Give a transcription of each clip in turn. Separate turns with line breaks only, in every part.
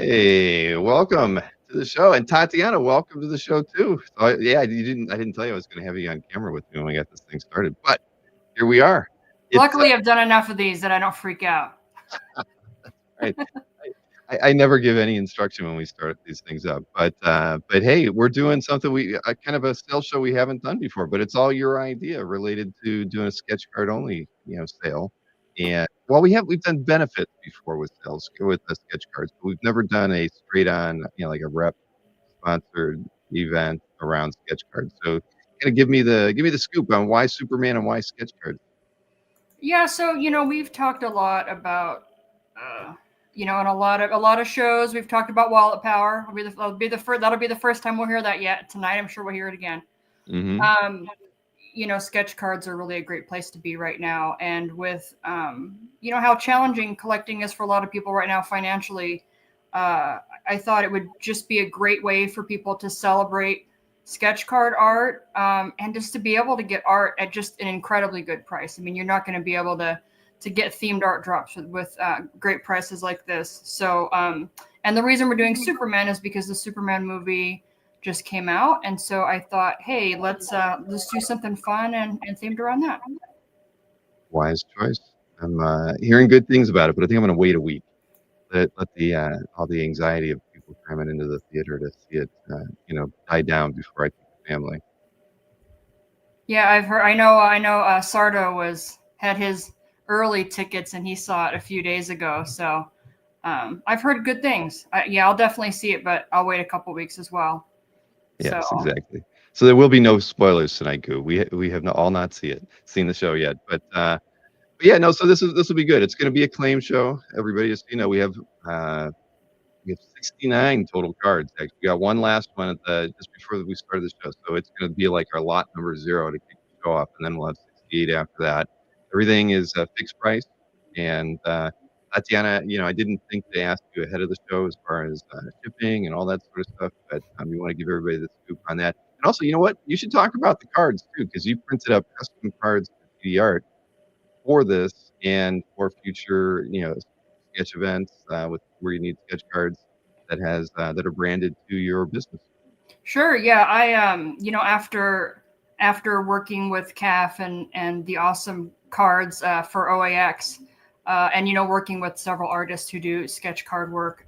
Hey, welcome to the show, and Tatiana, welcome to the show too. So, yeah, I didn't tell you I was going to have you on camera with me when we got this thing started, but here we are. It's
Luckily, I've done enough of these that I don't freak out.
right. I never give any instruction when we start these things up, but hey, we're doing something kind of a sales show we haven't done before, but it's all your idea related to doing a sketch card only, sale. And well, we've done benefits before with sales with the sketch cards, but we've never done a straight on, like a rep sponsored event around sketch cards. So, kind of give me the scoop on why Superman and why sketch cards.
Yeah, so we've talked a lot about, in a lot of shows we've talked about wallet power. That'll be the first time we'll hear that yet tonight. I'm sure we'll hear it again.
Mm-hmm.
Sketch cards are really a great place to be right now, and with how challenging collecting is for a lot of people right now financially. I thought it would just be a great way for people to celebrate sketch card art, and just to be able to get art at just an incredibly good price. I mean, you're not going to be able to get themed art drops with great prices like this. So, and the reason we're doing Superman is because the Superman movie just came out, and so I thought, hey, let's do something fun and themed around that.
Wise choice. I'm hearing good things about it, but I think I'm going to wait a week. Let the all the anxiety of people cramming into the theater to see it, die down before I take the family.
Yeah, I've heard. I know. Sardo had his early tickets, and he saw it a few days ago. So I've heard good things. I'll definitely see it, but I'll wait a couple weeks as well.
Yes,
So
exactly. So there will be no spoilers tonight, Goo. We have all not seen the show yet, but yeah, no. So this will be good. It's going to be a claim show. Everybody, just we have 69 total cards. Actually, we got one last one just before we started the show, so it's going to be like our lot number 0 to kick the show off, and then we'll have 68 after that. Everything is fixed price, and Tatiana, I didn't think to ask you ahead of the show as far as shipping and all that sort of stuff, but we want to give everybody the scoop on that. And also, you know what? You should talk about the cards too, because you printed up custom cards for TDArt for this and for future, sketch events with where you need sketch cards that are branded to your business.
sure, yeah. I after working with CAF and the awesome cards for OAX, and working with several artists who do sketch card work.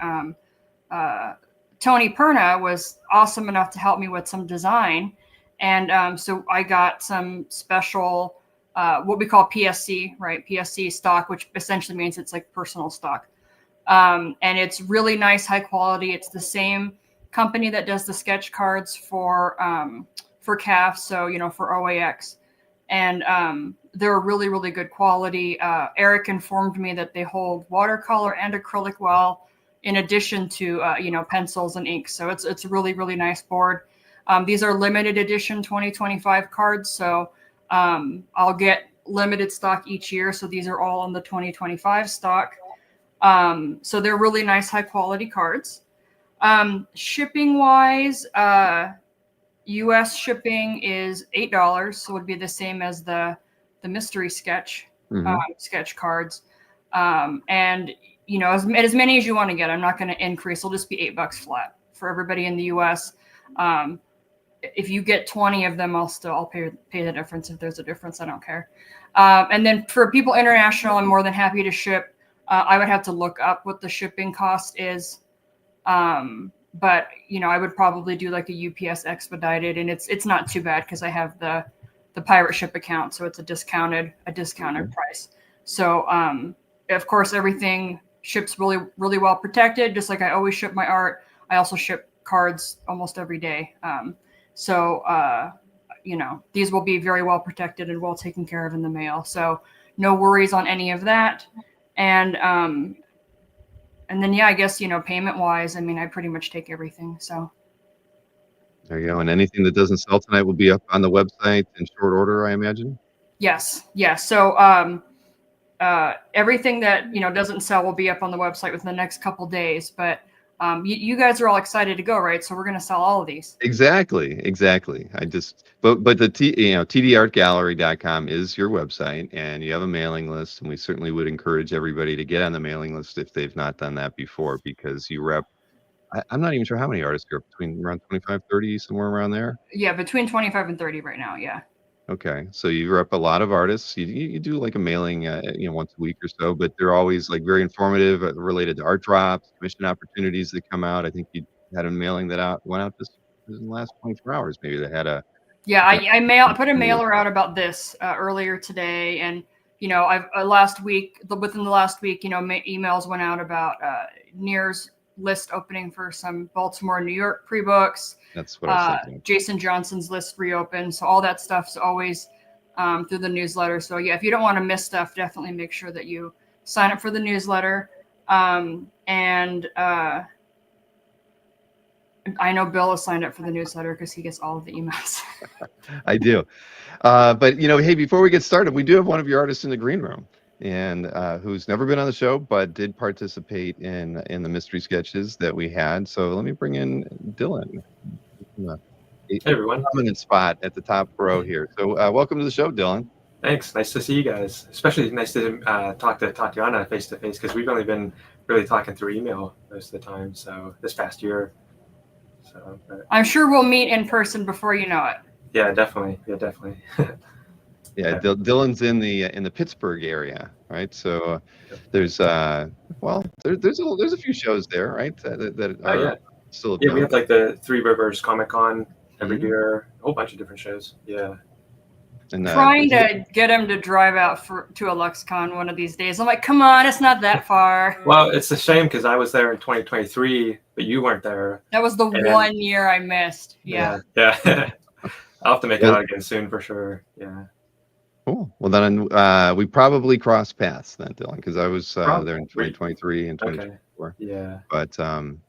Tony Perna was awesome enough to help me with some design, and so I got some special what we call PSC, right? PSC stock, which essentially means it's like personal stock, and it's really nice, high quality. It's the same company that does the sketch cards for CAF, so for OAX, and they're really, really good quality. Eric informed me that they hold watercolor and acrylic well, in addition to pencils and inks. So it's a really, really nice board. These are limited edition 2025 cards, so I'll get limited stock each year. So these are all on the 2025 stock. So they're really nice, high quality cards. Shipping wise, US shipping is $8, so it would be the same as the mystery sketch sketch cards. And as many as you want to get. I'm not going to increase. It'll just be $8 flat for everybody in the US. If you get 20 of them, I'll pay the difference. If there's a difference, I don't care. And then for people international, I'm more than happy to ship. I would have to look up what the shipping cost is. But I would probably do like a UPS expedited, and it's not too bad because I have the pirate ship account, so it's a discounted price. So of course everything ships really, really well protected, just like I always ship my art. I also ship cards almost every day. So these will be very well protected and well taken care of in the mail. So no worries on any of that. And then, I guess, payment wise, I mean, I pretty much take everything. So
there you go. And anything that doesn't sell tonight will be up on the website in short order, I imagine.
Yes. So everything that doesn't sell will be up on the website within the next couple days. But you guys are all excited to go, right? So we're going to sell all of these.
Exactly. But the TDArtGallery.com is your website, and you have a mailing list, and we certainly would encourage everybody to get on the mailing list if they've not done that before, because you rep I'm not even sure how many artists are between around 25, 30, somewhere around there.
Yeah, between 25 and 30 right now. Yeah.
Okay, so you rep a lot of artists. You do like a mailing, once a week or so, but they're always like very informative, related to art drops, commission opportunities that come out. I think you had a mailing that went out just in the last 24 hours, maybe that had a
Yeah,
like
I put a mailer out about this earlier today, and I've within the last week, emails went out about Near's list opening for some Baltimore, New York pre-books.
That's what I was thinking.
Jason Johnson's list reopened, so all that stuff's always through the newsletter. So yeah, if you don't want to miss stuff, definitely make sure that you sign up for the newsletter. And I know Bill has signed up for the newsletter because he gets all of the emails.
I do. But hey, before we get started, we do have one of your artists in the green room, and who's never been on the show but did participate in the mystery sketches that we had. So let me bring in Dylan.
Hey everyone.
Prominent spot at the top row here. So welcome to the show, Dylan.
Thanks. Nice to see you guys. Especially nice to talk to Tatiana face to face, because we've only been really talking through email most of the time. So this past year. So
I'm sure we'll meet in person before you know it.
Yeah, definitely. Yeah, definitely.
Yeah, Dylan's in the Pittsburgh area, right? So there's there's a few shows there, right? That are still.
Yeah, we have like the Three Rivers Comic Con every year, a whole bunch of different shows. Yeah.
And trying to get him to drive out to a LuxCon one of these days. I'm like, come on, it's not that far.
Well, it's a shame because I was there in 2023, but you weren't there.
That was the 1 year I missed. Yeah.
Yeah. I'll have to make it out again soon for sure. Yeah.
Cool. Well, then we probably crossed paths then, Dylan, because I was there in 2023 and 2024.
Okay. Yeah.
But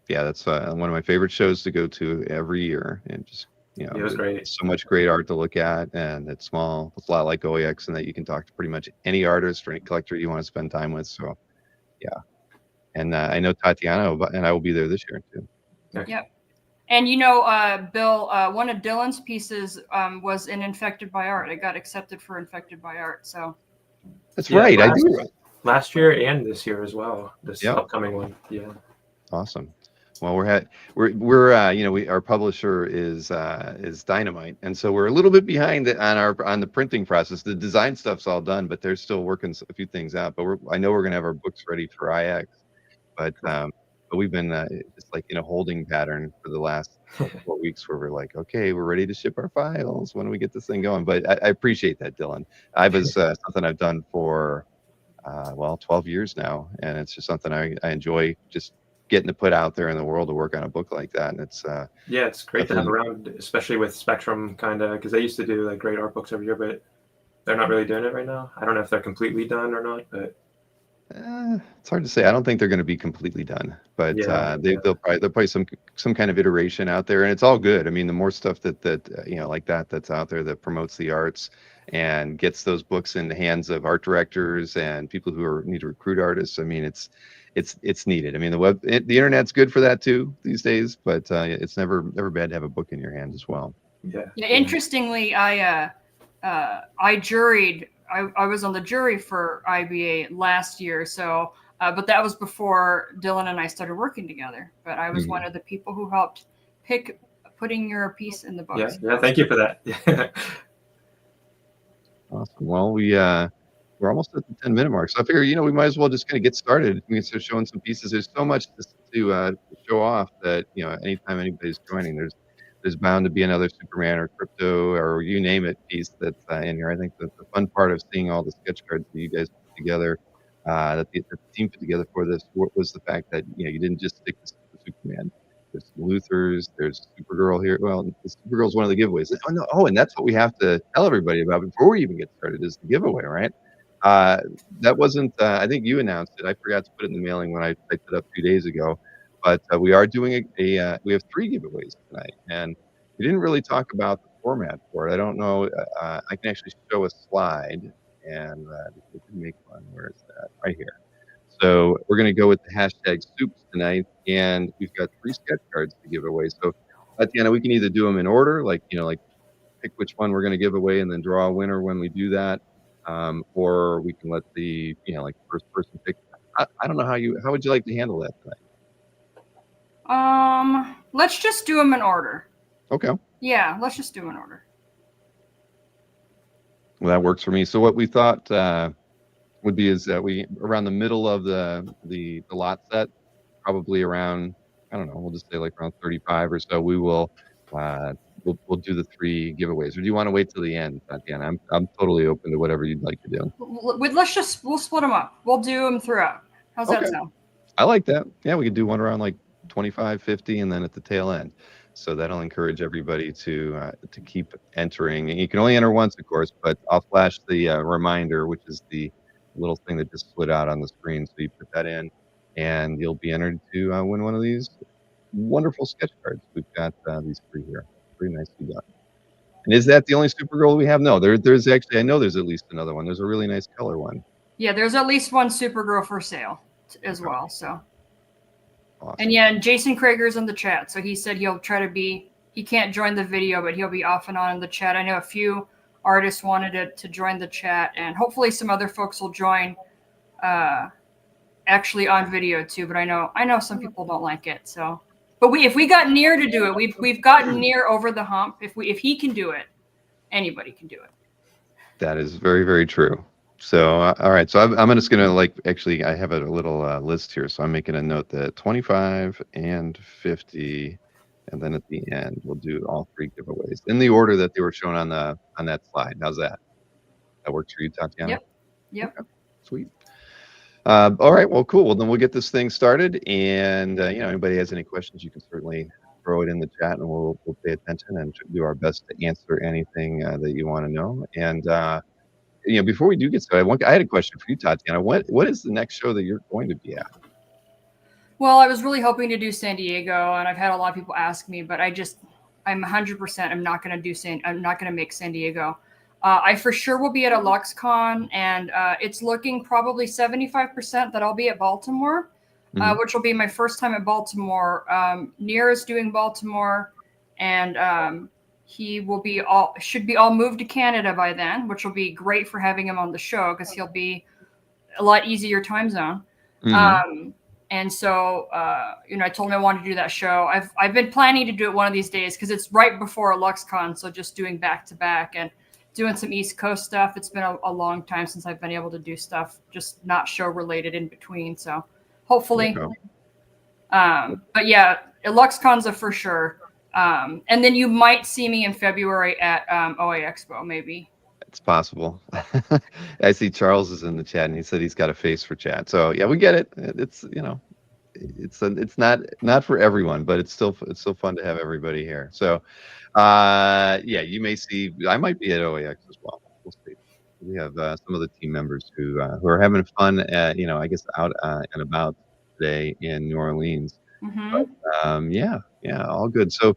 yeah, that's one of my favorite shows to go to every year, and just
it was great.
So much great art to look at, and it's small. It's a lot like OEX, and that you can talk to pretty much any artist or any collector you want to spend time with. So, yeah. And I know Tatiana and I will be there this year too.
Okay.
Yep. And Bill, one of Dylan's pieces was in Infected by Art. It got accepted for Infected by Art. So
that's right. I do.
Last year and this year as well. This upcoming one. Yeah.
Awesome. Well, our publisher is Dynamite, and so we're a little bit behind on the printing process. The design stuff's all done, but they're still working a few things out. But I know we're going to have our books ready for IX, but we've been just like in a holding pattern for the last couple of weeks, where we're like, okay, we're ready to ship our files. When do we get this thing going? But I appreciate that, Dylan. I was something I've done for 12 years now, and it's just something I enjoy, just getting to put out there in the world to work on a book like that. And it's
it's great to have around, especially with Spectrum, kind of, because they used to do like great art books every year, but they're not really doing it right now. I don't know if they're completely done or not, but
it's hard to say. I don't think they're going to be completely done, but they'll probably some kind of iteration out there, and it's all good. I mean, the more stuff that like that's out there that promotes the arts and gets those books in the hands of art directors and people who need to recruit artists. I mean, it's needed. I mean, the internet's good for that too these days, but it's never bad to have a book in your hand as well.
Yeah. Interestingly, I juried. I was on the jury for IBA last year, so but that was before Dylan and I started working together. But I was one of the people who helped putting your piece in the book.
Yeah. Thank you for that.
Awesome. Well, we're almost at the 10-minute mark, so I figure we might as well just kind of get started. We can start showing some pieces. There's so much to show off that anytime anybody's joining, there's bound to be another Superman or Krypto or you name it piece that's in here. I think the fun part of seeing all the sketch cards that you guys put together, that the team put together for this, was the fact that you didn't just stick to Superman. There's Luthers, there's Supergirl here. Well, Supergirl's one of the giveaways. And that's what we have to tell everybody about before we even get started, is the giveaway, right? That wasn't, I think you announced it. I forgot to put it in the mailing when I typed it up 2 days ago. But we are doing we have 3 giveaways tonight, and we didn't really talk about the format for it. I don't know. I can actually show a slide, and we can make one. Where is that? Right here. So we're going to go with the hashtag soups tonight, and we've got 3 sketch cards to give away. So at the end, we can either do them in order, like pick which one we're going to give away, and then draw a winner when we do that, or we can let the first person pick. I don't know how would you like to handle that tonight?
Let's just do them in order.
Okay.
Yeah, let's just do them in order.
Well, that works for me. So what we thought would be is that we around the middle of the lot set, probably around, I don't know, we'll just say like around 35 or so. We will we'll do the 3 giveaways. Or do you want to wait till the end, Tatiana? I'm totally open to whatever you'd like to do.
We'll split them up. We'll do them throughout. How's that sound?
I like that. Yeah, we could do one around like 25, 50, and then at the tail end. So that'll encourage everybody to keep entering. And you can only enter once, of course, but I'll flash the reminder, which is the little thing that just slid out on the screen. So you put that in, and you'll be entered to win one of these wonderful sketch cards. We've got these 3 here. Pretty nicely done. And is that the only Supergirl we have? No, there's actually, I know there's at least another one. There's a really nice color one.
Yeah, there's at least one Supergirl for sale as well. So,
awesome.
And yeah, and Jason Krager's in the chat, so he said he'll try to be. He can't join the video, but he'll be off and on in the chat. I know a few artists wanted to join the chat, and hopefully some other folks will join. Actually on video too, but I know some people don't like it. So, but if we got near to do it, we've gotten near over the hump. If he can do it, anybody can do it. That
is very, very true. So, all right. So I'm just going to actually, I have a little list here. So I'm making a note that 25 and 50. And then at the end, we'll do all 3 giveaways in the order that they were shown on that slide. How's that? That works for you, Tatiana?
Yep.
Okay. Sweet. All right. Well, cool. Well, then we'll get this thing started. And, anybody has any questions, you can certainly throw it in the chat, and we'll pay attention and do our best to answer anything that you want to know. And, before we do get started, I had a question for you, Tatiana. What is the next show that you're going to be at?
Well, I was really hoping to do San Diego, and I've had a lot of people ask me, but I'm 100%. I'm not going to make San Diego. I for sure will be at a LuxCon, and it's looking probably 75% that I'll be at Baltimore, which will be my first time at Baltimore. Nir is doing Baltimore, and he should be all moved to Canada by then, which will be great for having him on the show because he'll be a lot easier time zone. And so, I told him I wanted to do that show. I've been planning to do it one of these days because it's right before a LuxCon, so just doing back to back and doing some East Coast stuff. It's been a long time since I've been able to do stuff, just not show related in between. So hopefully, but yeah, LuxCon's a for sure. And then you might see me in February at OA Expo, maybe.
It's possible. I see Charles is in the chat, and he said he's got a face for chat. So yeah, we get it. It's it's not for everyone, but it's still fun to have everybody here. So you may see. I might be at OAX as well. We'll see. We have some of the team members who are having fun at I guess out and about today in New Orleans. But, all good. So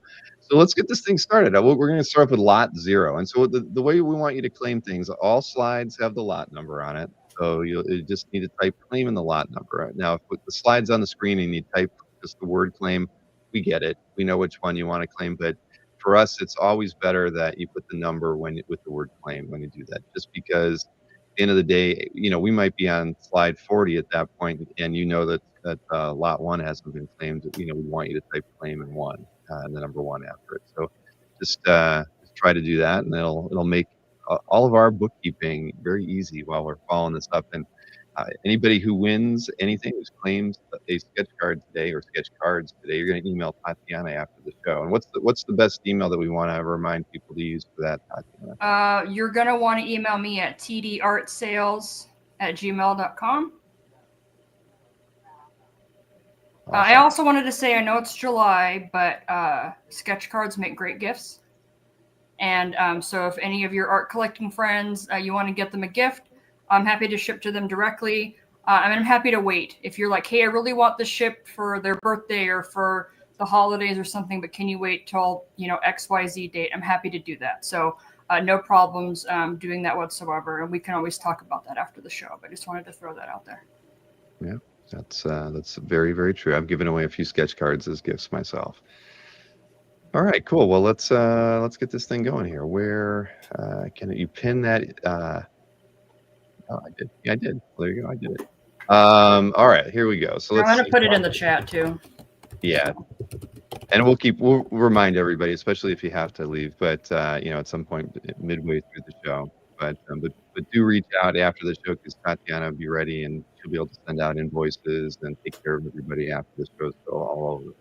let's get this thing started. We're going to start off with lot 0. And so the way we want you to claim things, all slides have the lot number on it. So you just need to type claim in the lot number. Now, if the slide's on the screen and you type just the word claim, we get it. We know which one you want to claim. But for us, it's always better that you put the number with the word claim when you do that, just because at the end of the day, we might be on slide 40 at that point, and that lot 1 hasn't been claimed. We want you to type claim in 1 and the number 1 after it. So just try to do that, and it'll make all of our bookkeeping very easy while we're following this up. And anybody who wins anything, who claims a sketch card today or sketch cards today, you're going to email Tatiana after the show. And what's the best email that we want to remind people to use for that, Tatiana?
You're going to want to email me at tdartsales@gmail.com. Awesome. I also wanted to say, I know it's July, but sketch cards make great gifts. And so if any of your art collecting friends, you want to get them a gift, I'm happy to ship to them directly. I'm happy to wait. If you're like, hey, I really want this shipped for their birthday or for the holidays or something, but can you wait till, XYZ date? I'm happy to do that. So no problems doing that whatsoever. And we can always talk about that after the show, but I just wanted to throw that out there.
Yeah, that's very, very true. I've given away a few sketch cards as gifts myself. All right, cool. Well, let's get this thing going here. Where can you pin that? Oh, I did. Yeah, I did. There you go. I did it. All right, here we go. So
I'm going to put it in the chat too.
Yeah, and we'll remind everybody, especially if you have to leave, but at some point midway through the show. But do reach out after the show because Tatiana will be ready and she'll be able to send out invoices and take care of everybody after the show's all over. So.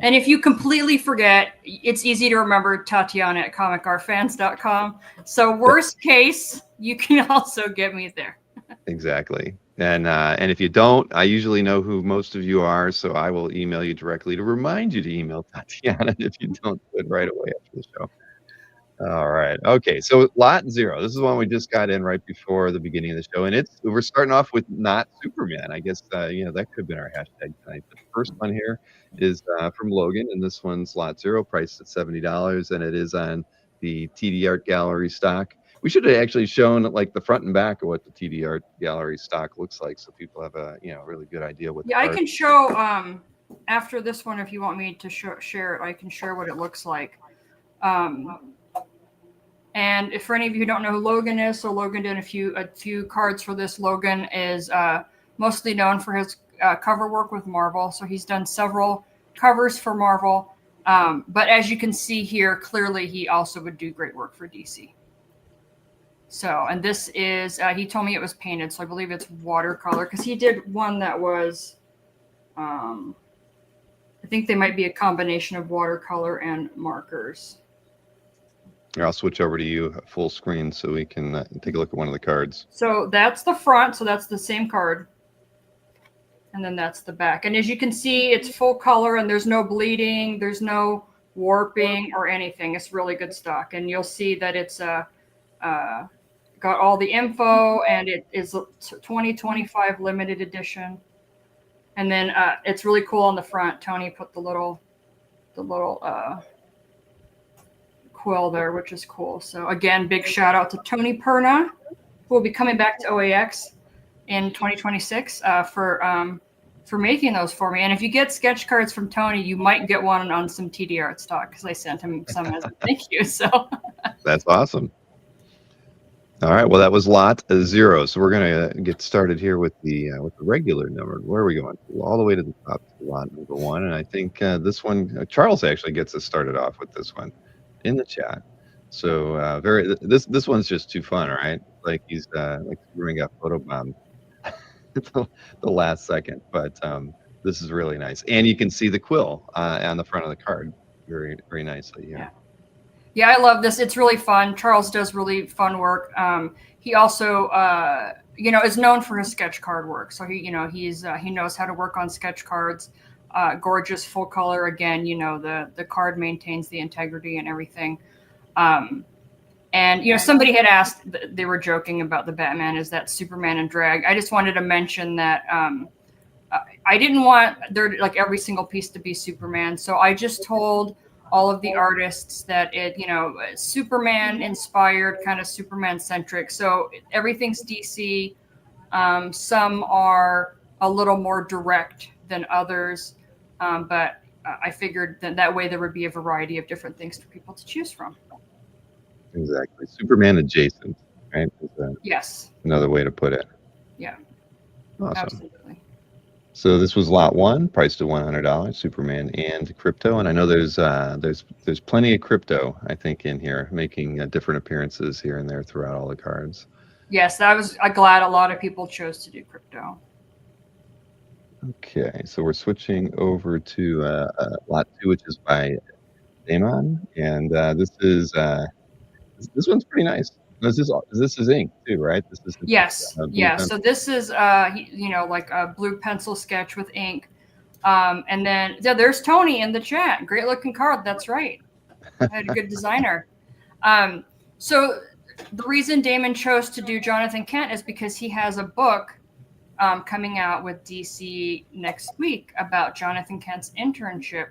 And if you completely forget, it's easy to remember Tatiana at comicartfans.com. So worst case, you can also get me there.
Exactly. And if you don't, I usually know who most of you are, so I will email you directly to remind you to email Tatiana if you don't do it right away after the show. All right. Okay. So lot 0. This is one we just got in right before the beginning of the show, and we're starting off with not Superman. I guess that could have been our hashtag tonight. But the first one here is from Logan, and this one's lot 0, priced at $70, and it is on the TDArt Gallery stock. We should have actually shown like the front and back of what the TDArt Gallery stock looks like, so people have a really good idea what.
Yeah, I can show after this one if you want me to share it. I can share what it looks like. And if for any of you who don't know who Logan is, so Logan did a few cards for this. Logan is mostly known for his cover work with Marvel, so he's done several covers for Marvel. But as you can see here, clearly he also would do great work for DC. So, and this is, he told me it was painted, so I believe it's watercolor, because he did one that was, I think they might be a combination of watercolor and markers.
Here, I'll switch over to you full screen so we can take a look at one of the cards.
So that's the front, so that's the same card. And then that's the back. And as you can see, it's full color and there's no bleeding, there's no warping or anything. It's really good stock. And you'll see that it's got all the info, and it is 2025 limited edition. And then it's really cool on the front. Tony put the little quill there, which is cool. So again, big shout out to Tony Perna, who will be coming back to OAX in 2026 for making those for me. And if you get sketch cards from Tony, you might get one on some TDArt stock because I sent him some as a thank you. So
that's awesome. All right, well, that was lot 0. So we're gonna get started here with the regular number. Where are we going? All the way to the top, to lot number 1. And I think this one, Charles actually gets us started off with this one in the chat. So this one's just too fun, right? Like he's like Superman got photobombed at the last second, but this is really nice, and you can see the quill on the front of the card very, very nicely. Yeah.
Yeah, I love this. It's really fun. Charles does really fun work. He also, is known for his sketch card work. So he knows how to work on sketch cards. Gorgeous full color. Again, the card maintains the integrity and everything. And somebody had asked, they were joking about the Batman, is that Superman in drag? I just wanted to mention that I didn't want there like every single piece to be Superman. So I just told all of the artists that Superman inspired, kind of Superman centric. So everything's DC. Some are a little more direct than others. But I figured that way there would be a variety of different things for people to choose from.
Exactly. Superman adjacent, right?
Yes.
Another way to put it.
Yeah.
Awesome.
Absolutely.
So this was lot 1, priced at $100, Superman and Krypto. And I know there's plenty of Krypto, I think, in here, making different appearances here and there throughout all the cards.
Yes, I'm glad a lot of people chose to do Krypto.
Okay, so we're switching over to lot 2, which is by Damon, and this one's pretty nice. This is ink too, right? This is
yes, yeah. So this is like a blue pencil sketch with ink, and then there's Tony in the chat. Great looking card. That's right. I had a good designer. So the reason Damon chose to do Jonathan Kent is because he has a book coming out with DC next week about Jonathan Kent's internship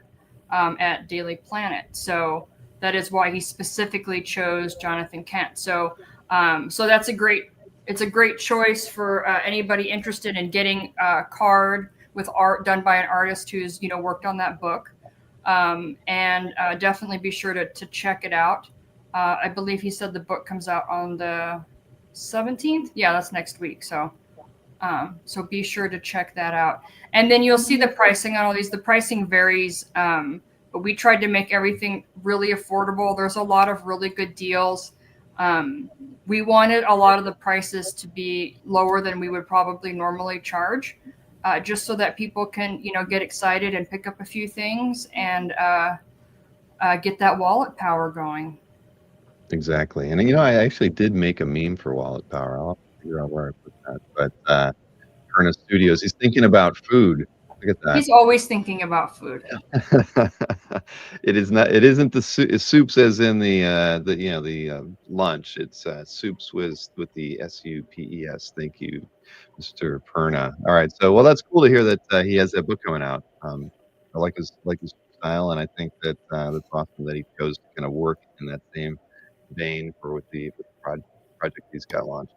at Daily Planet. So that is why he specifically chose Jonathan Kent. So that's a great choice for anybody interested in getting a card with art done by an artist who's worked on that book. And definitely be sure to check it out. I believe he said the book comes out on the 17th. Yeah, that's next week. So So be sure to check that out. And then you'll see the pricing on all these. The pricing varies, but we tried to make everything really affordable. There's a lot of really good deals. We wanted a lot of the prices to be lower than we would probably normally charge, just so that people can, get excited and pick up a few things and get that wallet power going.
Exactly. And I actually did make a meme for Wallet Power. I'll figure out where I put that. But Perna Studios, he's thinking about food. Look at that.
He's always thinking about food.
It is not. It isn't the soups as in the lunch. It's soups with the SUPES. Thank you, Mr. Perna. All right. So that's cool to hear that he has that book coming out. I like his style, and I think that that's awesome that he chose to kind of work in that same vein with the project he's got launched.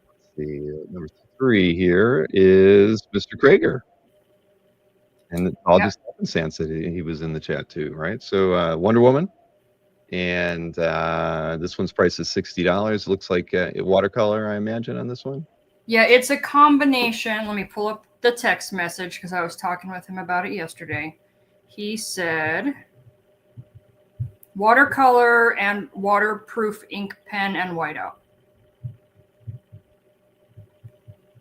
Let's see, number 3 here is Mr. Krager. And it all just happenstance that he was in the chat too, right? So Wonder Woman, and this one's price is $60. Looks like watercolor, I imagine, on this one.
Yeah, it's a combination. Let me pull up the text message because I was talking with him about it yesterday. He said watercolor and waterproof ink pen and whiteout.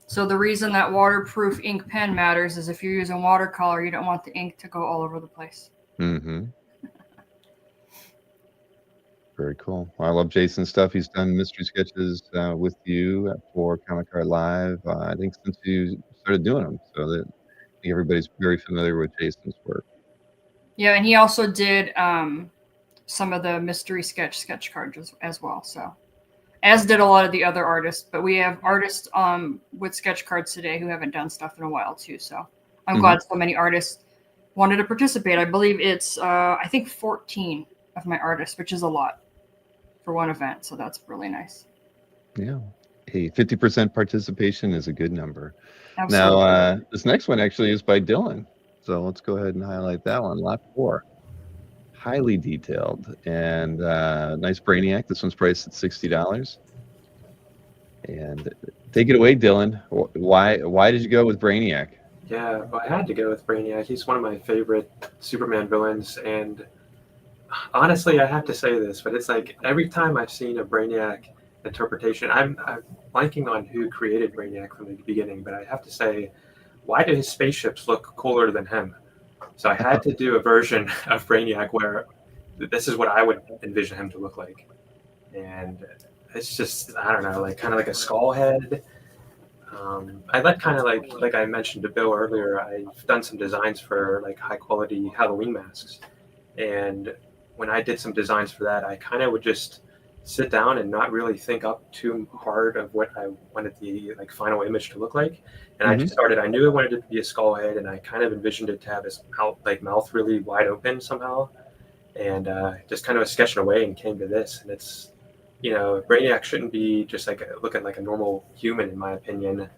So the reason that waterproof ink pen matters is if you're using watercolor, you don't want the ink to go all over the place.
Mm-hmm. Very cool. Well, I love Jason's stuff. He's done mystery sketches with you for Comic Card Live, I think, since you started doing them. So that I think everybody's very familiar with Jason's work.
Yeah, and he also did some of the mystery sketch cards as well. So, as did a lot of the other artists. But we have artists with sketch cards today who haven't done stuff in a while too. So I'm glad so many artists wanted to participate. I believe it's I think 14 of my artists, which is a lot for one event. So that's really nice.
Yeah. Hey, 50% participation is a good number.
Absolutely.
Now, this next one actually is by Dylan. So let's go ahead and highlight that one. Lot 4. Highly detailed and nice Brainiac. This one's priced at $60. And take it away, Dylan. Why did you go with Brainiac?
Yeah, well, I had to go with Brainiac. He's one of my favorite Superman villains, and honestly, I have to say this, but it's like every time I've seen a Brainiac interpretation, I'm blanking on who created Brainiac from the beginning, but I have to say, why do his spaceships look cooler than him? So I had to do a version of Brainiac where this is what I would envision him to look like. And it's just, I don't know, like kind of like a skull head. I like kind of like I mentioned to Bill earlier, I've done some designs for like high quality Halloween masks. And when I did some designs for that, I kind of would just sit down and not really think up too hard of what I wanted the like final image to look like. And I just started, I knew I wanted it to be a skull head, and I kind of envisioned it to have his mouth really wide open somehow. And just kind of sketching away and came to this. And it's, Brainiac shouldn't be just like looking like a normal human, in my opinion.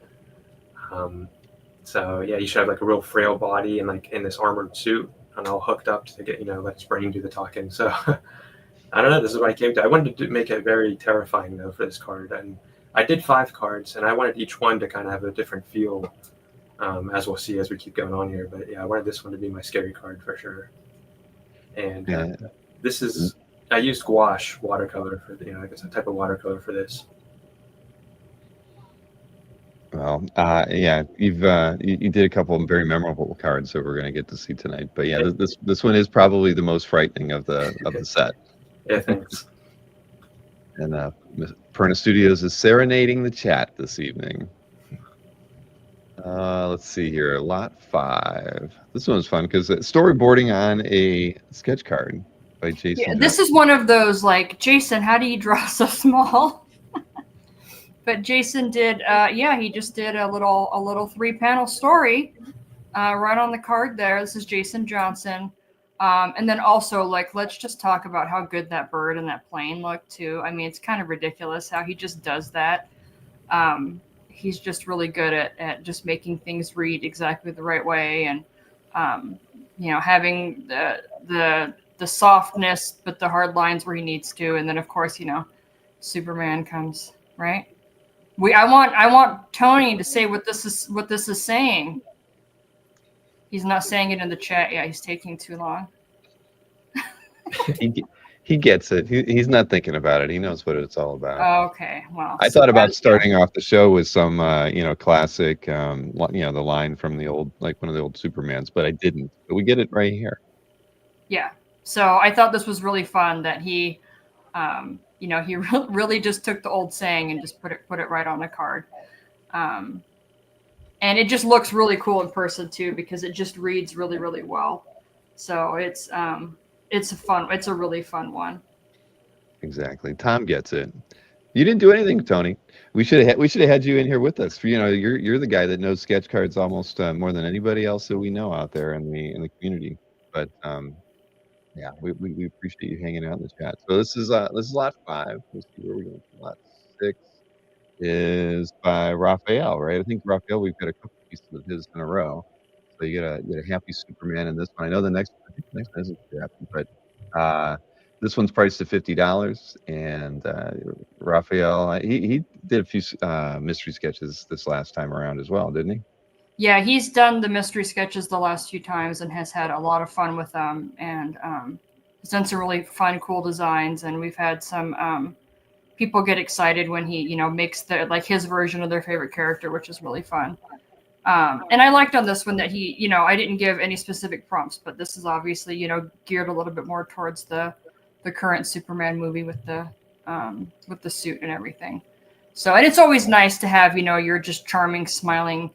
So yeah, he should have like a real frail body and like in this armored suit and all hooked up to get, let his brain do the talking. So I don't know. This is what I came to. I wanted to make it very terrifying though for this card, and I did 5 cards, and I wanted each one to kind of have a different feel, as we'll see as we keep going on here. But yeah, I wanted this one to be my scary card for sure. And this is, I used gouache watercolor for, I guess a type of watercolor for this.
Well, yeah, you did a couple of very memorable cards that we're going to get to see tonight. But yeah, this one is probably the most frightening of the set.
Yeah, thanks.
And Perna Studios is serenading the chat this evening. Let's see here, lot 5. This one's fun because storyboarding on a sketch card by Jason.
Yeah, this is one of those like, Jason, how do you draw so small? But Jason did, he just did a little 3-panel story right on the card there. This is Jason Johnson. And then also, like, let's just talk about how good that bird and that plane look, too. I mean, it's kind of ridiculous how he just does that. He's just really good at just making things read exactly the right way. And, having the softness, but the hard lines where he needs to. And then, of course, Superman comes, right? I want Tony to say what this is saying. He's not saying it in the chat. Yeah, he's taking too long.
He gets it. He's not thinking about it. He knows what it's all about.
Okay, well,
I thought about starting off the show with some, classic, the line from the old, like one of the old Supermans, but I didn't. But we get it right here.
Yeah. So I thought this was really fun that he, he really just took the old saying and just put it right on the card. And it just looks really cool in person too, because it just reads really, really well. So it's a really fun one.
Exactly. Tom gets it. You didn't do anything, Tony. We should have had you in here with us. You're the guy that knows sketch cards almost more than anybody else that we know out there in the community. But yeah, we appreciate you hanging out in the chat. So this is lot 5. Let's see where we're going. Lot 6 is by Raphael, right? I think Raphael, we've got a couple pieces of his in a row. So you get a happy Superman in this one. I know the next one isn't happy, but this one's priced at $50. And Raphael, he did a few mystery sketches this last time around as well, didn't he?
Yeah, he's done the mystery sketches the last few times and has had a lot of fun with them. And he's done some really fun, cool designs. And we've had some people get excited when he, makes his version of their favorite character, which is really fun. And I liked on this one that he, I didn't give any specific prompts, but this is obviously, geared a little bit more towards the current Superman movie with the suit and everything. So, and it's always nice to have, your just charming, smiling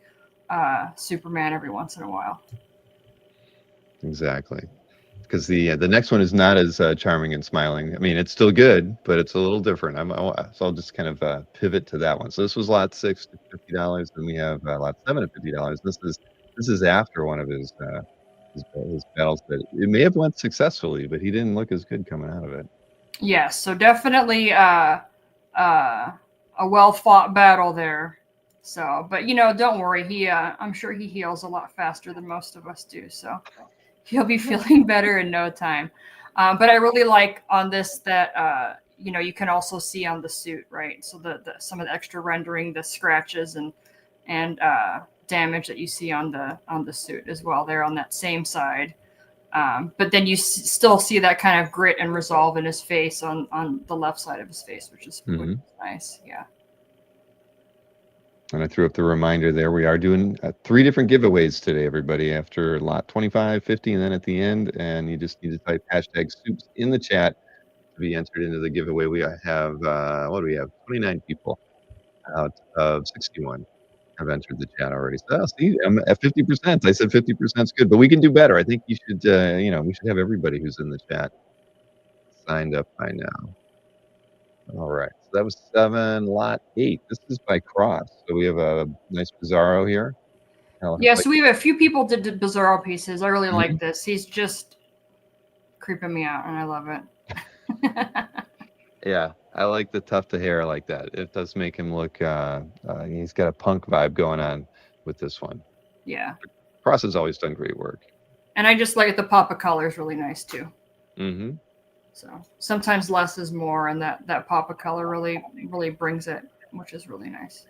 Superman every once in a while.
Exactly. Because the next one is not as charming and smiling. I mean, it's still good, but it's a little different. So I'll just kind of pivot to that one. So this was lot 6 at $50, and we have lot 7 at $50. This is after one of his battles that it may have went successfully, but he didn't look as good coming out of it.
Yes, so definitely a well fought battle there. So, but don't worry, I'm sure he heals a lot faster than most of us do. So he'll be feeling better in no time. But I really like on this that, you can also see on the suit, right? So some of the extra rendering, the scratches and damage that you see on the suit as well there on that same side. But then you still see that kind of grit and resolve in his face on the left side of his face, which is nice. Yeah.
And I threw up the reminder there. We are doing 3 different giveaways today, everybody, after lot 25, 50, and then at the end. And you just need to type #soups in the chat to be entered into the giveaway. We have, 29 people out of 61 have entered the chat already. So, see, I'm at 50%. I said 50% is good, but we can do better. I think you should, we should have everybody who's in the chat signed up by now. All right, so that was 7, lot 8. This is by Cross. So we have a nice Bizarro here.
Yeah, so we have a few people did Bizarro pieces. I really like this. He's just creeping me out, and I love it.
Yeah, I like the tuft of hair like that. It does make him look, he's got a punk vibe going on with this one.
Yeah.
Cross has always done great work.
And I just like the pop of color is really nice, too.
Mm-hmm.
So sometimes less is more, and that pop of color really, really brings it, which is really nice.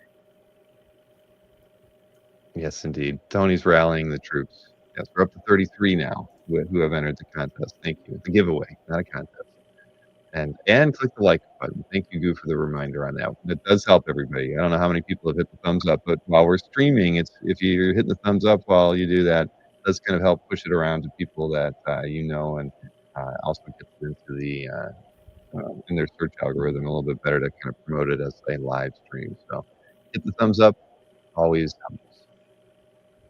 Yes, indeed. Tony's rallying the troops. Yes, we're up to 33 now who have entered the contest. Thank you. It's a giveaway, not a contest. And click the like button. Thank you, Goo, for the reminder on that. It does help everybody. I don't know how many people have hit the thumbs up, but while we're streaming, if you're hitting the thumbs up while you do that, it does kind of help push it around to people that and also gets into the in their search algorithm a little bit better to kind of promote it as a live stream. So hit the thumbs up, always helps.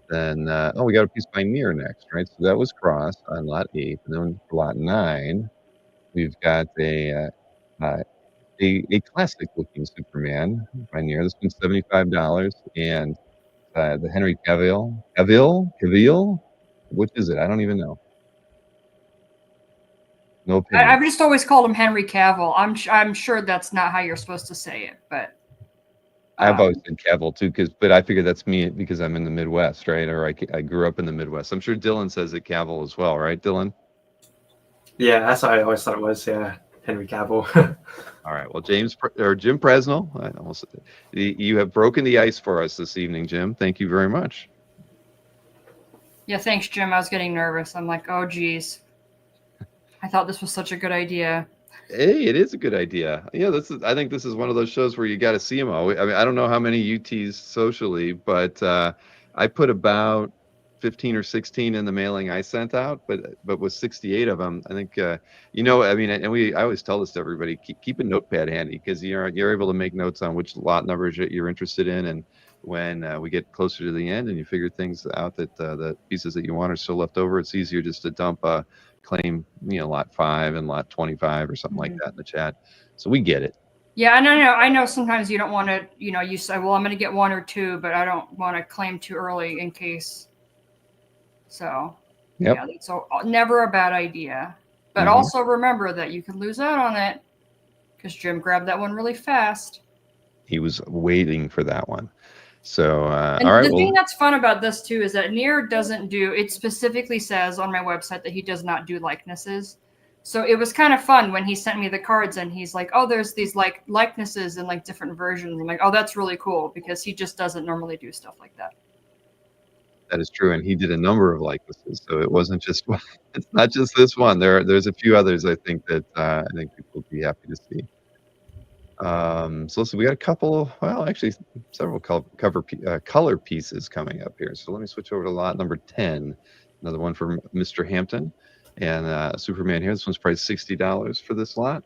Then we got a piece by Near next, right? So that was Cross on lot 8, and then for lot 9, we've got a classic looking Superman by Near. This one's $75, and the Henry Cavill, which is it? I don't even know. No opinion.
I've just always called him Henry Cavill. I'm sure that's not how you're supposed to say it, but
I've always said Cavill too, but I figure that's me because I'm in the Midwest, right? Or I grew up in the Midwest. I'm sure Dylan says it Cavill as well, right, Dylan?
Yeah, that's what I always thought it was. Yeah. Henry Cavill.
All right. Well, Jim Presnell, you have broken the ice for us this evening, Jim. Thank you very much.
Yeah, thanks, Jim. I was getting nervous. I'm like, oh, geez. I thought this was such a good idea.
Hey, it is a good idea. Yeah, I think this is one of those shows where you got to see them all. I mean, I don't know how many UTs socially, but I put about 15 or 16 in the mailing I sent out, but with 68 of them, I think I mean, and I always tell this to everybody: keep a notepad handy, because you're able to make notes on which lot numbers you're interested in, and when we get closer to the end and you figure things out that the pieces that you want are still left over, it's easier just to dump a claim, lot 5 and lot 25 or something like that in the chat. So we get it.
Yeah, and I know sometimes you don't want to, you say, well, I'm going to get 1 or 2, but I don't want to claim too early in case. So,
yep.
Yeah, that's never a bad idea. But also remember that you can lose out on it, because Jim grabbed that one really fast.
He was waiting for that one. So, all
right.
The
thing that's fun about this too is that Near doesn't it specifically says on my website that he does not do likenesses. So it was kind of fun when he sent me the cards and he's like, oh, there's these likenesses in different versions. I'm like, oh, that's really cool, because he just doesn't normally do stuff like that.
That is true. And he did a number of likenesses. So it wasn't just one. It's not just this one. There's a few others I think that I think people would be happy to see. So listen, we got a couple, actually several color pieces coming up here. So let me switch over to lot number 10, another one from Mr. Hampton, and Superman here. This one's priced $60 for this lot.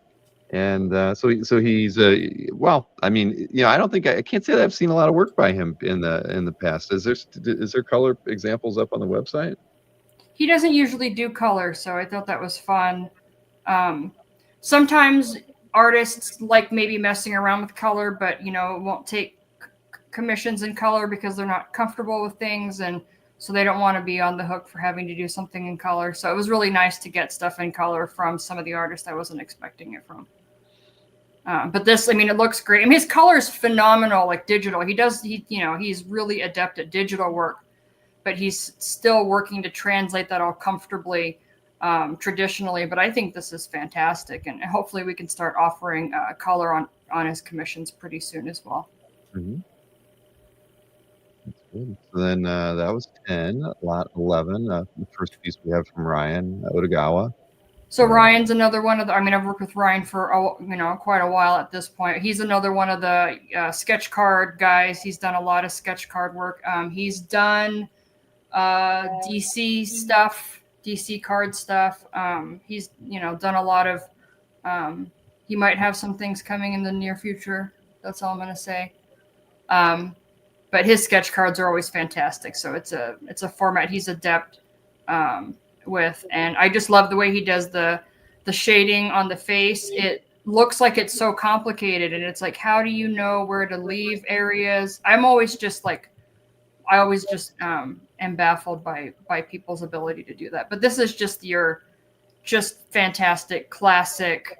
And so he's I mean, I don't think I can't say that I've seen a lot of work by him in the past. Is there color examples up on the website?
He doesn't usually do color, so I thought that was fun. Sometimes artists like maybe messing around with color, but won't take commissions in color because they're not comfortable with things, and so they don't want to be on the hook for having to do something in color. So it was really nice to get stuff in color from some of the artists I wasn't expecting it from. But this, I mean, it looks great. I mean, his color is phenomenal, like digital. He's really adept at digital work, but he's still working to translate that all comfortably traditionally. But I think this is fantastic, and hopefully we can start offering color on his commissions pretty soon as well.
Mm-hmm. That's good. So then that was 10. Lot 11, the first piece we have from Ryan Odagawa.
So Ryan's another one of the, I mean, I've worked with Ryan for, quite a while at this point. He's another one of the sketch card guys. He's done a lot of sketch card work. He's done DC stuff, DC card stuff. He's, done a lot of, he might have some things coming in the near future. That's all I'm going to say. But his sketch cards are always fantastic. So it's a format he's adept with, and I just love the way he does the shading on the face. It looks like it's so complicated, and it's like, how do you know where to leave areas? I always just am baffled by people's ability to do that. But this is just fantastic, classic,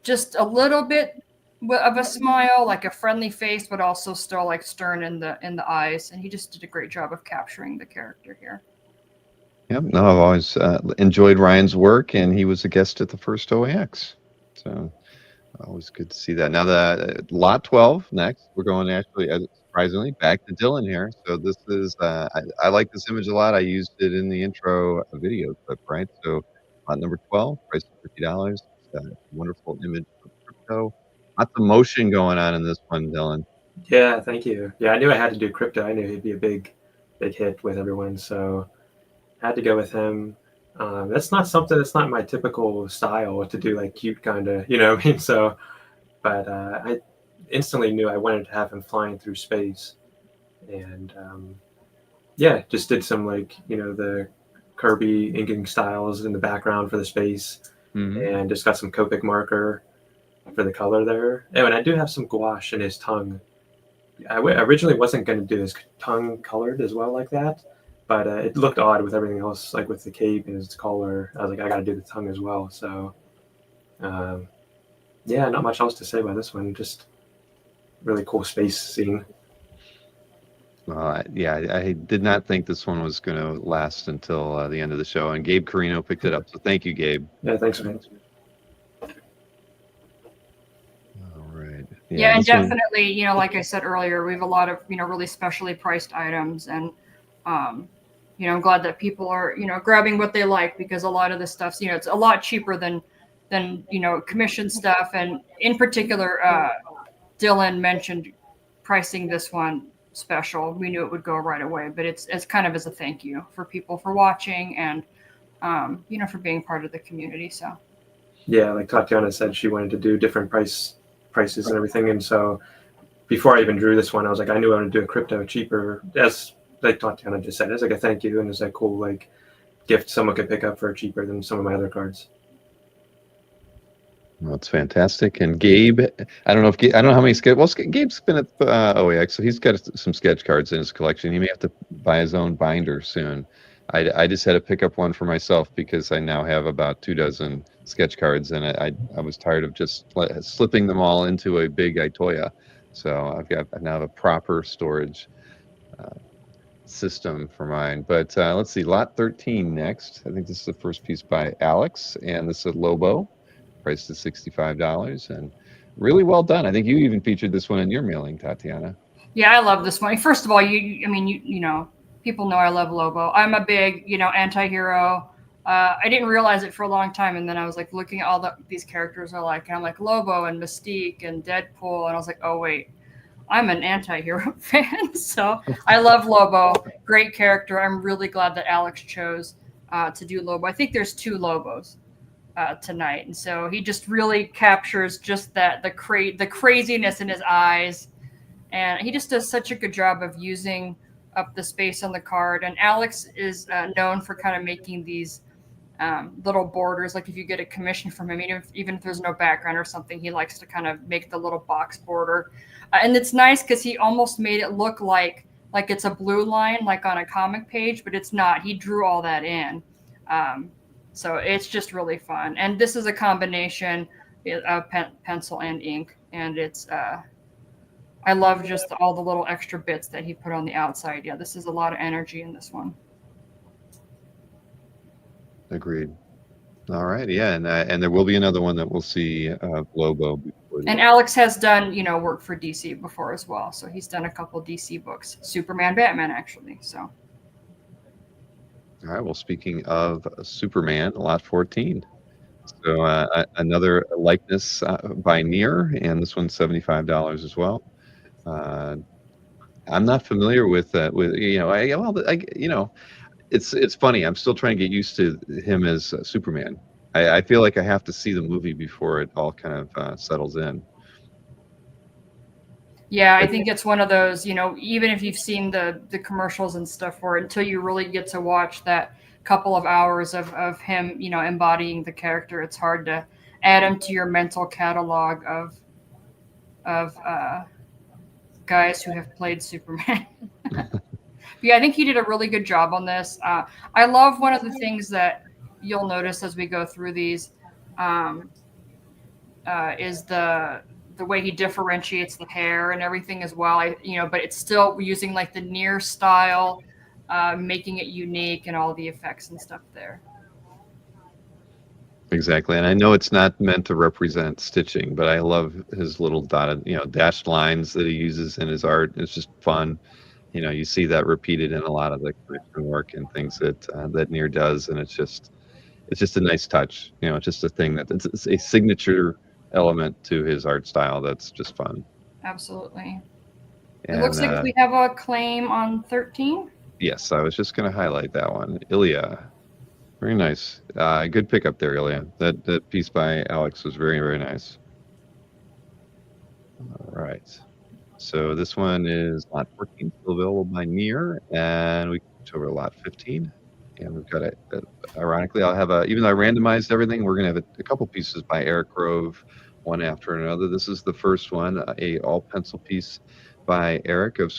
just a little bit of a smile, like a friendly face, but also still like stern in the eyes. And he just did a great job of capturing the character here.
Yep. No, I've always enjoyed Ryan's work, and he was a guest at the first OAX. So always good to see that. Now the lot 12 next, we're going actually, surprisingly, back to Dylan here. So this is, I like this image a lot. I used it in the intro video clip, right? So lot number 12, price of $50. It's a wonderful image of Krypto. Lots of motion going on in this one, Dylan.
Yeah, thank you. Yeah, I knew I had to do Krypto. I knew he'd be a big hit with everyone, so I had to go with him. That's not my typical style to do, like cute kind of, what I mean? So, but I instantly knew I wanted to have him flying through space, and just did some the Kirby inking styles in the background for the space, and just got some Copic marker for the color there. Oh, and I do have some gouache in his tongue. I originally wasn't going to do his tongue colored as well like that, but it looked odd with everything else, like with the cape and his collar. I was like, I got to do the tongue as well. So, not much else to say about this one. Just really cool space scene.
I did not think this one was going to last until the end of the show, and Gabe Carino picked it up. So thank you, Gabe.
Yeah, thanks, man.
Yeah, and
this one.
definitely, like I said earlier, we have a lot of, really specially priced items, and I'm glad that people are, grabbing what they like, because a lot of the stuff's, it's a lot cheaper than commission stuff. And in particular, Dylan mentioned pricing this one special. We knew it would go right away, but it's kind of as a thank you for people for watching, and for being part of the community. So
Yeah, like Tatiana said, she wanted to do different prices and everything, and so before I even drew this one, I was like, I knew I wanted to do a Krypto cheaper, as like Tatiana just said, as like a thank you, and as a cool like gift someone could pick up for cheaper than some of my other cards.
Well, it's fantastic. And Gabe, I don't know if I don't know how many sketch. Well, Gabe's been at OAX, so he's got some sketch cards in his collection. He may have to buy his own binder soon. I just had to pick up one for myself because I now have about 24 sketch cards, and I was tired of just slipping them all into a big Itoya. So I now have a proper storage system for mine. But let's see, lot 13 next. I think this is the first piece by Alex, and this is Lobo, priced at $65, and really well done. I think you even featured this one in your mailing, Tatiana.
yeah, I love this one. First of all, people know I love Lobo. I'm a big, anti-hero. I didn't realize it for a long time, and then I was like looking at all these characters are like, and I'm like Lobo and Mystique and Deadpool, and I was like, oh wait, I'm an anti-hero fan. So I love Lobo. Great character. I'm really glad that Alex chose to do Lobo. I think there's 2 Lobos tonight, and so he just really captures just that the craziness in his eyes, and he just does such a good job of using up the space on the card. And Alex is known for kind of making these little borders. Like if you get a commission from him, even if there's no background or something, he likes to kind of make the little box border. And it's nice because he almost made it look like it's a blue line, like on a comic page, but it's not. He drew all that in. So it's just really fun. And this is a combination of pencil and ink. And it's, I love just all the little extra bits that he put on the outside. Yeah, this is a lot of energy in this one.
Agreed. All right, yeah, and there will be another one that we'll see Lobo before.
And Alex has done, work for DC before as well. So he's done a couple DC books, Superman, Batman, actually. So.
All right. Well, speaking of Superman, lot 14. So another likeness by Near, and this one's $75 as well. I'm not familiar with it's funny. I'm still trying to get used to him as Superman. I feel like I have to see the movie before it all kind of settles in.
Yeah, I think it's one of those, even if you've seen the commercials and stuff for it, until you really get to watch that couple of hours of him, embodying the character, it's hard to add him to your mental catalog of guys who have played Superman. Yeah, I think he did a really good job on this. I love one of the things that you'll notice as we go through these is the way he differentiates the hair and everything as well. But it's still using like the Near style, making it unique and all the effects and stuff there.
Exactly, and I know it's not meant to represent stitching, but I love his little dotted, dashed lines that he uses in his art. It's just fun. You see that repeated in a lot of the commission work and things that Near does, and it's just a nice touch. It's just a thing it's a signature element to his art style that's just fun.
Absolutely.
And,
it looks like we have a claim on 13.
Yes, I was just going to highlight that one. Ilya. Very nice. Good pickup there, Ilya. That piece by Alex was very, very nice. All right. So this one is lot 14, still available by Near, and we go over to lot 15. And we've got ironically, I'll have even though I randomized everything, we're going to have a couple pieces by Eric Grove, one after another. This is the first one, a all pencil piece by Eric of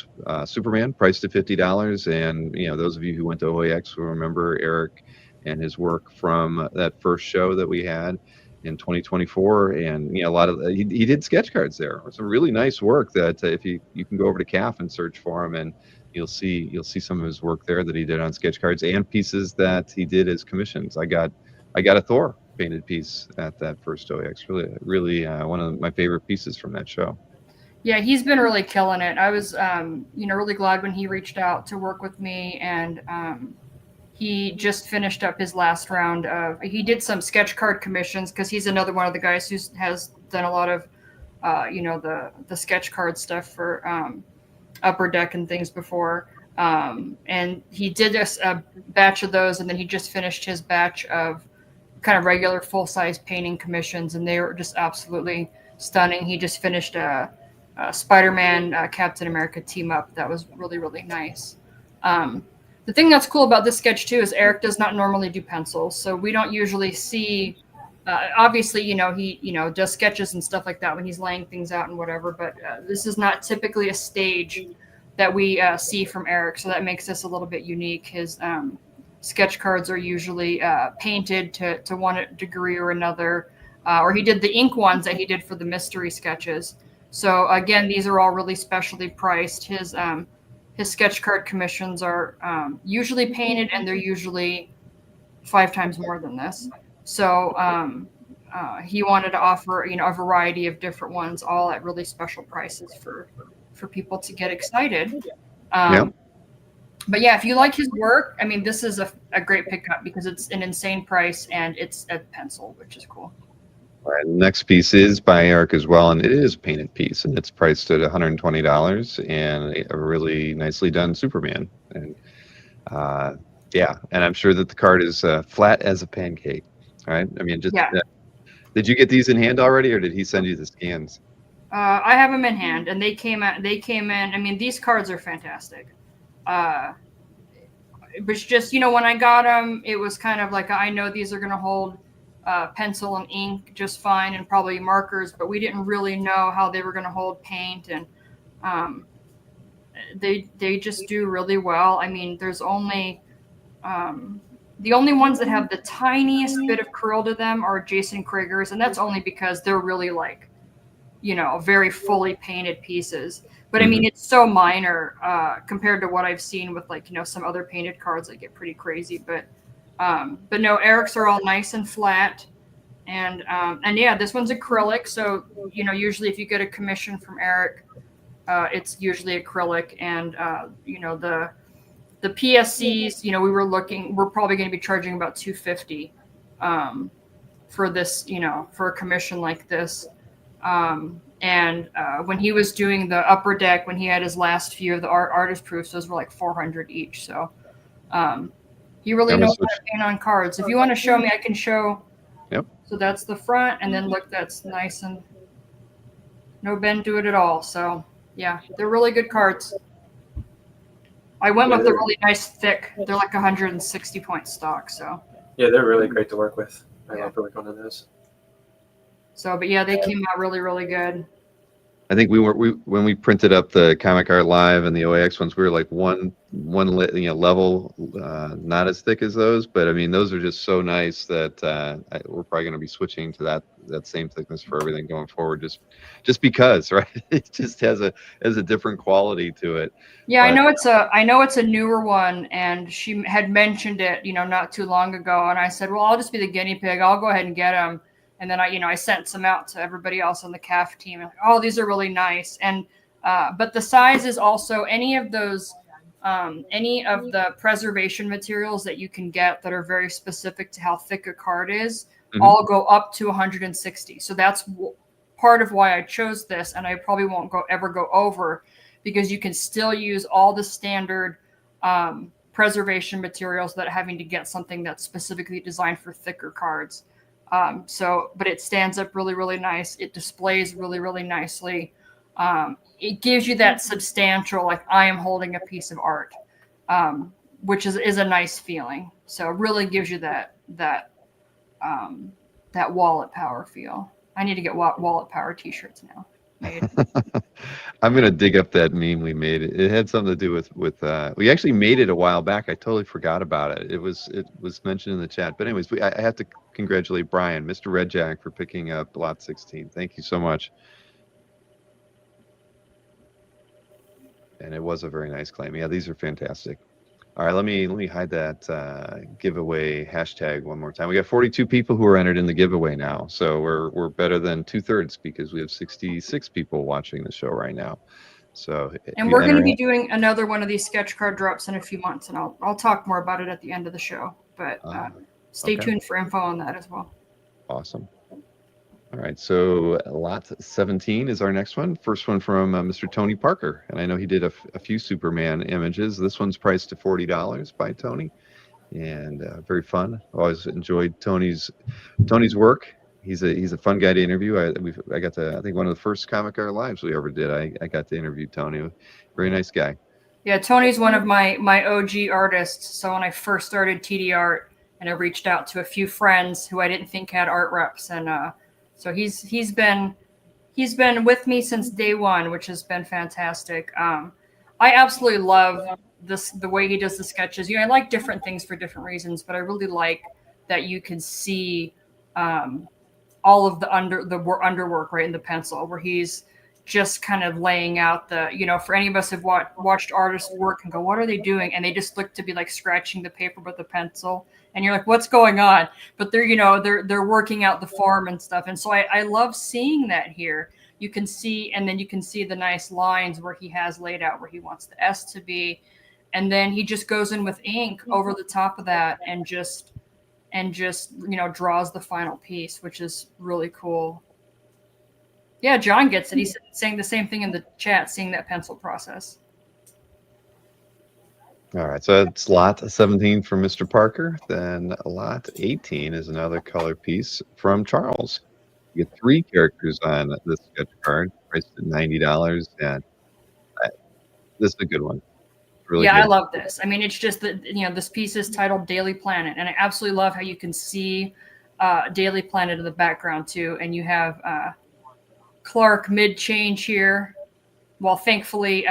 Superman, priced at $50. And, those of you who went to OAX will remember Eric and his work from that first show that we had in 2024. And, a lot of, he did sketch cards there. Some really nice work that if you can go over to CAF and search for him, and you'll see some of his work there that he did on sketch cards and pieces that he did as commissions. I got a Thor painted piece at that first OAX. Really, one of my favorite pieces from that show.
Yeah, he's been really killing it. I was, really glad when he reached out to work with me, and he just finished up his last round of. He did some sketch card commissions because he's another one of the guys who has done a lot of, the sketch card stuff for Upper Deck and things before. And he did a batch of those, and then he just finished his batch of kind of regular full-size painting commissions, and they were just absolutely stunning. He just finished a Spider-Man, Captain America team up that was really, really nice. The thing that's cool about this sketch too is Eric does not normally do pencils, so we don't usually see. Obviously, he does sketches and stuff like that when he's laying things out and whatever. But this is not typically a stage that we see from Eric, so that makes this a little bit unique. His sketch cards are usually painted to one degree or another, or he did the ink ones that he did for the mystery sketches. So again, these are all really specially priced. His sketch card commissions are usually painted, and they're usually 5 times more than this. So he wanted to offer, a variety of different ones, all at really special prices for people to get excited. But yeah, if you like his work, I mean, this is a great pickup because it's an insane price and it's a pencil, which is cool.
All right, the next piece is by Eric as well, and it is a painted piece, and it's priced at $120, and a really nicely done Superman. And and I'm sure that the card is flat as a pancake. All right, I mean, just did you get these in hand already, or did he send you the scans?
I have them in hand, and they came in. I mean, these cards are fantastic. It was just, when I got them, it was kind of like, I know these are going to hold pencil and ink just fine, and probably markers, but we didn't really know how they were going to hold paint, and they just do really well. I mean, there's only the only ones that have the tiniest bit of curl to them are Jason Krieger's, and that's only because they're really like, very fully painted pieces. But I mean, it's so minor compared to what I've seen with some other painted cards that get pretty crazy. But no, Eric's are all nice and flat, and yeah, this one's acrylic. So usually if you get a commission from Eric, it's usually acrylic, and the PSCs, we're probably going to be charging about $250 for this, for a commission like this. And when he was doing the Upper Deck, when he had his last few of the artist proofs, those were like $400 each. So he really knows how to paint on cards. If you want to show me, I can show.
Yep.
So that's the front, and then look, that's nice and no bend to it at all. So yeah, they're really good cards. I went with the really nice thick. They're like 160 point stock. So
yeah, they're really great to work with. I love working on those.
So, but yeah, they came out really, really good.
I think when we printed up the Comic Art Live and the OAX ones, we were like one level, not as thick as those, but I mean, those are just so nice that we're probably going to be switching to that same thickness for everything going forward, just because, right? It just has a different quality to it.
Yeah, but I know it's a newer one, and she had mentioned it, not too long ago, and I said, well, I'll just be the guinea pig. I'll go ahead and get them. And then I sent some out to everybody else on the CAF team. And, oh, these are really nice. And but the size is also any of those, any of the preservation materials that you can get that are very specific to how thick a card is, all go up to 160. So that's part of why I chose this, and I probably won't ever go over, because you can still use all the standard preservation materials without having to get something that's specifically designed for thicker cards. But it stands up really, really nice. It displays really, really nicely. It gives you that substantial, like I am holding a piece of art, which is a nice feeling. So it really gives you that wallet power feel. I need to get wallet power t-shirts now made.
I'm gonna dig up that meme we made. It had something to do with we actually made it a while back. I totally forgot about it. It was mentioned in the chat. But anyways, I have to congratulate Brian, Mr. Red Jack, for picking up lot 16. Thank you so much. And it was a very nice claim. Yeah, these are fantastic. All right, let me hide that giveaway hashtag one more time. We got 42 people who are entered in the giveaway now, so we're better than 2/3 because we have 66 people watching the show right now. So if
And
you
we're going to
enter,
be doing another one of these sketch card drops in a few months, and I'll talk more about it at the end of the show. But stay
okay,
tuned for info on that as well.
awesome. All right, so lot 17 is our next one. First one from Mr. Tony Parker, and I know he did a few Superman images. This one's priced to $40 by Tony, and very fun. Always enjoyed Tony's work. He's a fun guy to interview. I got to, I think, one of the first Comic Art Lives we ever did. I got to interview Tony. Very nice guy.
Yeah, Tony's one of my OG artists. So when I first started TDArt, and I reached out to a few friends who I didn't think had art reps, and so he's been with me since day one, which has been fantastic. I absolutely love the way he does the sketches. I like different things for different reasons, but I really like that you can see all of the underwork right in the pencil, where he's just kind of laying out for any of us who've watched artists work and go, what are they doing? And they just look to be like scratching the paper with a pencil. And you're like, what's going on? But they're working out the form and stuff. And so I love seeing that here. You can see, and then you can see the nice lines where he has laid out where he wants the S to be. And then he just goes in with ink over the top of that and just draws the final piece, which is really cool. Yeah, John gets it. He's saying the same thing in the chat, seeing that pencil process.
All right, so it's lot 17 from Mr. Parker. Then lot 18 is another color piece from Charles. You get 3 characters on this sketch card, priced at $90, and this is a good one. Really
yeah,
good.
I love this. I mean, it's just that this piece is titled Daily Planet, and I absolutely love how you can see Daily Planet in the background too, and you have Clark mid-change here. Well, thankfully,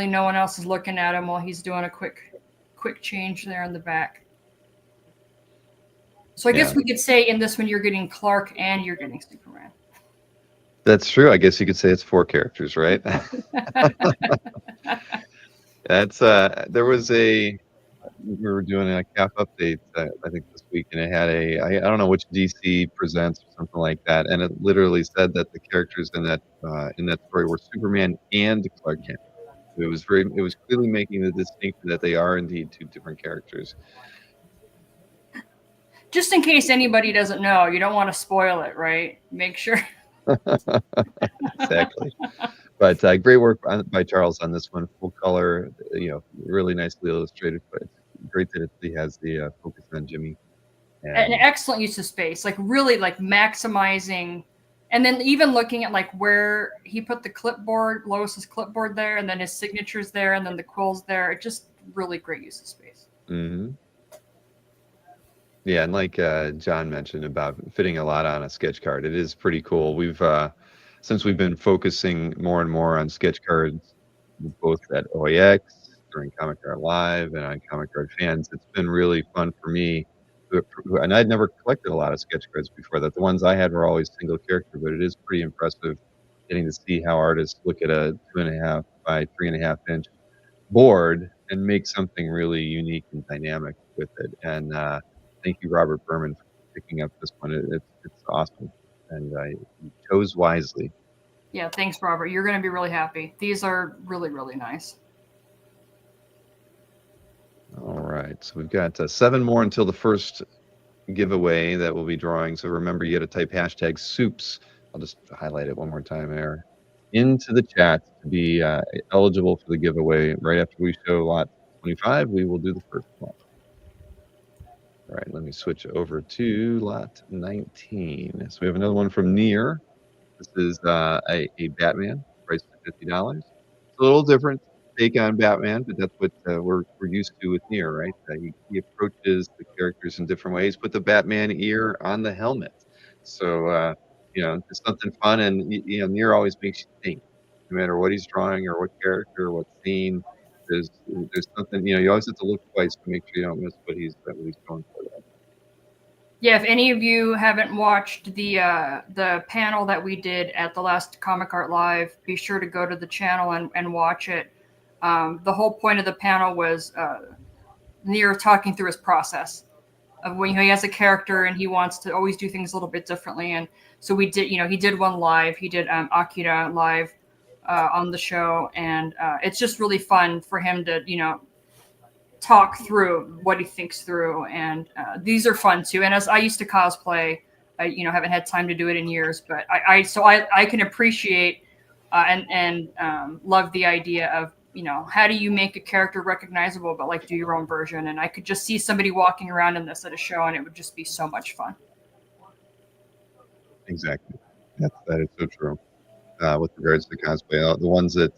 no one else is looking at him while he's doing a quick change there in the back. So I guess we could say in this one you're getting Clark and you're getting Superman.
That's true. I guess you could say it's 4 characters, right? That's there was we were doing a cap update I think this week, and it had I don't know which DC presents or something like that, and it literally said that the characters in that story were Superman and Clark Kent. It was clearly making the distinction that they are indeed 2 different characters.
Just in case anybody doesn't know, you don't want to spoil it, right? Make sure.
Exactly. But great work by Charles on this one, full color, really nicely illustrated. But it's great that he has the focus on Jimmy.
An excellent use of space, like really like maximizing, and then even looking at like where he put the clipboard, Lois's clipboard there, and then his signatures there, and then the quills there. It just really great use of space.
Mm-hmm. Yeah, and like John mentioned about fitting a lot on a sketch card, it is pretty cool. Since we've been focusing more and more on sketch cards, both at OAX, during Comic Art Live, and on Comic Art Fans, it's been really fun for me. And I'd never collected a lot of sketch cards before that. The ones I had were always single character, but it is pretty impressive getting to see how artists look at a 2.5 by 3.5 inch board and make something really unique and dynamic with it. And thank you, Robert Berman, for picking up this one. It's awesome, and you chose wisely.
Yeah, thanks, Robert. You're going to be really happy. These are really, really nice.
All right, so we've got 7 more until the first giveaway that we'll be drawing. So remember, you got to type hashtag soups. I'll just highlight it one more time there into the chat to be eligible for the giveaway. Right after we show lot 25, we will do the first one. All right, let me switch over to lot 19. So we have another one from Near. This is a Batman, priced at $50. It's a little different take on Batman, but that's what we're used to with Near, right? He approaches the characters in different ways. Put the Batman ear on the helmet. So, it's something fun, and Near always makes you think, no matter what he's drawing or what character or what scene. There's something, you always have to look twice to make sure you don't miss what he's going for there.
Yeah, if any of you haven't watched the panel that we did at the last Comic Art Live, be sure to go to the channel and watch it. The whole point of the panel was Nier talking through his process of when he has a character and he wants to always do things a little bit differently. And so we did, he did one live. He did Akira live on the show, and it's just really fun for him to, talk through what he thinks through. And these are fun too. And as I used to cosplay, I, haven't had time to do it in years, but I can appreciate and love the idea of, how do you make a character recognizable, but like do your own version? And I could just see somebody walking around in this at a show, and it would just be so much fun.
Exactly. That is so true. With regards to cosplay, the ones that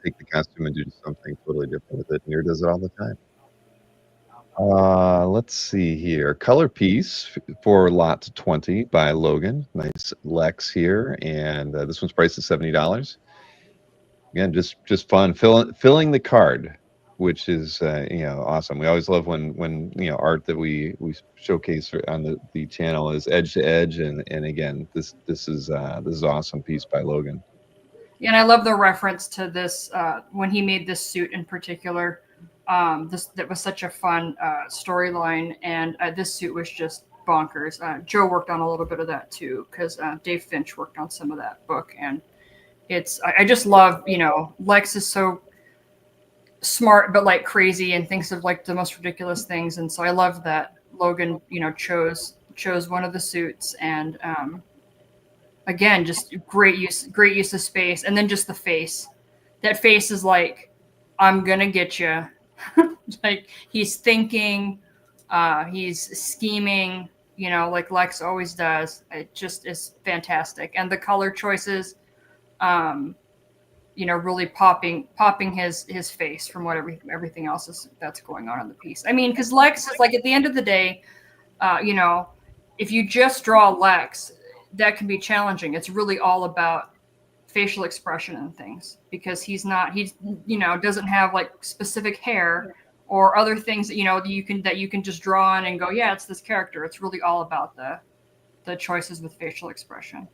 take the costume and do something totally different with it. Nier does it all the time. Let's see here. Color piece for lot 20 by Logan. Nice Lex here, and this one's priced at $70. Again, just fun filling the card, which is awesome. We always love when art that we showcase on the channel is edge to edge, and again this is awesome piece by Logan.
Yeah, and I love the reference to this when he made this suit in particular. That was such a fun storyline, and this suit was just bonkers. Joe worked on a little bit of that too, because Dave Finch worked on some of that book, and I just love, Lex is so smart but like crazy and thinks of like the most ridiculous things, and so I love that Logan chose one of the suits, and again, just great use of space, and then just the face. That face is like, I'm gonna get you. Like he's thinking, he's scheming, like Lex always does. It just is fantastic, and the color choices, really popping his face from what everything else that's going on in the piece. I mean, because Lex is like, at the end of the day, if you just draw Lex, that can be challenging. It's really all about facial expression and things, because he's doesn't have like specific hair or other things that you can just draw on and go, yeah, it's this character. It's really all about the choices with facial expression.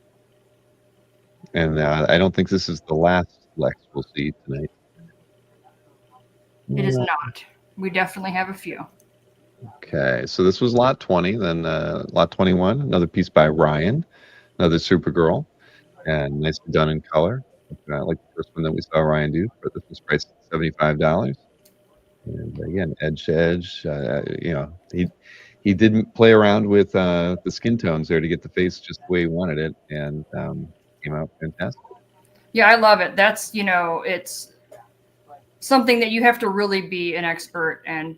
And I don't think this is the last Lex we'll see tonight.
It is not. We definitely have a few.
Okay, so this was lot 20, then lot 21, another piece by Ryan, another Supergirl, and nicely done in color. Like the first one that we saw Ryan do, but this was priced at $75. And again, edge to edge. He didn't play around with the skin tones there to get the face just the way he wanted it, and came out fantastic.
Yeah, I love it. That's it's something that you have to really be an expert and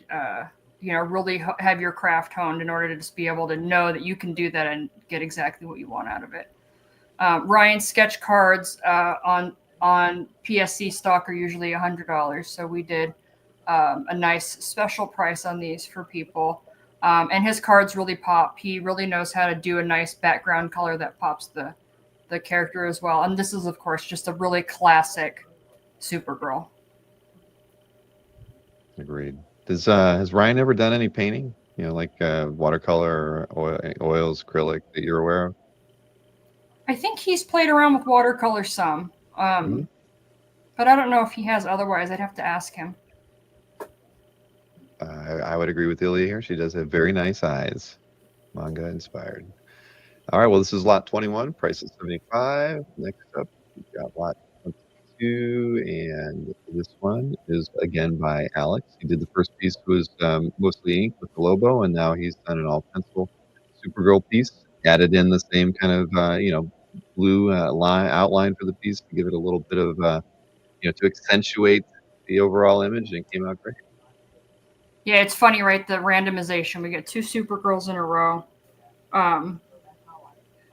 really have your craft honed in order to just be able to know that you can do that and get exactly what you want out of it. Ryan's sketch cards on PSC stock are usually $100, so we did a nice special price on these for people. And his cards really pop. He really knows how to do a nice background color that pops the character as well. And this is, of course, just a really classic Supergirl.
Agreed. Has Ryan ever done any painting? Like watercolor or oils, acrylic that you're aware of?
I think he's played around with watercolor some, but I don't know if he has otherwise. I'd have to ask him.
I would agree with Ilya here. She does have very nice eyes, manga inspired. All right, well, this is lot 21, price is $75. Next up, we've got lot 22, and this one is again by Alex. He did the first piece was mostly ink with the Lobo, and now he's done an all pencil Supergirl piece. Added in the same kind of blue outline for the piece to give it a little bit of to accentuate the overall image, and it came out great.
Yeah, it's funny, right? The randomization. We get two Supergirls in a row.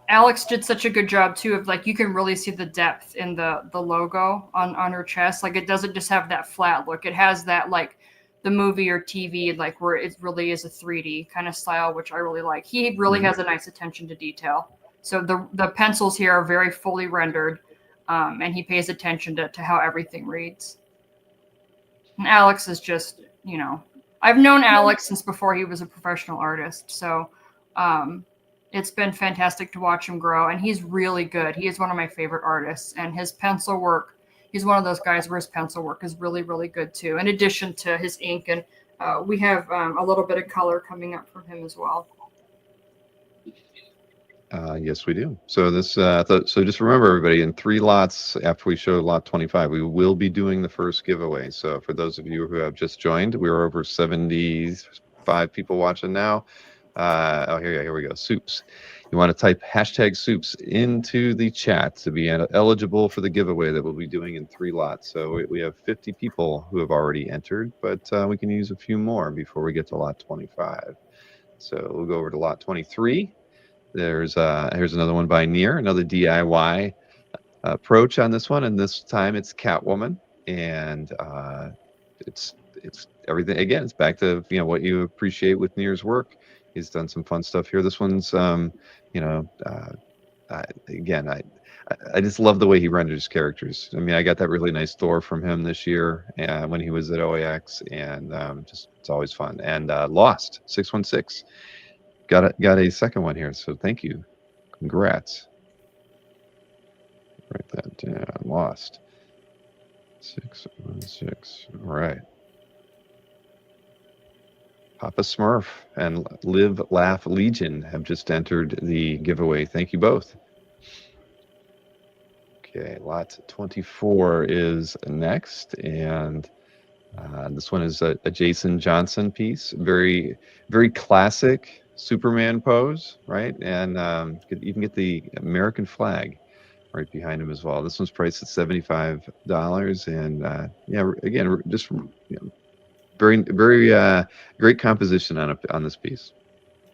Alex did such a good job too of like, you can really see the depth in the logo on her chest. Like, it doesn't just have that flat look. It has that like the movie or TV, like where it really is a 3D kind of style, which I really like. He really has a nice attention to detail. So the pencils here are very fully rendered, and he pays attention to how everything reads. And Alex is just, I've known Alex since before he was a professional artist. So it's been fantastic to watch him grow, and he's really good. He is one of my favorite artists, and his pencil work he's one of those guys where his pencil work is really, really good too, in addition to his ink. And we have a little bit of color coming up from him as well.
Yes, we do. So this, so just remember, everybody, in 3 lots after we show lot 25, we will be doing the first giveaway. So for those of you who have just joined, we're over 75 people watching now. Oh, here we go. Soups. You want to type hashtag soups into the chat to be eligible for the giveaway that we'll be doing in 3 lots. So we have 50 people who have already entered, but we can use a few more before we get to lot 25. So we'll go over to lot 23. Here's another one by Near, another DIY approach on this one, and this time it's Catwoman, and it's everything. Again, it's back to what you appreciate with Near's work. He's done some fun stuff here. This one's again, I just love the way he renders characters. I mean, I got that really nice Thor from him this year, when he was at OAX, and just it's always fun. And Lost 616. Got a second one here, so thank you. Congrats. Write that down. Lost 616. All right. Papa Smurf and Live Laugh Legion have just entered the giveaway. Thank you both. Okay, lot 24 is next, and this one is a Jason Johnson piece. Very, very classic Superman pose, right? And you can get the American flag right behind him as well. This one's priced at $75, and yeah, again, just very, very great composition on this piece.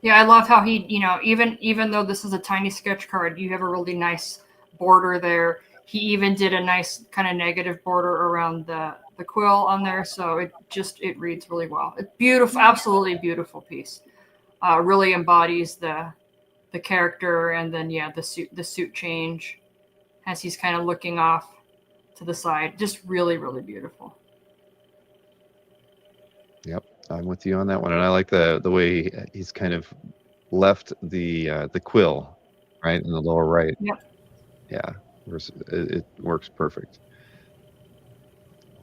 Yeah, I love how he, even though this is a tiny sketch card, you have a really nice border there. He even did a nice kind of negative border around the quill on there, so it reads really well. It's beautiful, absolutely beautiful piece. Really embodies the character, and then the suit change as he's kind of looking off to the side. Just really, really beautiful.
Yep, I'm with you on that one, and I like the way he's kind of left the quill right in the lower right.
Yep.
Yeah, it works perfect.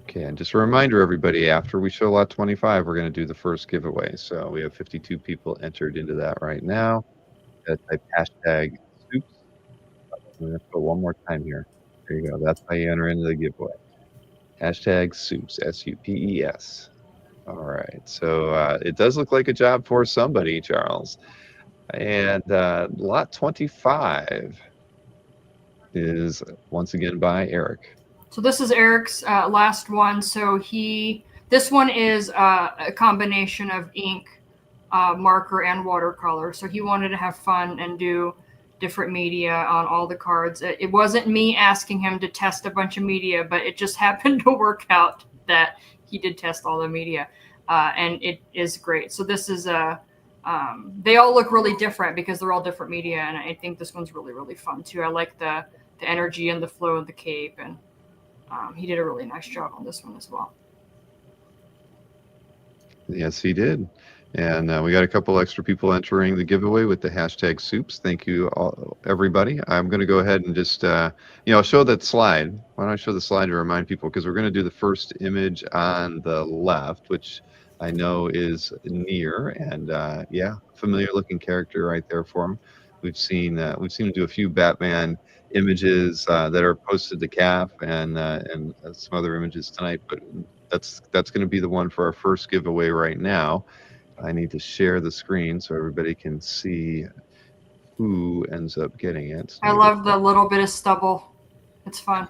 Okay, and just a reminder, everybody, after we show lot 25, we're going to do the first giveaway. So we have 52 people entered into that right now. Type hashtag soups. I'm going to put one more time here. There you go. That's how you enter into the giveaway. Hashtag soups, SUPES. All right. So it does look like a job for somebody, Charles. And lot 25 is once again by Eric.
So this is Eric's last one. So this one is a combination of ink, marker, and watercolor. So he wanted to have fun and do different media on all the cards. It wasn't me asking him to test a bunch of media, but it just happened to work out that he did test all the media, and it is great. So this is they all look really different because they're all different media, and I think this one's really, really fun too. I like the energy and the flow of the cape, and he did a really nice job on this one as well.
Yes, he did. And we got a couple extra people entering the giveaway with the hashtag soups. Thank you, all, everybody. I'm going to go ahead and just, I'll show that slide. Why don't I show the slide to remind people? Because we're going to do the first image on the left, which I know is Near. And yeah, familiar looking character right there for him. We've seen him do a few Batman images that are posted to CAF and some other images tonight, but that's going to be the one for our first giveaway right now. I need to share the screen so everybody can see who ends up getting it.
I love the little bit of stubble. It's fun.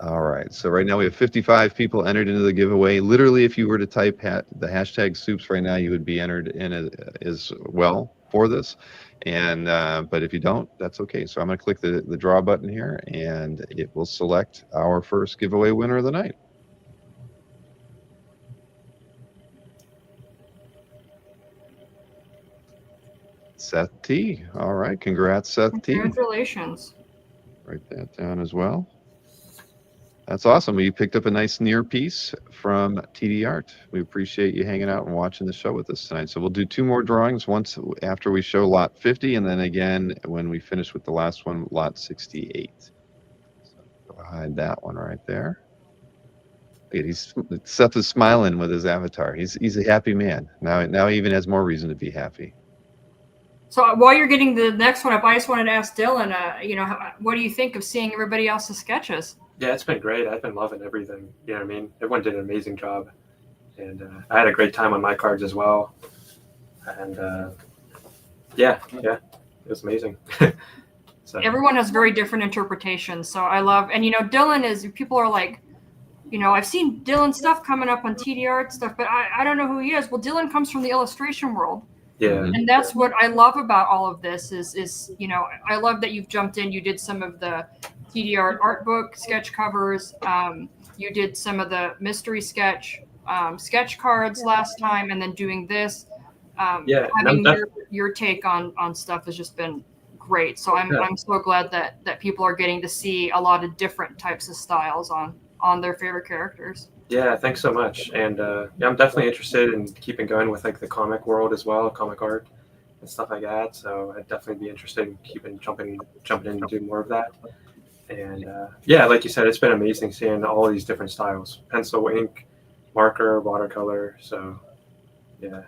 All right, so right now we have 55 people entered into the giveaway. Literally, if you were to type the hashtag soups right now, you would be entered in as well for this. And but if you don't, that's okay. So I'm going to click the draw button here, and it will select our first giveaway winner of the night. Seth T. All right, congrats, Seth T.
Congratulations.
Write that down as well. That's awesome. You picked up a nice Near piece from TDArt. We appreciate you hanging out and watching the show with us tonight. So we'll do 2 more drawings, once after we show lot 50, and then again when we finish with the last one, lot 68. hide that one right there. Seth is smiling with his avatar. He's a happy man now. He even has more reason to be happy.
So while you're getting the next one up, I just wanted to ask Dylan, what do you think of seeing everybody else's sketches?
Yeah, it's been great. I've been loving everything. You know what I mean? Everyone did an amazing job, and I had a great time on my cards as well. And yeah, it was amazing. So
everyone has very different interpretations. So I love, and Dylan is. People are like, I've seen Dylan stuff coming up on TDArt stuff, but I don't know who he is. Well, Dylan comes from the illustration world.
Yeah.
And that's what I love about all of this is I love that you've jumped in. You did some of the TDArt art book sketch covers. You did some of the mystery sketch cards last time, and then doing this. Having your take on stuff has just been great. So I'm so glad that people are getting to see a lot of different types of styles on their favorite characters.
Yeah, thanks so much. And I'm definitely interested in keeping going with like the comic world as well, comic art and stuff like that. So I'd definitely be interested in keeping jumping in and doing more of that. And like you said, it's been amazing seeing all these different styles: pencil, ink, marker, watercolor. So yeah.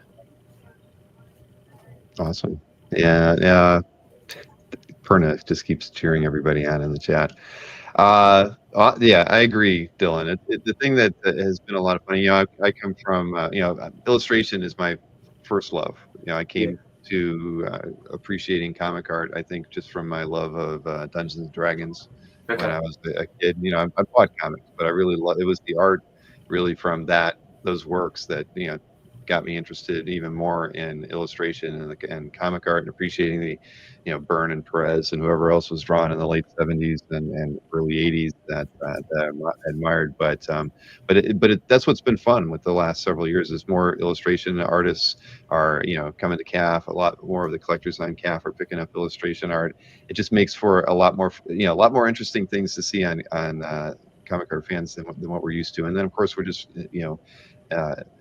Awesome. Yeah. Perna just keeps cheering everybody on in the chat. Yeah, I agree, Dylan. The thing that has been a lot of fun, I come from, illustration is my first love. I came to appreciating comic art, I think, just from my love of Dungeons and Dragons when I was a kid. I bought comics, but I really it was the art really from those works that, got me interested even more in illustration and comic art, and appreciating the Byrne and Perez and whoever else was drawn in the late 70s and early 80s that I admired. But that's what's been fun with the last several years is more illustration artists are coming to CAF. A lot more of the collectors on CAF are picking up illustration art. It just makes for a lot more interesting things to see on comic art fans than what we're used to. And then of course we're just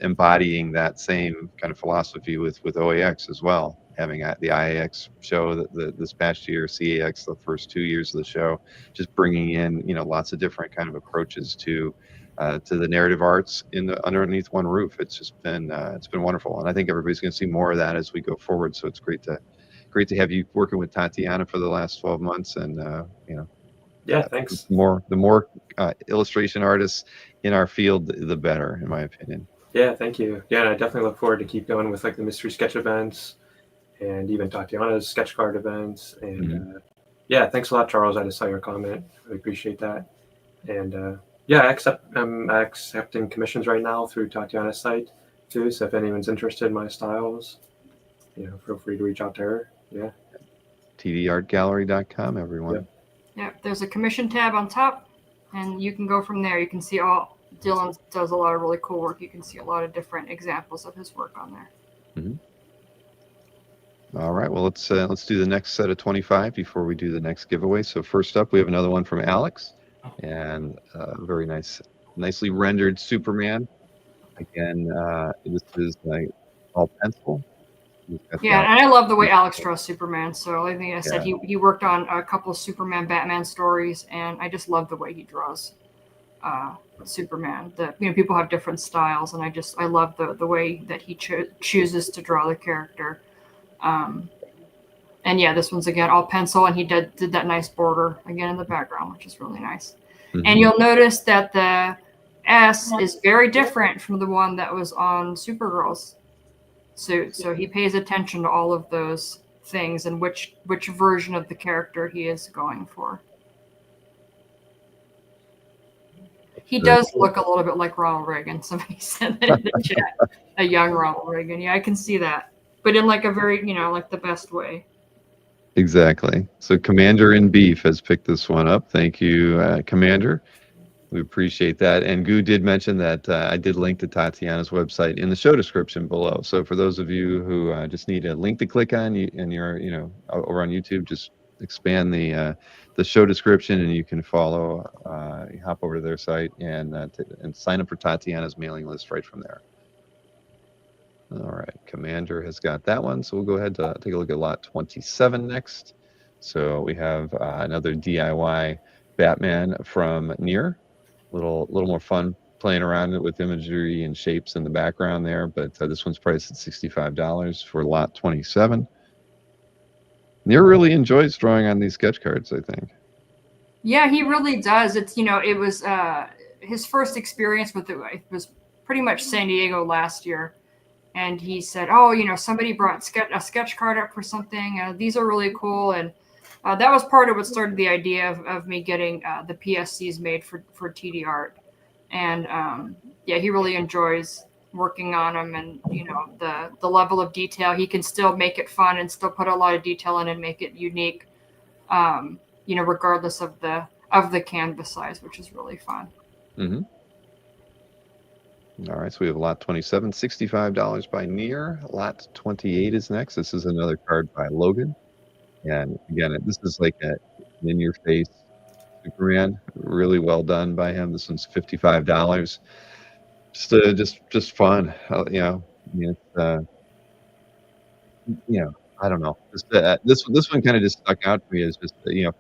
embodying that same kind of philosophy with OAX as well, having the IAX show this past year, CAX the first 2 years of the show, just bringing in lots of different kind of approaches to the narrative arts underneath one roof. It's just been wonderful, and I think everybody's going to see more of that as we go forward. So it's great to have you working with Tatiana for the last 12 months, and
yeah, thanks.
The more illustration artists in our field, the better, in my opinion.
Yeah, thank you. Yeah, and I definitely look forward to keep going with like the mystery sketch events and even Tatiana's sketch card events. And thanks a lot, Charles. I just saw your comment. I appreciate that. And I'm accepting commissions right now through Tatiana's site too. So if anyone's interested in my styles, feel free to reach out to her. Yeah.
TDArtGallery.com, everyone.
Yeah, there's a commission tab on top, and you can go from there. You can see Dylan does a lot of really cool work. You can see a lot of different examples of his work on there.
Mm-hmm. All right, well, let's do the next set of 25 before we do the next giveaway. So first up, we have another one from Alex, and very nicely rendered Superman. Again, this is all pencil.
Yeah, and I love the way Alex draws Superman. So I think I said he worked on a couple of Superman Batman stories, and I just love the way he draws Superman. People have different styles, and I love the way that he chooses to draw the character. And yeah, this one's again all pencil, and he did that nice border again in the background, which is really nice. Mm-hmm. And you'll notice that the S is very different from the one that was on Supergirl's suit. So he pays attention to all of those things and which version of the character he is going for. He does look a little bit like Ronald Reagan. Somebody said that in the chat, a young Ronald Reagan. Yeah, I can see that, but in like a very, like the best way.
Exactly. So Commander in Beef has picked this one up. Thank you, Commander. We appreciate that. And Gu did mention that I did link to Tatiana's website in the show description below. So for those of you who just need a link to click on, and you're over on YouTube, just expand the show description, and you can follow. You hop over to their site and sign up for Tatiana's mailing list right from there. All right, Commander has got that one. So we'll go ahead to take a look at lot 27 next. So we have another DIY Batman from Nier. Little more fun playing around with imagery and shapes in the background there, but this one's priced at $65 for lot 27. Nier really enjoys drawing on these sketch cards, I think.
Yeah, he really does. It's, it was his first experience with it was pretty much San Diego last year. And he said, oh, somebody brought a sketch card up for something. These are really cool. And that was part of what started the idea of me getting the PSCs made for TDArt. And yeah, he really enjoys working on them, and the level of detail. He can still make it fun and still put a lot of detail in and make it unique, regardless of the canvas size, which is really fun.
Mm-hmm. All right, so we have lot 27, $65 by Nier. Lot 28 is next. This is another card by Logan. And again, this is like an in-your-face Superman. Really well done by him. This one's $55. Just fun. I mean, it's, I don't know. This one kind of just stuck out to me as just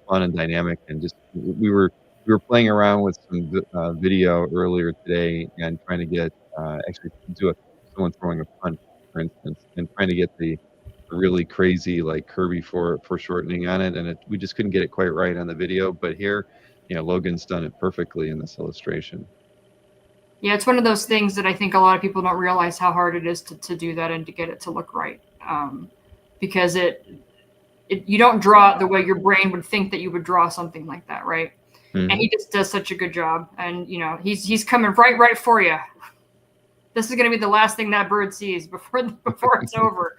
fun and dynamic, and just we were playing around with some video earlier today and trying to get actually do someone throwing a punch, for instance, and trying to get the really crazy like Kirby foreshortening on it, and we just couldn't get it quite right on the video. But here, Logan's done it perfectly in this illustration.
Yeah, it's one of those things that I think a lot of people don't realize how hard it is to do that and to get it to look right. Because you don't draw it the way your brain would think that you would draw something like that, right? Mm-hmm. And he just does such a good job. And he's coming right for you. This is going to be the last thing that bird sees before it's over.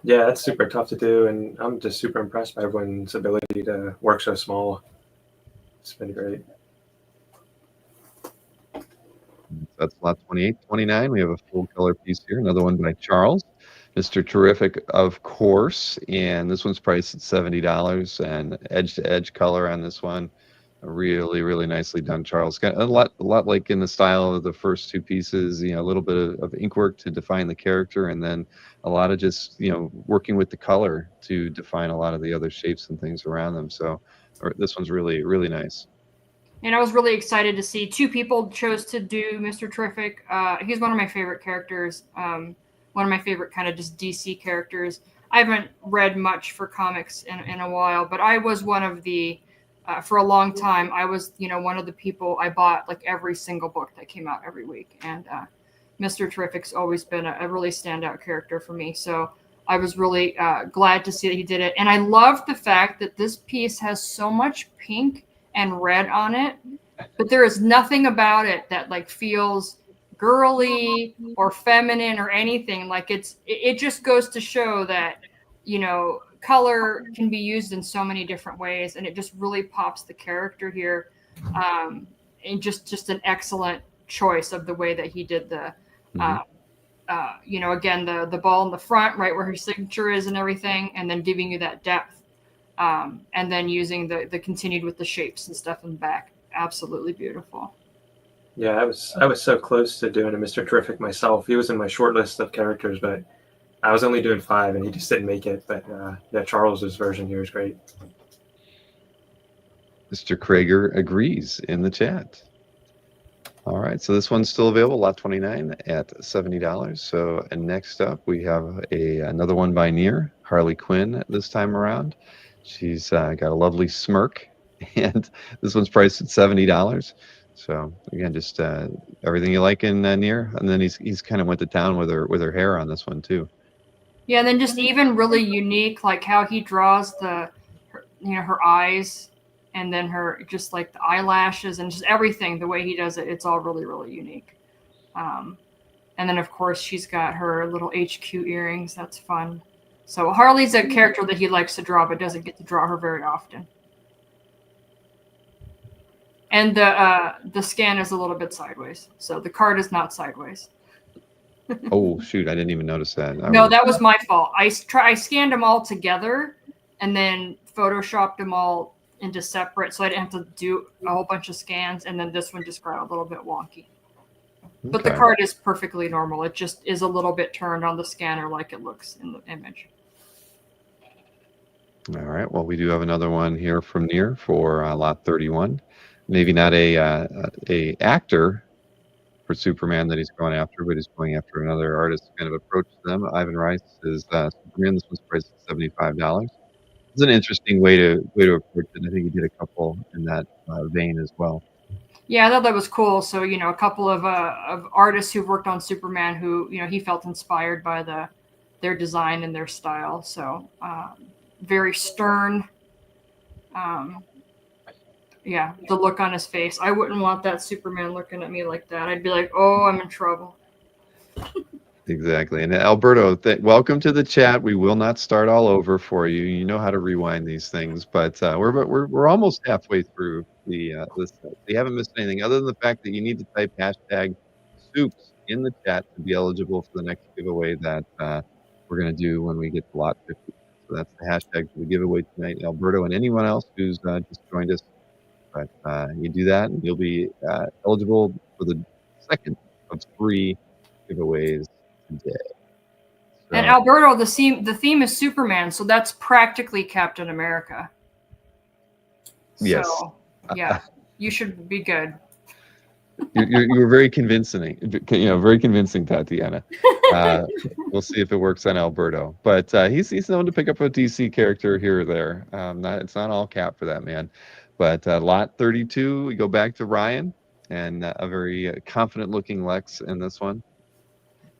Yeah, that's super tough to do, and I'm just super impressed by everyone's ability to work so small. It's been great.
That's lot 28. 29, we have a full color piece here. Another one by Charles, Mr. Terrific, of course. And this one's priced at $70, and edge-to-edge color on this one. Really, really nicely done, Charles. Got a lot like in the style of the first two pieces, a little bit of ink work to define the character, and then a lot of just, working with the color to define a lot of the other shapes and things around them. So this one's really, really nice.
And I was really excited to see two people chose to do Mr. Terrific. He's one of my favorite characters. One of my favorite kind of just DC characters. I haven't read much for comics in a while, but I was one of the, for a long time, I was, one of the people I bought like every single book that came out every week. And Mr. Terrific's always been a really standout character for me. So I was really glad to see that he did it. And I love the fact that this piece has so much pink and red on it, but there is nothing about it that like feels girly or feminine or anything. Like it just goes to show that, color can be used in so many different ways, and it just really pops the character here. And just an excellent choice of the way that he did the, again, the ball in the front, right where his signature is and everything, and then giving you that depth. And then using the continued with the shapes and stuff in the back. Absolutely beautiful.
Yeah, I was so close to doing a Mr. Terrific myself. He was in my short list of characters, but I was only doing 5 and he just didn't make it. But yeah, Charles's version here is great.
Mr. Krager agrees in the chat. All right, so this one's still available, lot 29 at $70. So and next up we have another one by Nier, Harley Quinn this time around. She's got a lovely smirk, and this one's priced at $70. So again, just everything you like in Nier, and then he's kind of went to town with her hair on this one too.
Yeah, and then just even really unique, like how he draws her eyes, and then her just like the eyelashes and just everything. The way he does it, it's all really, really unique. And then of course she's got her little HQ earrings. That's fun. So Harley's a character that he likes to draw, but doesn't get to draw her very often. And the scan is a little bit sideways, so the card is not sideways.
Oh shoot! I didn't even notice that.
No, that was my fault. I scanned them all together, and then photoshopped them all into separate, so I didn't have to do a whole bunch of scans. And then this one just got a little bit wonky. But the card is perfectly normal. It just is a little bit turned on the scanner like it looks in the image.
All right. Well, we do have another one here from Near for lot 31. Maybe not a actor for Superman that he's going after, but he's going after another artist to kind of approach them. Ivan Rice is Superman. This one's priced at $75. It's an interesting way to approach it. I think he did a couple in that vein as well.
Yeah, I thought that was cool. So, a couple of artists who've worked on Superman who, he felt inspired by their design and their style. So, very stern. Yeah, the look on his face. I wouldn't want that Superman looking at me like that. I'd be like, oh, I'm in trouble.
Exactly. And Alberto, welcome to the chat. We will not start all over for you. You know how to rewind these things, but we're almost halfway through the list. You haven't missed anything other than the fact that you need to type hashtag soups in the chat to be eligible for the next giveaway that we're going to do when we get to lot 50. So that's the hashtag for the giveaway tonight. Alberto and anyone else who's just joined us. But you do that, and you'll be eligible for the second of 3 giveaways today. So,
And Alberto, the theme is Superman, so that's practically Captain America.
yes.
So, yeah, you should be good.
You were very convincing, very convincing, Tatiana. We'll see if it works on Alberto, but he's known to pick up a DC character here or there. It's not all Cap for that man. But lot 32, we go back to Ryan and a very confident-looking Lex in this one.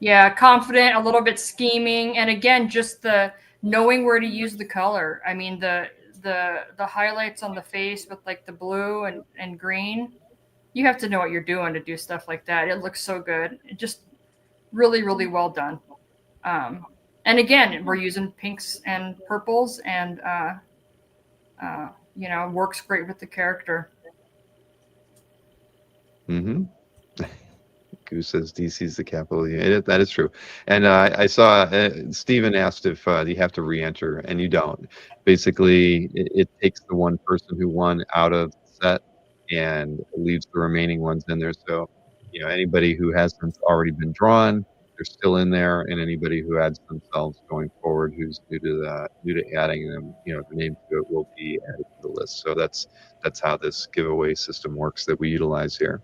Yeah, confident, a little bit scheming, and again, just the knowing where to use the color. I mean, the highlights on the face with like the blue and green. You have to know what you're doing to do stuff like that. It looks so good. It just really, really well done. And again, we're using pinks and purples, and works great with the character.
Mm-hmm. Goose says DC's the capital. That is true. And I saw Steven asked if you have to re-enter, and you don't. Basically, it takes the one person who won out of the set and leaves the remaining ones in there. So, anybody who hasn't already been drawn, they're still in there, and anybody who adds themselves going forward who's new to adding them, the name to it will be added to the list. So that's how this giveaway system works that we utilize here.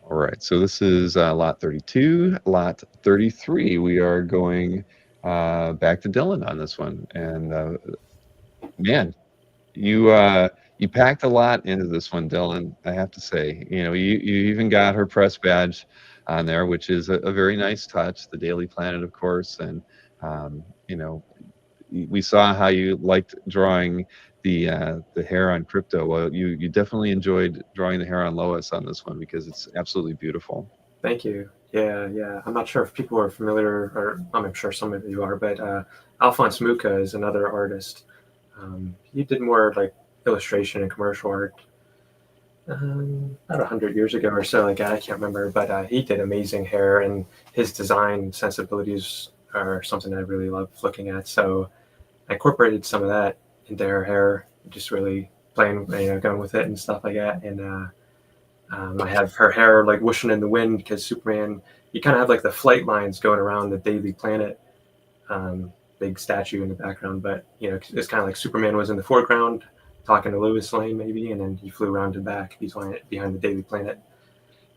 All right, so this is lot 32. Lot 33, we are going back to Dylan on this one. And man, you packed a lot into this one, Dylan, I have to say. You even got her press badge on there, which is a very nice touch, the Daily Planet, of course. And, we saw how you liked drawing the hair on Krypto. Well, you definitely enjoyed drawing the hair on Lois on this one because it's absolutely beautiful.
Thank you. Yeah. I'm not sure if people are familiar, or I'm sure some of you are, but Alphonse Mucha is another artist. He did more like illustration and commercial art about 100 years ago or so. Like I can't remember, but he did amazing hair, and his design sensibilities are something I really love looking at. So I incorporated some of that into her hair, just really playing, going with it and stuff like that. And I have her hair like whooshing in the wind because Superman, you kind of have like the flight lines going around the Daily Planet, big statue in the background. But it's kind of like Superman was in the foreground talking to Lois Lane maybe, and then he flew around and back behind the Daily Planet.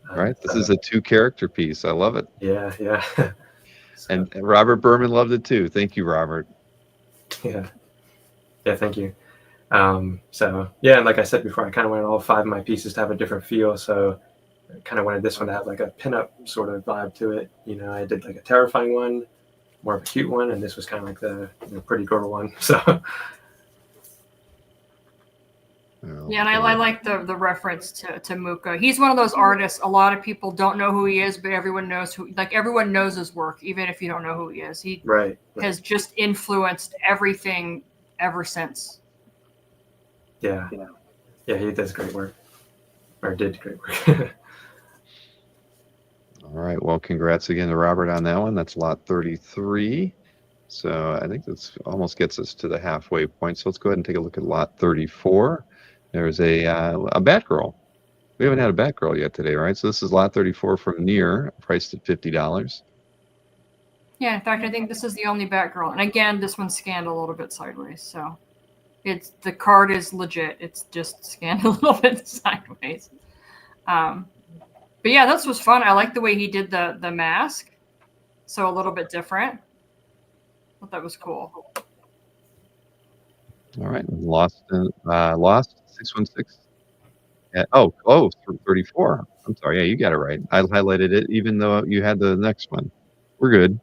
All right, this is a 2-character piece. I love it.
Yeah. So,
and Robert Berman loved it too. Thank you, Robert.
Yeah, thank you. So yeah, and like I said before, I kind of wanted all 5 of my pieces to have a different feel. So I kind of wanted this one to have like a pinup sort of vibe to it. I did like a terrifying one, more of a cute one, and this was kind of like the pretty girl one. So
yeah, and I like the reference to Mucha. He's one of those artists. A lot of people don't know who he is, but everyone knows everyone knows his work, even if you don't know who he is. He has just influenced everything ever since.
Yeah, he does great work, or did great work.
All right, well, congrats again to Robert on that one. That's lot 33. So I think that's almost gets us to the halfway point. So let's go ahead and take a look at lot 34. There's a Batgirl. We haven't had a Batgirl yet today, right? So this is lot 34 from Near, priced at $50.
Yeah, in fact, I think this is the only Batgirl. And again, this one's scanned a little bit sideways, so the card is legit. It's just scanned a little bit sideways. But yeah, this was fun. I like the way he did the mask, so a little bit different. I thought that was cool.
All right, lost 616. Yeah. 34. I'm sorry. Yeah, you got it right. I highlighted it, even though you had the next one. We're good.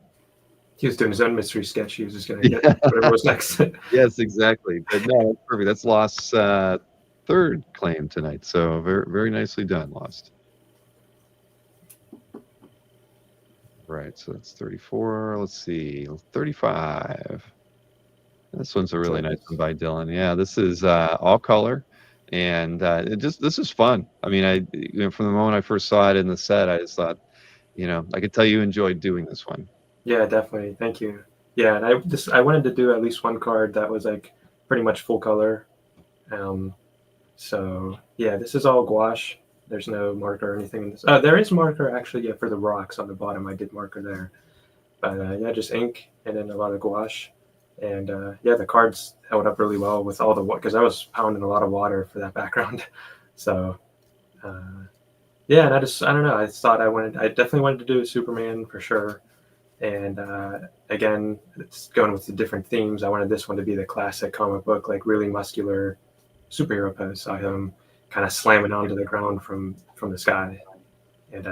He was doing his own mystery sketch. He was just going to get whatever was next.
Yes, exactly. But no, that's perfect. That's Lost's third claim tonight. So very, very nicely done, Lost. Right. So that's 34. Let's see. 35. This one's a really nice one by Dylan. Yeah, this is all color. And this is fun. I mean, from the moment I first saw it in the set, I just thought, I could tell you enjoyed doing this one.
Yeah, definitely. Thank you. Yeah, and I wanted to do at least one card that was like pretty much full color. So yeah, this is all gouache. There's no marker or anything in this. There is marker actually, yeah, for the rocks on the bottom. I did marker there, but yeah, just ink and then a lot of gouache. And yeah, the cards held up really well with all the because I was pounding a lot of water for that background. So yeah, and I don't know. I thought I definitely wanted to do a Superman for sure. And again, it's going with the different themes. I wanted this one to be the classic comic book, like really muscular superhero pose. Saw him kind of slamming onto the ground from the sky, and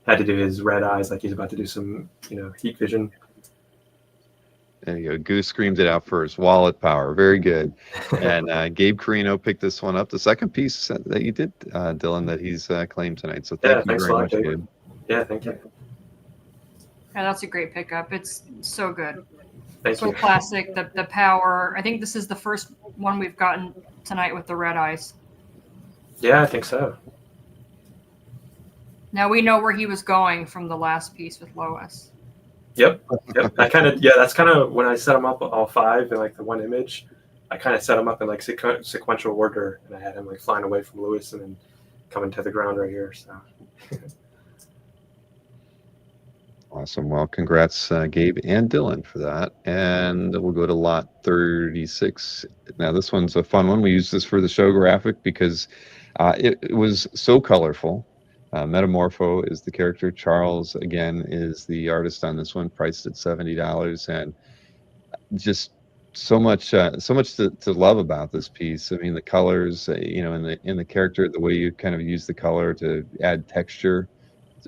had to do his red eyes like he's about to do some heat vision.
There you go. Goose screamed it out first. Wallet power. Very good. And Gabe Carino picked this one up. The second piece that you did, Dylan, that he's claimed tonight. So thank you very much, Gabe.
Yeah, thank you.
Yeah, that's a great pickup. It's so good.
Thank
so
you.
Classic. The power. I think this is the first one we've gotten tonight with the red eyes.
Yeah, I think so.
Now we know where he was going from the last piece with Lois.
Yep. That's kind of when I set them up all five in like the one image. I kind of set them up in like sequential order, and I had him like flying away from Lewis and then coming to the ground right here. So.
Awesome. Well, congrats, Gabe and Dylan, for that. And we'll go to lot 36. Now, this one's a fun one. We use this for the show graphic because it was so colorful. Metamorpho is the character. Charles, again, is the artist on this one, priced at $70. And just so much to love about this piece. I mean, the colors, in the character, the way you kind of use the color to add texture.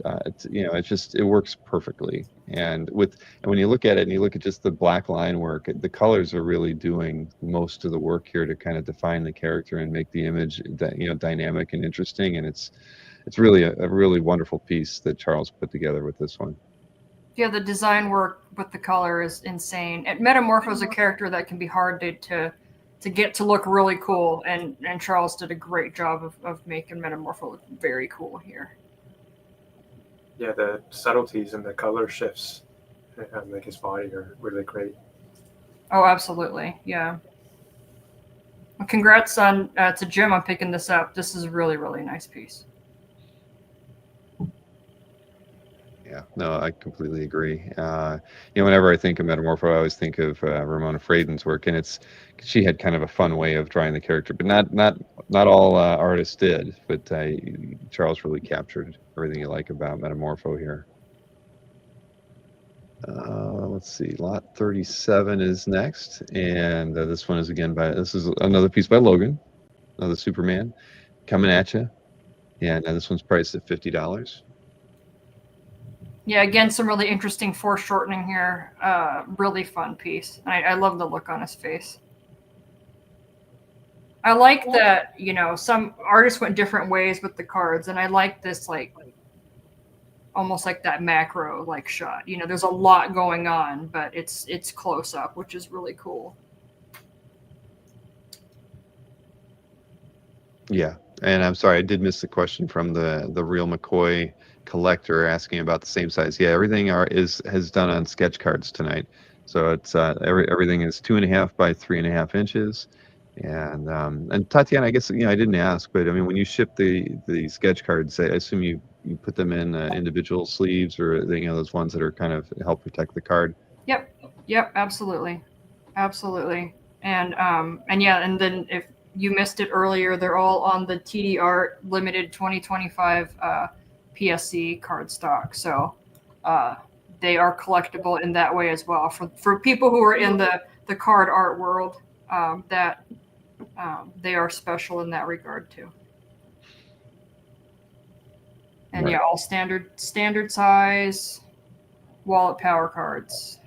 It works perfectly. And when you look at it and you look at just the black line work, the colors are really doing most of the work here to kind of define the character and make the image dynamic and interesting. And it's really a really wonderful piece that Charles put together with this one.
Yeah, the design work with the color is insane. And Metamorpho is a character that can be hard to get to look really cool, and Charles did a great job of making Metamorpho look very cool here.
Yeah, the subtleties and the color shifts on like his body are really great.
Oh, absolutely. Yeah. Well, congrats to Jim on picking this up. This is a really, really nice piece.
Yeah, no, I completely agree. Whenever I think of Metamorpho, I always think of Ramona Fradon's work, and she had kind of a fun way of drawing the character, but not all artists did. But Charles really captured everything you like about Metamorpho here. Let's see, lot 37 is next, and this one is this is another piece by Logan, another Superman, coming at you, and this one's priced at $50.
Yeah, again, some really interesting foreshortening here. Really fun piece. I love the look on his face. I like that, some artists went different ways with the cards, and I like this, like, almost like that macro, like, shot. There's a lot going on, but it's close up, which is really cool. Yeah.
And I'm sorry, I did miss the question from the real McCoy collector asking about the same size. Yeah, everything has done on sketch cards tonight. So it's everything is 2.5 by 3.5 inches, And Tatiana, I guess, I didn't ask, but I mean, when you ship the sketch cards, I assume you put them in individual sleeves, or those ones that are kind of help protect the card.
Yep, absolutely. And yeah, and then if you missed it earlier, they're all on the TDArt limited 2025 PSC card stock. So they are collectible in that way as well. For people who are in the card art world, that they are special in that regard too. And
Right.
yeah, all standard size wallet power cards.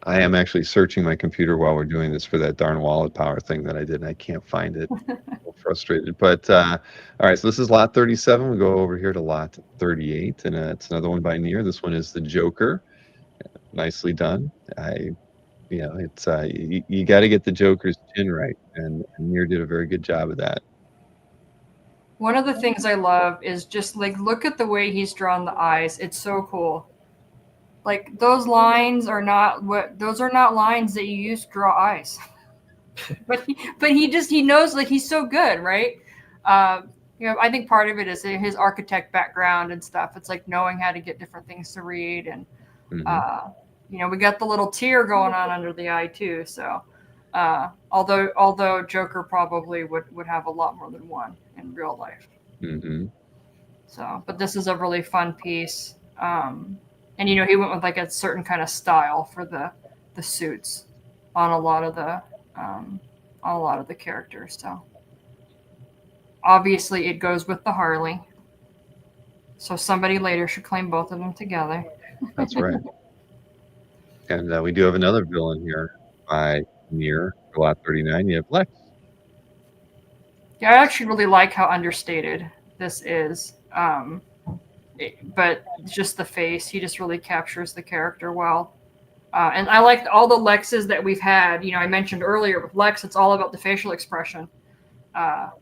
I am actually searching my computer while we're doing this for that darn wallet power thing that I did, and I can't find it. I'm a little frustrated. But all right, so this is lot 37. We go over here to lot 38, and it's another one by Near. This one is the Joker. Nicely done. It's you got to get the Joker's chin right, and Near did a very good job of that.
One of the things I love is just like look at the way he's drawn the eyes. It's so cool. Like those lines are not lines that you use to draw eyes. but he knows, like, he's so good, right? I think part of it is his architect background and stuff. It's like knowing how to get different things to read, and we got the little tear going on under the eye too. So although Joker probably would have a lot more than one in real life. So, but this is a really fun piece. And he went with like a certain kind of style for the suits on a lot of the characters. So obviously it goes with the Harley. So somebody later should claim both of them together.
That's right. And we do have another villain here by Near for lot 39. You have Lex.
Yeah, I actually really like how understated this is. But just the face, he just really captures the character well. And I like all the Lexes that we've had. I mentioned earlier with Lex, it's all about the facial expression,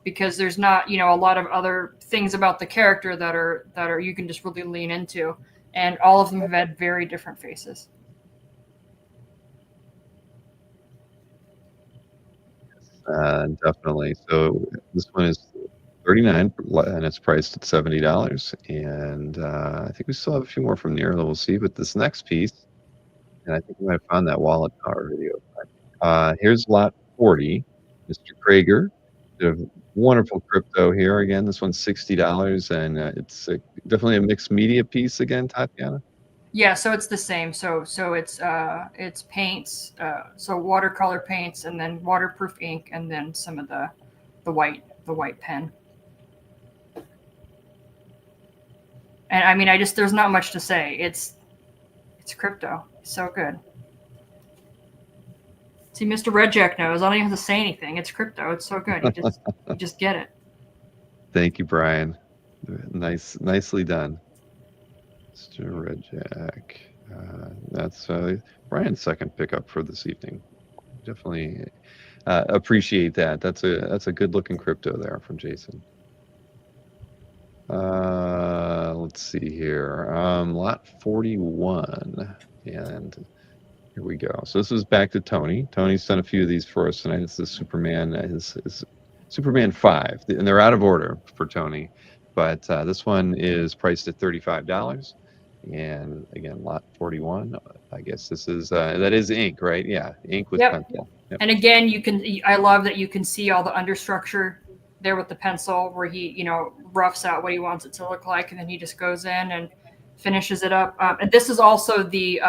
because there's not, a lot of other things about the character that are you can just really lean into, and all of them have had very different faces.
Definitely. So this one is 39, and it's priced at $70. And I think we still have a few more from Near that we'll see. But this next piece, and I think we might have found that wallet power video. Here's lot 40, Mr. Krager. Did a wonderful Krypto here. Again, this one's $60, and it's definitely a mixed media piece again, Tatiana.
Yeah, so it's the same. So it's paints, so watercolor paints, and then waterproof ink, and then some of the white pen. And I mean, there's not much to say. It's Krypto. It's so good. See, Mr. Red Jack knows. I don't even have to say anything. It's Krypto. It's so good. You just get it.
Thank you, Brian. Nicely done. Mr. Red Jack. That's Brian's second pickup for this evening. Definitely appreciate that. That's a good looking Krypto there from Jason. Let's see here. Lot 41, and here we go. So this is back to Tony. Tony's done a few of these for us tonight. It's the Superman, his Superman 5, and they're out of order for Tony, but this one is priced at $35. And again, lot 41. I guess this is that is ink, right? Yeah, ink with pencil. Yep.
And again, I love that you can see all the understructure there with the pencil, where he roughs out what he wants it to look like, and then he just goes in and finishes it up. And this is also the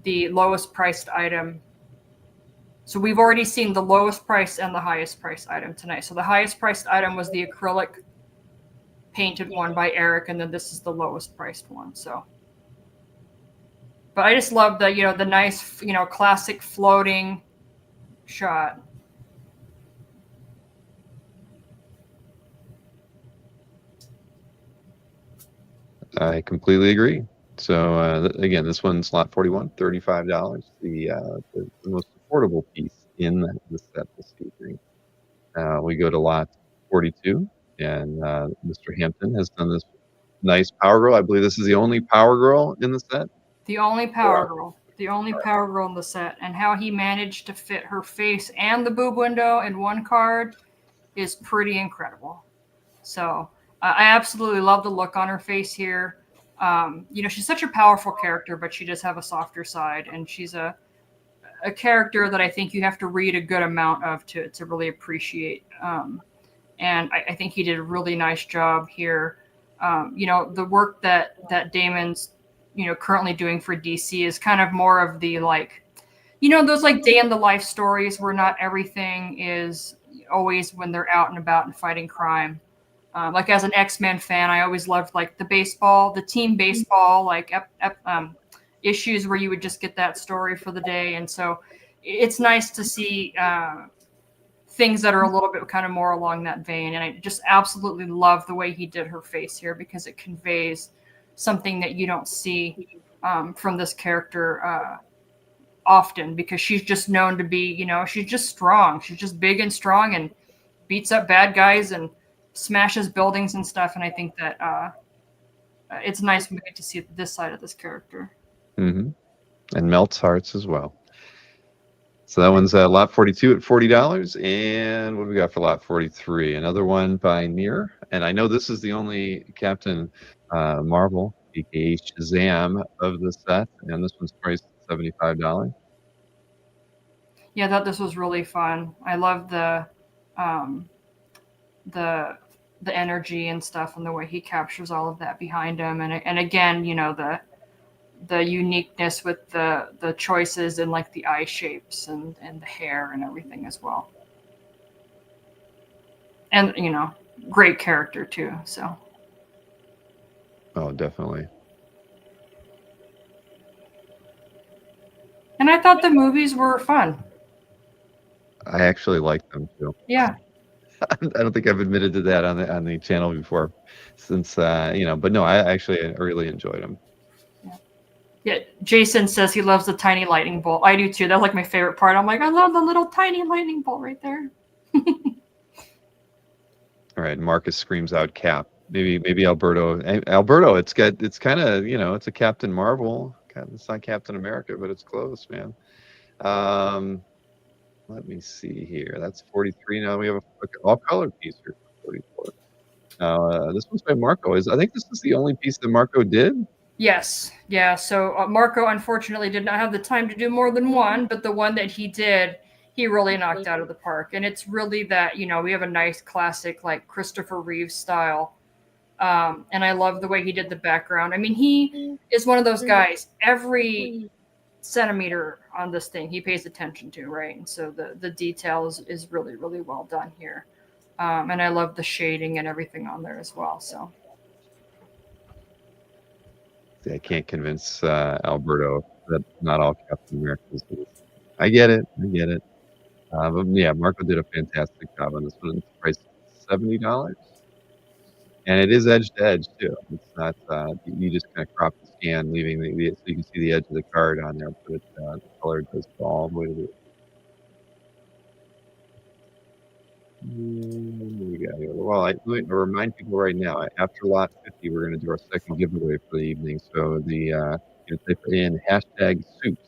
lowest priced item. So we've already seen the lowest price and the highest priced item tonight. So the highest priced item was the acrylic painted one by Eric, and then this is the lowest priced one. So, but I just love the the nice classic floating shot.
I completely agree. So again, this one's lot 41, $35. The most affordable piece in the set this evening. We go to lot 42, and Mr. Hampton has done this nice Power Girl. I believe this is the only Power Girl in the set.
The only Power Girl. the only Power Girl in the set, and how he managed to fit her face and the boob window in one card is pretty incredible. So I absolutely love the look on her face here. She's such a powerful character, but she does have a softer side, and she's a character that I think you have to read a good amount of to really appreciate. And I think he did a really nice job here. The work that Damon's currently doing for DC is kind of more of the those day in the life stories where not everything is always when they're out and about and fighting crime. As an X-Men fan, I always loved the team baseball, issues where you would just get that story for the day. And so it's nice to see things that are a little bit kind of more along that vein. And I just absolutely love the way he did her face here, because it conveys something that you don't see from this character often, because she's just known to be, she's just strong. She's just big and strong and beats up bad guys and smashes buildings and stuff. And I think that it's nice when we get to see this side of this character.
Mm-hmm. And melts hearts as well. So that one's lot 42 at $40. And what do we got for lot 43? Another one by Mir. And I know this is the only Captain Marvel, aka Shazam, of the set. And this one's priced at $75.
Yeah, I thought this was really fun. I love the energy and stuff, and the way he captures all of that behind him. And again, the uniqueness with the choices and the eye shapes and the hair and everything as well. And, great character too. So.
Oh, definitely.
And I thought the movies were fun.
I actually like them too.
Yeah.
I don't think I've admitted to that on the channel before, since but no, I really enjoyed them.
Yeah, Jason says he loves the tiny lightning bolt. I do too. That's my favorite part. I'm I love the little tiny lightning bolt right there.
All right, Marcus screams out Cap. Maybe Alberto. Alberto, it's kind of, it's a Captain Marvel. It's not Captain America, but it's close, man. Let me see here. That's 43. Now we have a all color piece here for 44. This one's by Marco. I think this is the only piece that Marco did.
Yes. Yeah. So Marco unfortunately did not have the time to do more than one, but the one that he did, he really knocked out of the park. And it's really that, we have a nice classic Christopher Reeve style. And I love the way he did the background. I mean, he is one of those guys, every centimeter on this thing he pays attention to, right? And so the detail is really, really well done here. And I love the shading and everything on there as well. So.
I can't convince Alberto that not all Captain Americans. I get it. But yeah, Marco did a fantastic job on this one. It's priced $70, and it is edge to edge too. It's not you just kind of crop the scan, leaving so you can see the edge of the card on there, but the color does go all the way to the. What we got here? Well, I remind people right now, after lot 50, we're going to do our second giveaway for the evening. So you type in hashtag soups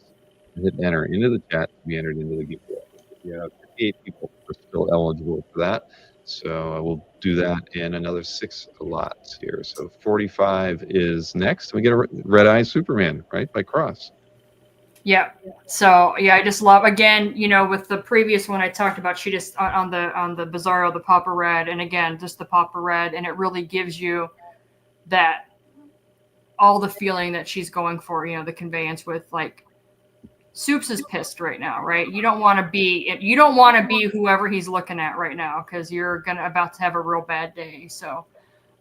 and hit enter into the chat to be entered into the giveaway. We have 58 people who are still eligible for that. So I will do that in another 6 lots here. So 45 is next. We get a Red Eye Superman, right, by Cross.
Yeah. So yeah, I just love, again, with the previous one I talked about, she just on the Bizarro, the Papa Red, and again, just the Papa Red, and it really gives you that all the feeling that she's going for, the conveyance with Soups is pissed right now, right? You don't want to be whoever he's looking at right now, because you're about to have a real bad day. So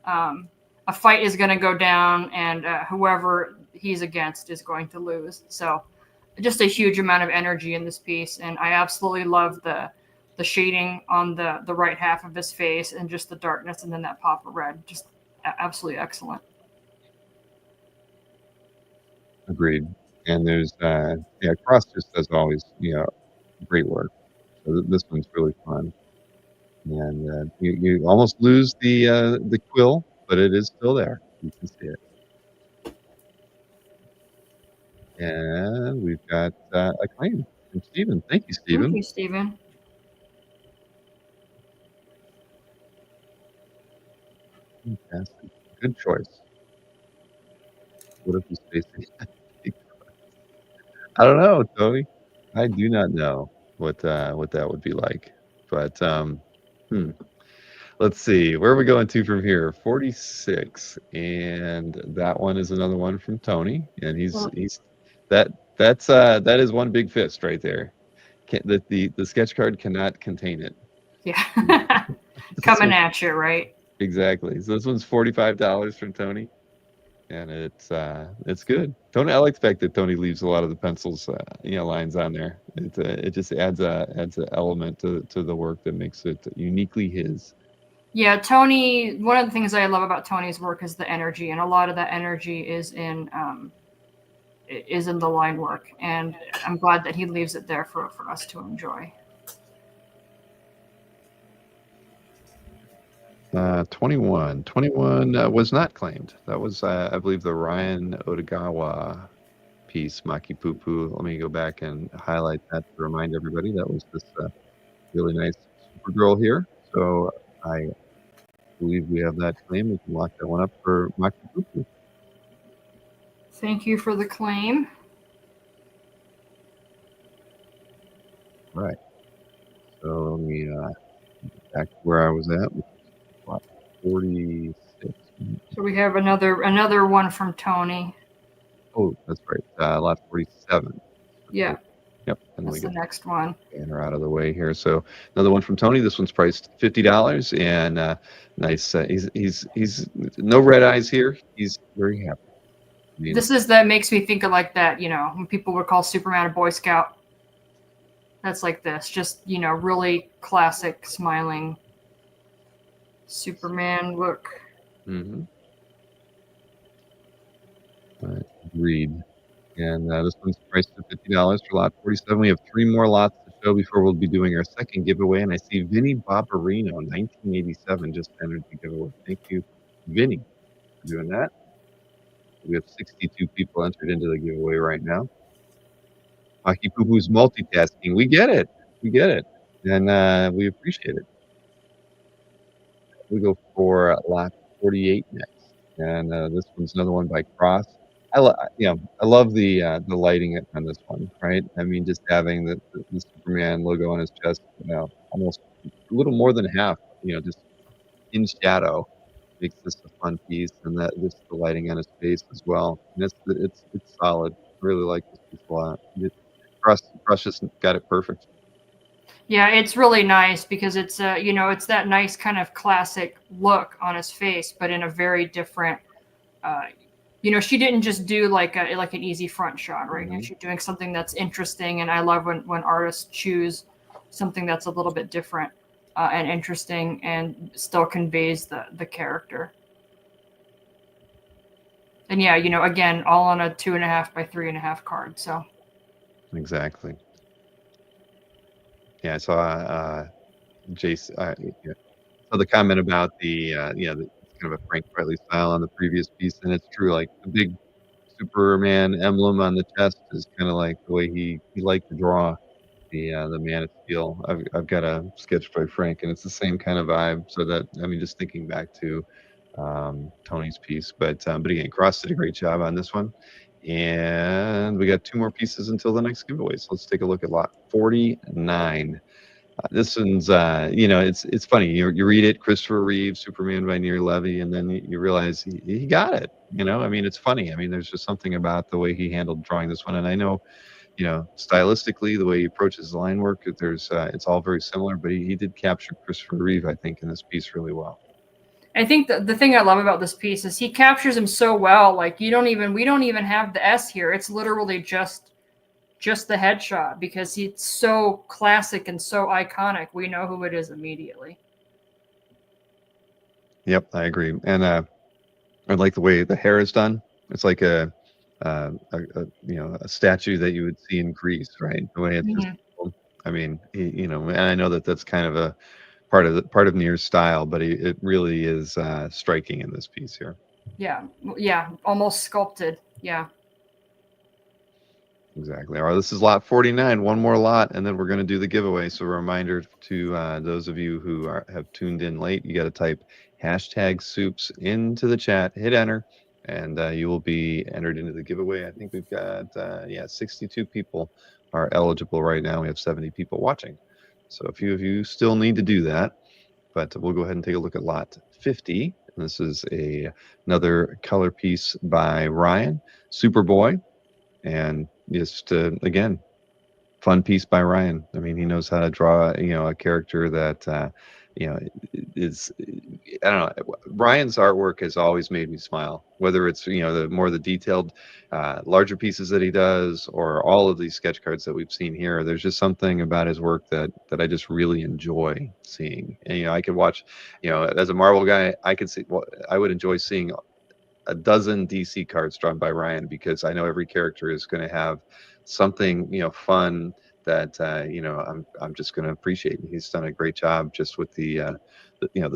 a fight is gonna go down, and whoever he's against is going to lose. So just a huge amount of energy in this piece, and I absolutely love the shading on the right half of his face, and just the darkness, and then that Papa Red, just absolutely excellent.
Agreed. And there's Cross just as always, great work. So this one's really fun, and you almost lose the quill, but it is still there. You can see it. And we've got a claim from Stephen. Thank you,
Thank
Stephen.
you, Stephen.
Fantastic. Good choice. What if he's facing? I don't know, Tony. I do not know what that would be like. But let's see. Where are we going to from here? 46, and that one is another one from Tony, and he's that is one big fist right there. The sketch card cannot contain it.
Yeah. Coming at you, right?
Exactly. So this one's $45 from Tony, and it's good. Tony, I like the fact that Tony leaves a lot of the pencils, lines on there. It just adds an element to the work that makes it uniquely his.
Yeah, Tony. One of the things I love about Tony's work is the energy, and a lot of that energy is in the line work, and I'm glad that he leaves it there for us to enjoy.
21 was not claimed. That was, I believe, the Ryan Odagawa piece, Maki Poo Poo. Let me go back and highlight that to remind everybody that was this really nice Supergirl here. So I believe we have that claim. We can lock that one up for Maki Poo Poo.
Thank you for the claim.
Right. So let me back to where I was at. 46.
So we have another one from Tony.
Oh, that's right. Lot 47.
Yeah.
Yep. And
that's the next one.
And we're out of the way here. So another one from Tony. This one's priced $50, and nice. He's no red eyes here. He's very happy.
That makes me think of like that. When people would call Superman a Boy Scout. That's like this. Just really classic smiling Superman look.
Mm-hmm. Agreed. And this one's priced at $50 for lot 47. We have 3 more lots to show before we'll be doing our second giveaway. And I see Vinny Barbarino, 1987, just entered the giveaway. Thank you, Vinny, for doing that. We have 62 people entered into the giveaway right now. Maki Poo Poo's multitasking. We get it. And we appreciate it. We go for lot 48 next. And this one's another one by Cross. I love the lighting on this one, right? I mean, just having the Superman logo on his chest, almost a little more than half, just in shadow, makes this a fun piece, and that just the lighting on his face as well. And it's solid. I really like this piece a lot. Cross just got it perfect.
Yeah, it's really nice because it's it's that nice kind of classic look on his face, but in a very different. She didn't just do like an easy front shot, right?
Mm-hmm.
She's doing something that's interesting, and I love when artists choose something that's a little bit different and interesting, and still conveys the character. And yeah, again, all on a 2.5 by 3.5 card. So
exactly. Yeah, I saw Jason. So the comment about the kind of a Frank Riley style on the previous piece, and it's true. Like the big Superman emblem on the chest is kind of like the way he liked to draw the Man of Steel. I've got a sketch by Frank, and it's the same kind of vibe. So that, I mean, just thinking back to Tony's piece, but again, Cross did a great job on this one. And we got 2 more pieces until the next giveaway. So let's take a look at lot 49. This one's, it's funny. You read it, Christopher Reeve, Superman by Neil Levy, and then you realize he got it. I mean, it's funny. I mean, there's just something about the way he handled drawing this one. And I know, stylistically, the way he approaches the line work, it's all very similar, but he did capture Christopher Reeve, I think, in this piece really well.
I think the thing I love about this piece is he captures him so well. Like we don't even have the S here. It's literally just the headshot because he's so classic and so iconic. We know who it is immediately.
Yep, I agree. And I like the way the hair is done. It's like a statue that you would see in Greece, right? The way it's just, I mean, and I know that's kind of a part of Nier's style, but it really is striking in this piece here.
Yeah, almost sculpted. Yeah.
Exactly. All right, this is lot 49. One more lot, and then we're going to do the giveaway. So a reminder to those of you who have tuned in late, you got to type hashtag soups into the chat, hit enter, and you will be entered into the giveaway. I think we've got, 62 people are eligible right now. We have 70 people watching. So a few of you still need to do that, but we'll go ahead and take a look at lot 50. And this is another color piece by Ryan, Superboy. And just again, fun piece by Ryan. I mean, he knows how to draw, a character that is, I don't know. Ryan's artwork has always made me smile, whether it's the detailed, larger pieces that he does, or all of these sketch cards that we've seen here. There's just something about his work that I just really enjoy seeing. And I could watch, as a Marvel guy, I could see. Well, I would enjoy seeing a dozen DC cards drawn by Ryan, because I know every character is going to have something fun that I'm just going to appreciate. He's done a great job just with the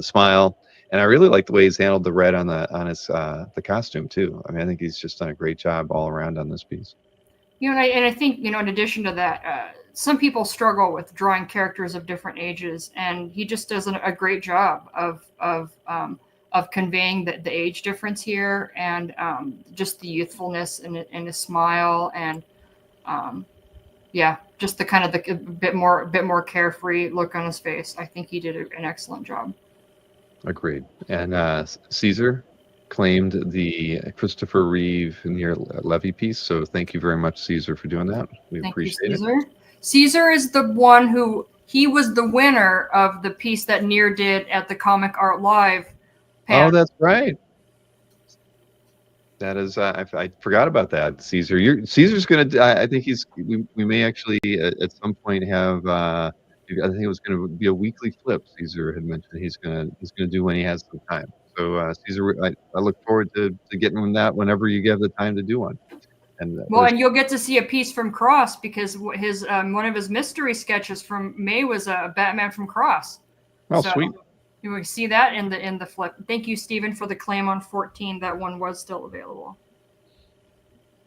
smile, and I really like the way he's handled the red on his the costume too. I mean, I think he's just done a great job all around on this piece.
And I think in addition to that, some people struggle with drawing characters of different ages, and he just does a great job of conveying the age difference here, and just the youthfulness in his smile, and just the kind of the bit more carefree look on his face. I think he did an excellent job.
Agreed. And Caesar claimed the Christopher Reeve near Levy piece, so thank you very much, Caesar, for doing that. We appreciate it.
Caesar is the one he was the winner of the piece that Near did at the Comic Art Live panel.
Oh, that's right. That is, I forgot about that, Caesar. Caesar's going to. I think we may actually at some point have. I think it was going to be a weekly flip. Caesar had mentioned he's going to do when he has some time. So Caesar, I look forward to getting that whenever you have the time to do one. And
and you'll get to see a piece from Cross, because his one of his mystery sketches from May was a Batman from Cross.
Oh, so, sweet.
You will see that in the flip. Thank you, Stephen, for the claim on 14. That one was still available.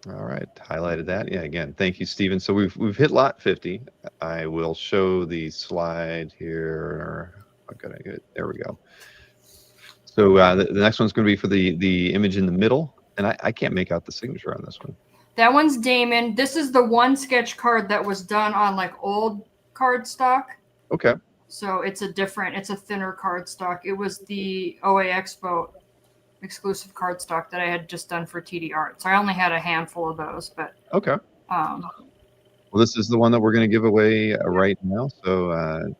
All right, highlighted that. Yeah, again, thank you, Stephen. So we've hit lot 50. I will show the slide here. There we go. So the next one's going to be for the image in the middle, and I can't make out the signature on this one.
That one's Damon. This is the one sketch card that was done on like old cardstock.
Okay.
So it's a thinner cardstock. It was the OA Expo exclusive cardstock that I had just done for TDArt. So I only had a handful of those, but
okay. Well, this is the one that we're going to give away right now. So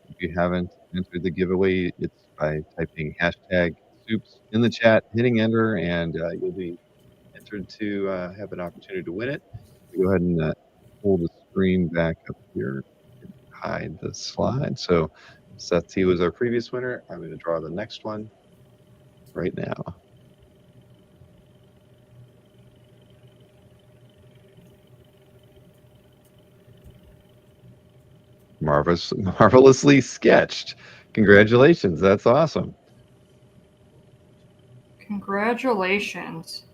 if you haven't entered the giveaway, it's by typing hashtag soups in the chat, hitting enter, and you'll be entered to have an opportunity to win it. Go ahead and pull the screen back up here and hide the slide. So Seth T was our previous winner. I'm going to draw the next one right now. Marvelously sketched. Congratulations. That's awesome.
Congratulations.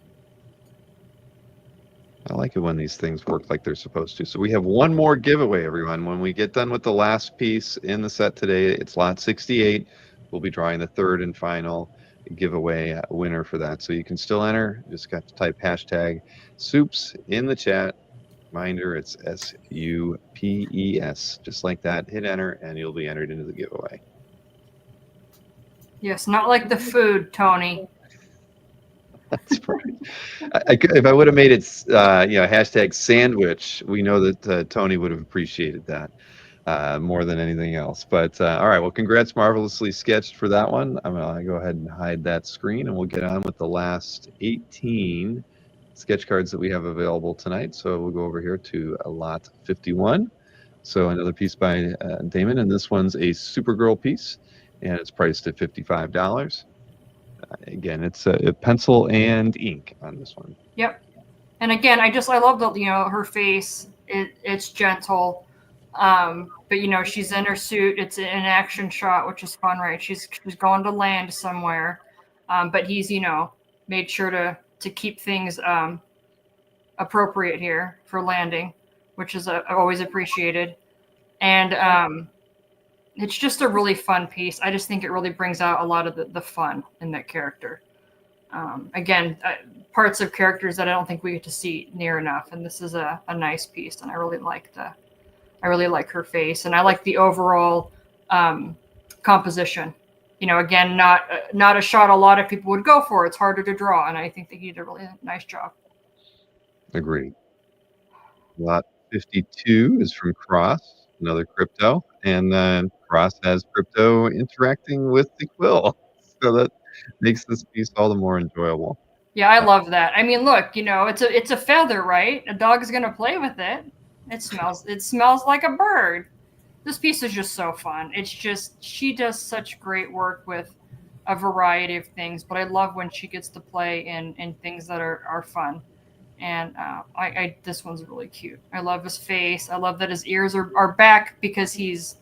I like it when these things work like they're supposed to. So we have one more giveaway, everyone. When we get done with the last piece in the set today, it's lot 68. We'll be drawing the third and final giveaway winner for that. So you can still enter. Just got to type hashtag soups in the chat. Reminder, it's SUPES. Just like that. Hit enter, and you'll be entered into the giveaway.
Yes, not like the food, Tony.
That's right. If I would have made it, hashtag sandwich, we know that Tony would have appreciated that more than anything else. But all right, well, congrats, Marvelously Sketched, for that one. I'm going to go ahead and hide that screen, and we'll get on with the last 18 sketch cards that we have available tonight. So we'll go over here to lot 51. So another piece by Damon, and this one's a Supergirl piece, and it's priced at $55. Again, it's a pencil and ink on this one.
Yep. And again, I love the, her face. It's gentle. But she's in her suit. It's an action shot, which is fun, right? She's going to land somewhere. But he's, made sure to keep things appropriate here for landing. which is always appreciated. And it's just a really fun piece. I just think it really brings out a lot of the fun in that character. Again, parts of characters that I don't think we get to see near enough, and this is a nice piece, and I really like her face, and I like the overall composition. Again, not a shot a lot of people would go for. It's harder to draw, and I think that he did a really nice job.
Agree. Lot 52 is from Cross, another Krypto, and then Cross has Krypto interacting with the quill, so that makes this piece all the more enjoyable.
Yeah, I love that. I mean, look, it's a feather, right? A dog is gonna play with it. It smells like a bird. This piece is just so fun. It's just, she does such great work with a variety of things, but I love when she gets to play in things that are fun. And this one's really cute. I love his face. I love that his ears are back because he's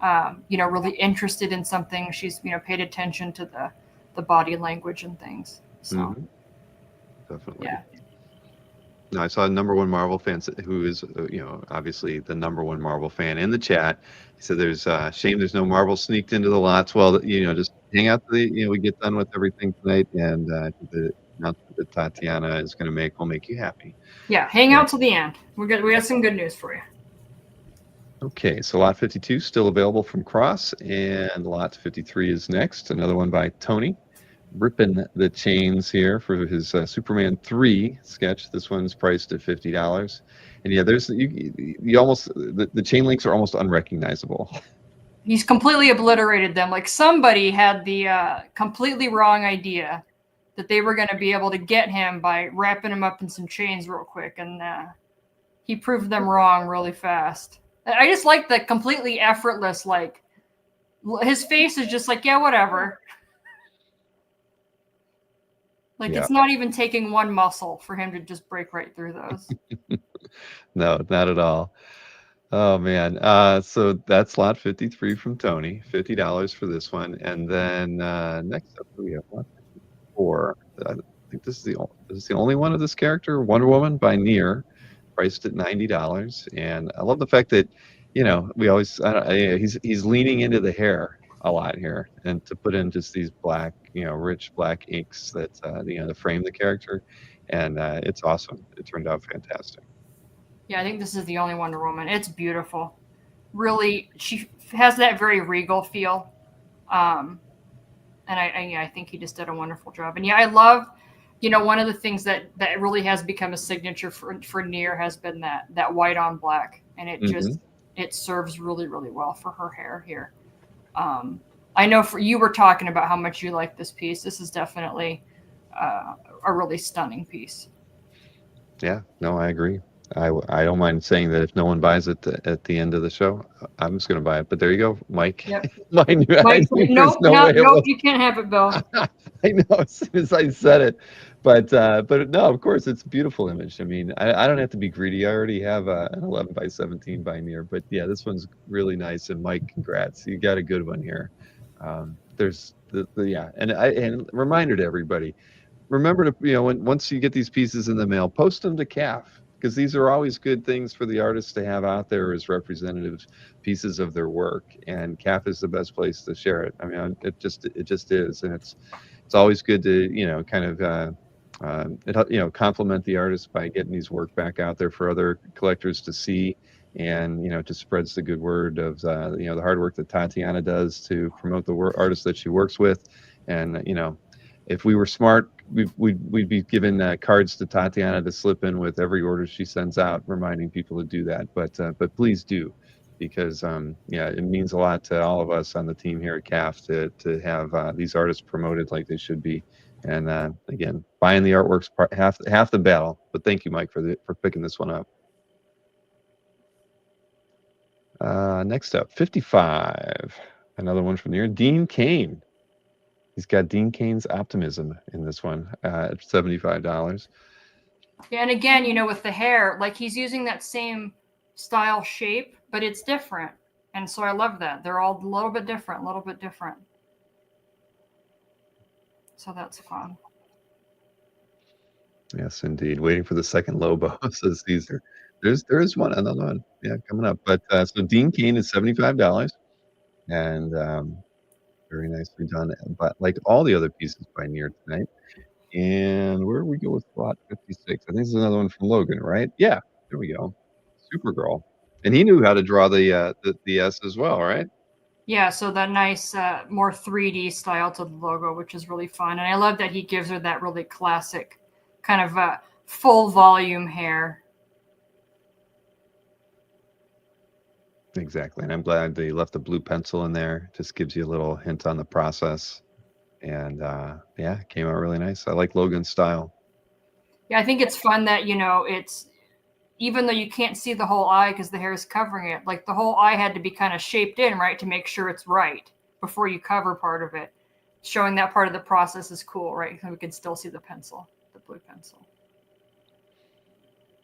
really interested in something. She's paid attention to the body language and things. So
Definitely.
yeah.
No, I saw a number one Marvel fan who is, obviously the number one Marvel fan in the chat. He said, "There's shame there's no Marvel sneaked into the lots." Well, just hang out we get done with everything tonight, and the announcement that Tatiana is going to make will make you happy.
Yeah, hang out till the end. We got some good news for you.
Okay, so lot 52 still available from Cross, and lot 53 is next. Another one by Tony. Ripping the chains here for his Superman 3 sketch. This one's priced at $50. And yeah, there's you almost the chain links are almost unrecognizable.
He's completely obliterated them. Like somebody had the completely wrong idea that they were going to be able to get him by wrapping him up in some chains real quick, and he proved them wrong really fast. I just like the completely effortless, like his face is just like, yeah, whatever. Like It's not even taking one muscle for him to just break right through those.
No, not at all. Oh man. So that's lot 53 from Tony. $50 for this one. And then next up we have lot 54. I think this is the only one of this character, Wonder Woman by Nier, priced at $90. And I love the fact that, we always he's leaning into the hair a lot here, and to put in just these black, rich black inks that to frame the character, and it's awesome. It turned out fantastic.
Yeah, I think this is the only Wonder Woman. It's beautiful. Really, she has that very regal feel, and I think he just did a wonderful job. And yeah, I love, one of the things that really has become a signature for Nier has been that white on black, and it just it serves really, really well for her hair here. I know you were talking about how much you like this piece. This is definitely a really stunning piece.
Yeah, no, I agree. I don't mind saying that if no one buys it at the end of the show, I'm just going to buy it. But there you go, Mike.
Yep.
Mike,
nope, you can't have it, Bill.
I know, as soon as I said it. But no, of course, it's a beautiful image. I mean, I don't have to be greedy. I already have an 11 by 17 by Nier. But yeah, this one's really nice. And Mike, congrats. You got a good one here. There's and reminder to everybody, remember to, once you get these pieces in the mail, post them to CAF, because these are always good things for the artists to have out there as representative pieces of their work. And CAF is the best place to share it. I mean, it just is, and it's always good to compliment the artist by getting these work back out there for other collectors to see, and it just spreads the good word of the hard work that Tatiana does to promote the artists that she works with. And if we were smart, we'd be giving cards to Tatiana to slip in with every order she sends out, reminding people to do that. But please do, because it means a lot to all of us on the team here at CAF to have these artists promoted like they should be. And again, buying the artwork's half the battle. But thank you, Mike, for picking this one up. Next up, 55. Another one from here, Dean Cain. He's got Dean Cain's optimism in this one at $75.
Yeah, and again, with the hair, like he's using that same style shape, but it's different. And so I love that. They're all a little bit different. So that's fun.
Yes, indeed. Waiting for the second Lobo, says Caesar. there is another one, yeah, coming up. But so Dean Cain is $75, and very nicely done. But like all the other pieces by Near tonight. And where do we go with slot 56? I think this is another one from Logan, right? Yeah, there we go. Supergirl, and he knew how to draw the S as well, right?
Yeah, so that nice, more 3D style to the logo, which is really fun. And I love that he gives her that really classic kind of full volume hair.
Exactly, and I'm glad they left the blue pencil in there. Just gives you a little hint on the process. And yeah, it came out really nice. I like Logan's style.
Yeah, I think it's fun that, it's even though you can't see the whole eye because the hair is covering it, like the whole eye had to be kind of shaped in, right, to make sure it's right before you cover part of it. Showing that part of the process is cool, right? So we can still see the pencil, the blue pencil.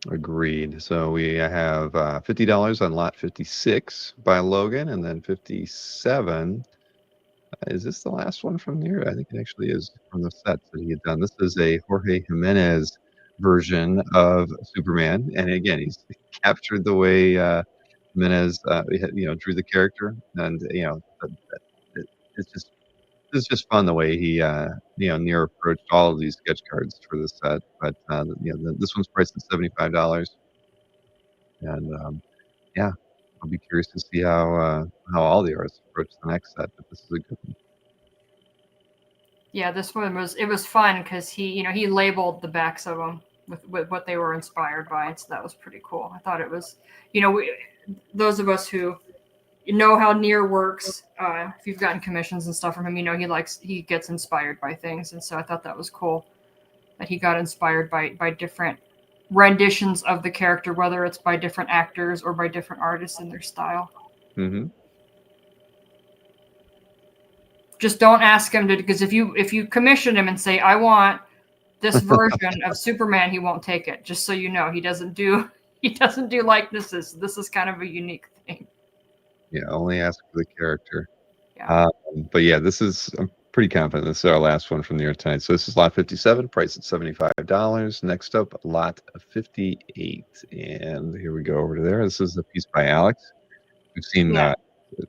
Agreed. So we have $50 on lot 56 by Logan, and then 57. Is this the last one from here? I think it actually is from the sets that he had done. This is a Jorge Jimenez version of Superman, and again, he's captured the way Jimenez, drew the character, and it's just fun the way he, Near approached all of these sketch cards for the set. But this one's priced at $75, and yeah, I'll be curious to see how all the artists approach the next set. But this is a good one.
Yeah, this one was fun because he labeled the backs of them with what they were inspired by, and so that was pretty cool. I thought it was, those of us who know how Near works, if you've gotten commissions and stuff from him, he gets inspired by things, and so I thought that was cool that he got inspired by different renditions of the character, whether it's by different actors or by different artists in their style.
Mm-hmm.
Just don't ask him to, because if you commission him and say, I want this version of Superman, he won't take it. Just so you know, he doesn't do likenesses. This is kind of a unique thing.
Yeah, only ask for the character.
Yeah.
But yeah, I'm pretty confident this is our last one from the year tonight. So this is lot 57, priced at $75. Next up, lot 58. And here we go over to there. This is a piece by Alex. We've seen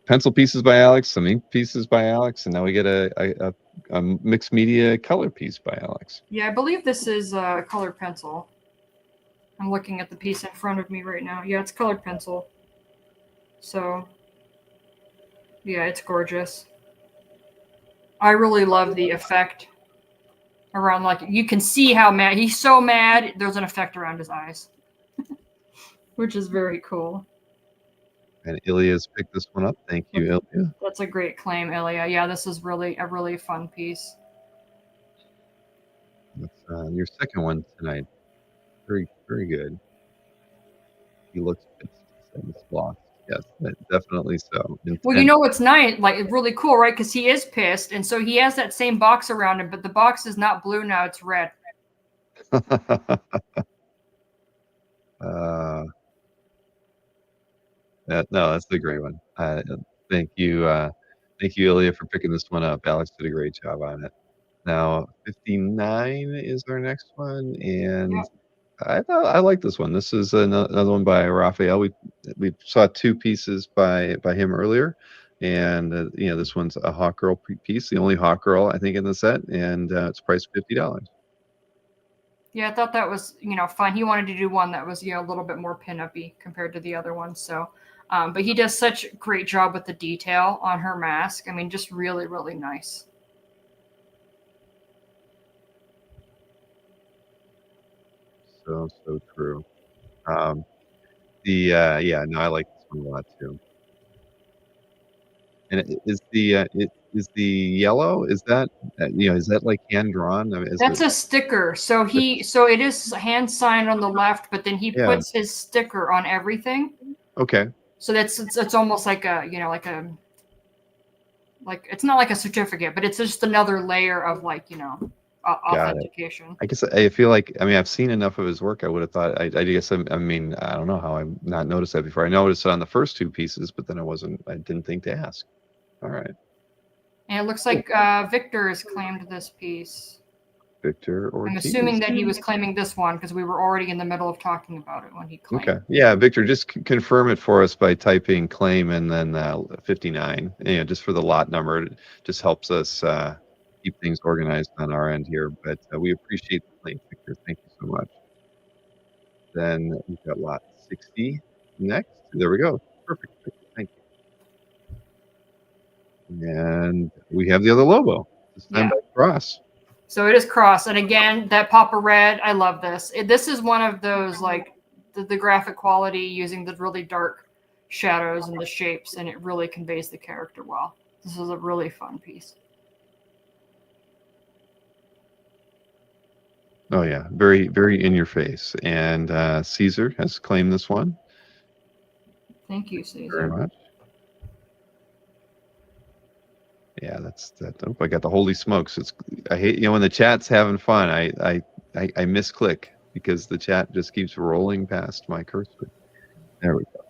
pencil pieces by Alex, some ink pieces by Alex, and now we get a mixed media color piece by Alex.
Yeah, I believe this is a colored pencil. I'm looking at the piece in front of me right now. Yeah, it's colored pencil. So, yeah, it's gorgeous. I really love the effect around, like, you can see how mad he's so mad. There's an effect around his eyes, which is very cool.
And Ilya's picked this one up. Thank you, Ilya.
That's a great claim, Ilya. Yeah, this is really a really fun piece.
That's your second one tonight. Very, very good. He looks pissed. It's lost. Yes, definitely so.
Well, what's nice, like really cool, right? Because he is pissed, and so he has that same box around him, but the box is not blue now; it's red.
No, that's the great one. Thank you, Ilya, for picking this one up. Alex did a great job on it. Now, 59 is our next one, and I like this one. This is another one by Raphael. We saw two pieces by him earlier, and this one's a Hawkgirl piece, the only Hawkgirl I think in the set, and it's priced $50.
Yeah, I thought that was fun. He wanted to do one that was a little bit more pin-up-y compared to the other one. So, but he does such a great job with the detail on her mask. I mean, just really, really nice.
So true. I like this one a lot too. And is the yellow, is that like hand drawn? I mean,
that's a sticker. So it is hand signed on the left, but then he puts his sticker on everything.
Okay.
So it's almost like it's not like a certificate, but it's just another layer of authentication.
I guess I feel like, I've seen enough of his work. I would have thought, I guess, I don't know how I've not noticed that before. I noticed it on the first two pieces, but then I didn't think to ask. All right.
And it looks like Victor has claimed this piece.
Victor
I'm
Ortiz.
assuming that he was claiming this one because we were already in the middle of talking about it when he claimed.
Okay. Yeah, Victor, just confirm it for us by typing claim and then 59. Just for the lot number. It just helps us keep things organized on our end here. But we appreciate the claim, Victor. Thank you so much. Then we've got lot 60 next. There we go. Perfect. Victor. Thank you. And we have the other Lobo. This time by Cross.
So it is Cross. And again, that Papa Red, I love this. This is one of those, like, the graphic quality using the really dark shadows and the shapes, and it really conveys the character well. This is a really fun piece.
Oh, yeah. Very, very in your face. And Caesar has claimed this one.
Thank you, Caesar.
Very much. Yeah, that's that. Oh, I got the holy smokes. I hate when the chat's having fun. I misclick because the chat just keeps rolling past my cursor. There we go.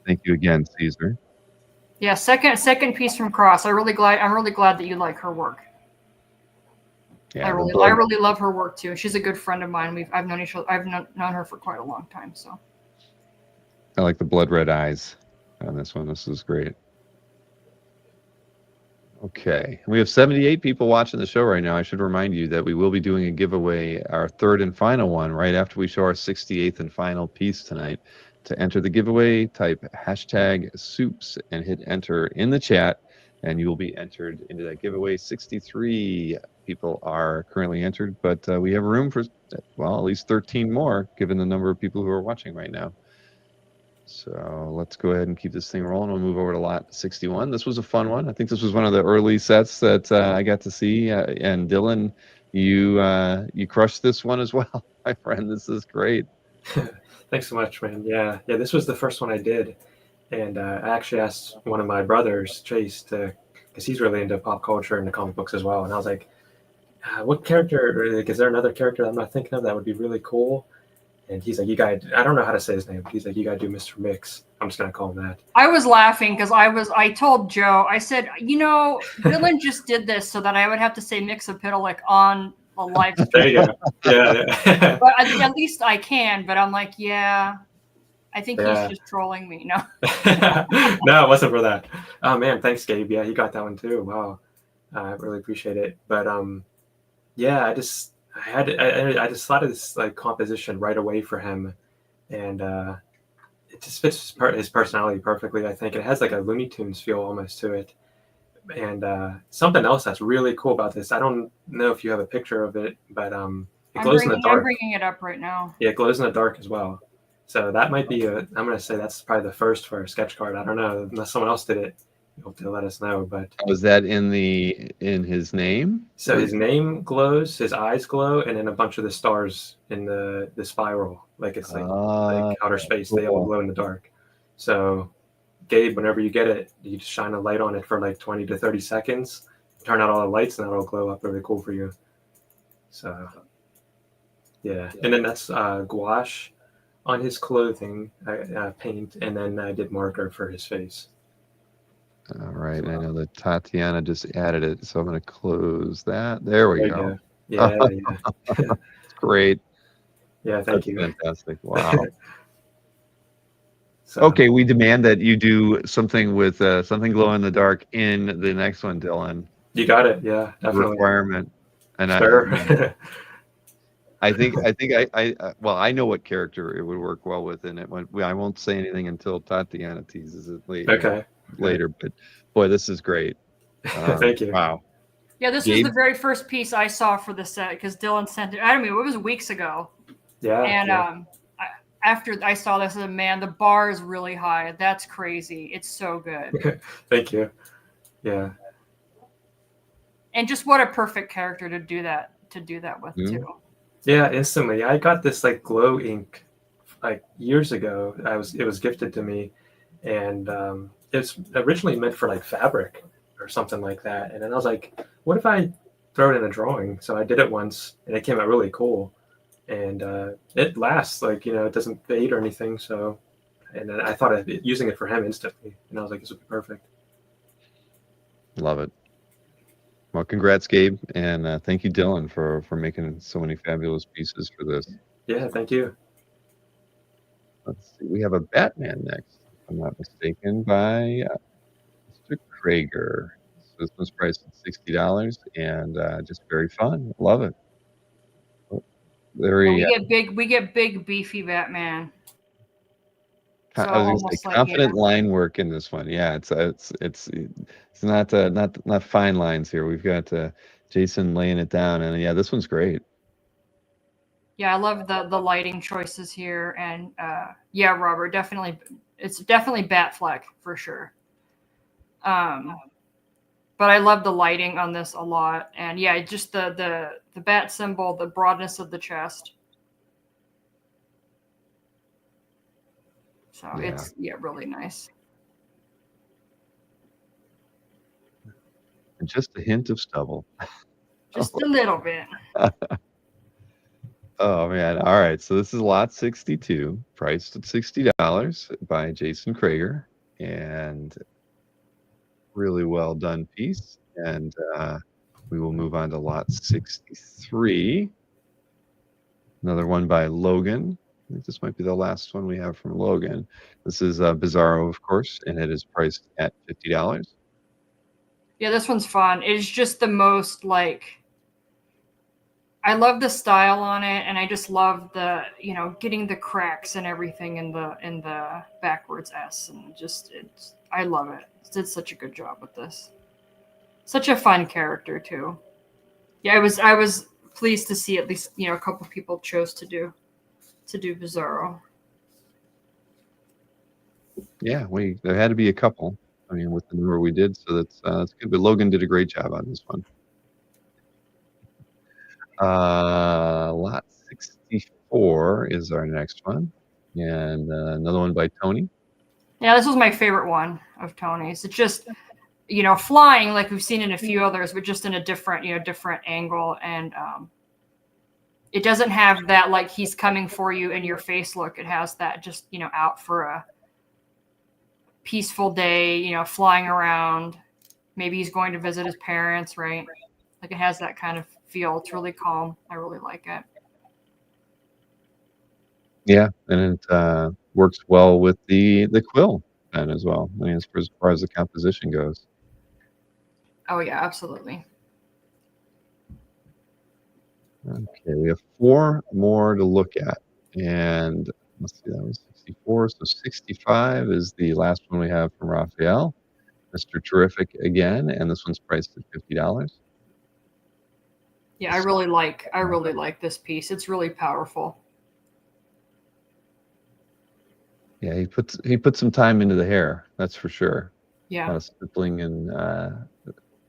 Thank you again, Caesar.
Yeah, second piece from Cross. I'm really glad that you like her work. Yeah, I really love her work too. She's a good friend of mine. I've known her for quite a long time. So
I like the blood red eyes on this one. This is great. Okay, we have 78 people watching the show right now. I should remind you that we will be doing a giveaway, our third and final one, right after we show our 68th and final piece tonight. To enter the giveaway, type #soups and hit enter in the chat, and you will be entered into that giveaway. 63 people are currently entered, but we have room for, well, at least 13 more, given the number of people who are watching right now. So let's go ahead and keep this thing rolling. We'll move over to lot 61. This was a fun one. I think this was one of the early sets that I got to see. And Dylan, you crushed this one as well, my friend. This is great.
Thanks so much, man. Yeah, this was the first one I did. And I actually asked one of my brothers, Chase, because he's really into pop culture and the comic books as well. And I was like, what character, is there another character I'm not thinking of that would be really cool? And he's like, I don't know how to say his name, but he's like, you gotta do Mr. Mix. I'm just gonna call him that.
I was laughing because I told Joe, I said, Dylan just did this so that I would have to say Mix-a-Piddle on a live stream.
There you go. Yeah.
But at least I can, but I'm like, yeah, I think he's just trolling me. No.
No, it wasn't for that. Oh man, thanks, Gabe. Yeah, he got that one too. Wow. I really appreciate it. But I just thought of this like composition right away for him, and it just fits his personality perfectly. I think it has like a Looney Tunes feel almost to it. And something else that's really cool about this, I don't know if you have a picture of it, but it glows in the dark.
I'm bringing it up right now.
Yeah, it glows in the dark as well. So that might be I'm going to say that's probably the first for a sketch card. I don't know, unless someone else did it. You'll have to let us know. But
was that in his name?
So his name glows, his eyes glow, and then a bunch of the stars in the spiral, like it's like outer space. Cool. They all glow in the dark. So Gabe, whenever you get it, you just shine a light on it for like 20 to 30 seconds, turn out all the lights, and that'll glow up really cool for you. So yeah, and then that's gouache on his clothing, paint, and then I did marker for his face.
All right, I know that Tatiana just added it, so I'm going to close that. There we go.
Yeah.
It's great.
Yeah, thank you.
Fantastic. Wow. So, okay, we demand that you do something with something glow in the dark in the next one, Dylan.
You got it. Yeah, definitely.
Requirement. And
sure.
I think I know what character it would work well with in it. I won't say anything until Tatiana teases it later.
Okay.
Later, but boy, this is great.
Thank you.
Wow.
Yeah, this was the very first piece I saw for the set because Dylan sent it. I mean, it was weeks ago.
Yeah.
And after I saw this, man, the bar is really high. That's crazy. It's so good.
Thank you. Yeah.
And just what a perfect character to do that with too.
Yeah, instantly. I got this like glow ink like years ago. It was gifted to me, and it's originally meant for like fabric or something like that. And then I was like, what if I throw it in a drawing? So I did it once, and it came out really cool. And it lasts, like, it doesn't fade or anything. So, and then I thought of using it for him instantly, and I was like, this would be perfect.
Love it. Well, congrats, Gabe, and thank you, Dylan, for making so many fabulous pieces for this.
Yeah, thank you.
Let's see. We have a Batman next, if I'm not mistaken, by Mr. Krager. So this one's priced at $60 and just very fun. Love it.
Well,
Very.
we get big beefy Batman. So
I was going to say
almost like,
confident line work in this one. Yeah, it's not fine lines here. We've got Jason laying it down, and yeah, this one's great.
yeah, I love the lighting choices here, and yeah, Robert, definitely, it's definitely Batfleck for sure. But I love the lighting on this a lot, and yeah, just the bat symbol, the broadness of the chest. So
Yeah.
it's really nice.
And just a hint of stubble.
Just a little bit.
Oh man. All right. So this is lot 62, priced at $60 by Jason Krager, and really well done piece. And we will move on to lot 63. Another one by Logan. I think this might be the last one we have from Logan. This is Bizarro, of course, and it is priced at $50.
Yeah, this one's fun. It's just the most like, I love the style on it, and I just love the, getting the cracks and everything in the backwards S, and just I love it. It did such a good job with this. Such a fun character too. Yeah, I was pleased to see at least a couple people chose to do Bizarro.
Yeah, there had to be a couple. I mean, with the number we did, so that's good. But Logan did a great job on this one. Lot 64 is our next one, and another one by Tony.
Yeah, this was my favorite one of Tony's. It's just, flying like we've seen in a few others, but just in a different, different angle. And it doesn't have that, like, he's coming for you in your face look. It has that just, out for a peaceful day, flying around. Maybe he's going to visit his parents, right? Like, it has that kind of feel. It's really calm. I really like it.
Yeah, and it works well with the quill then as well. I mean, as far as the composition goes.
Oh yeah, absolutely.
Okay, we have 4 more to look at, and let's see, that was 64. So 65 is the last one we have from Raphael, Mr. Terrific again, and this one's priced at $50.
Yeah, I really like this piece. It's really powerful.
Yeah, he put some time into the hair, that's for sure.
Yeah.
A lot of stippling and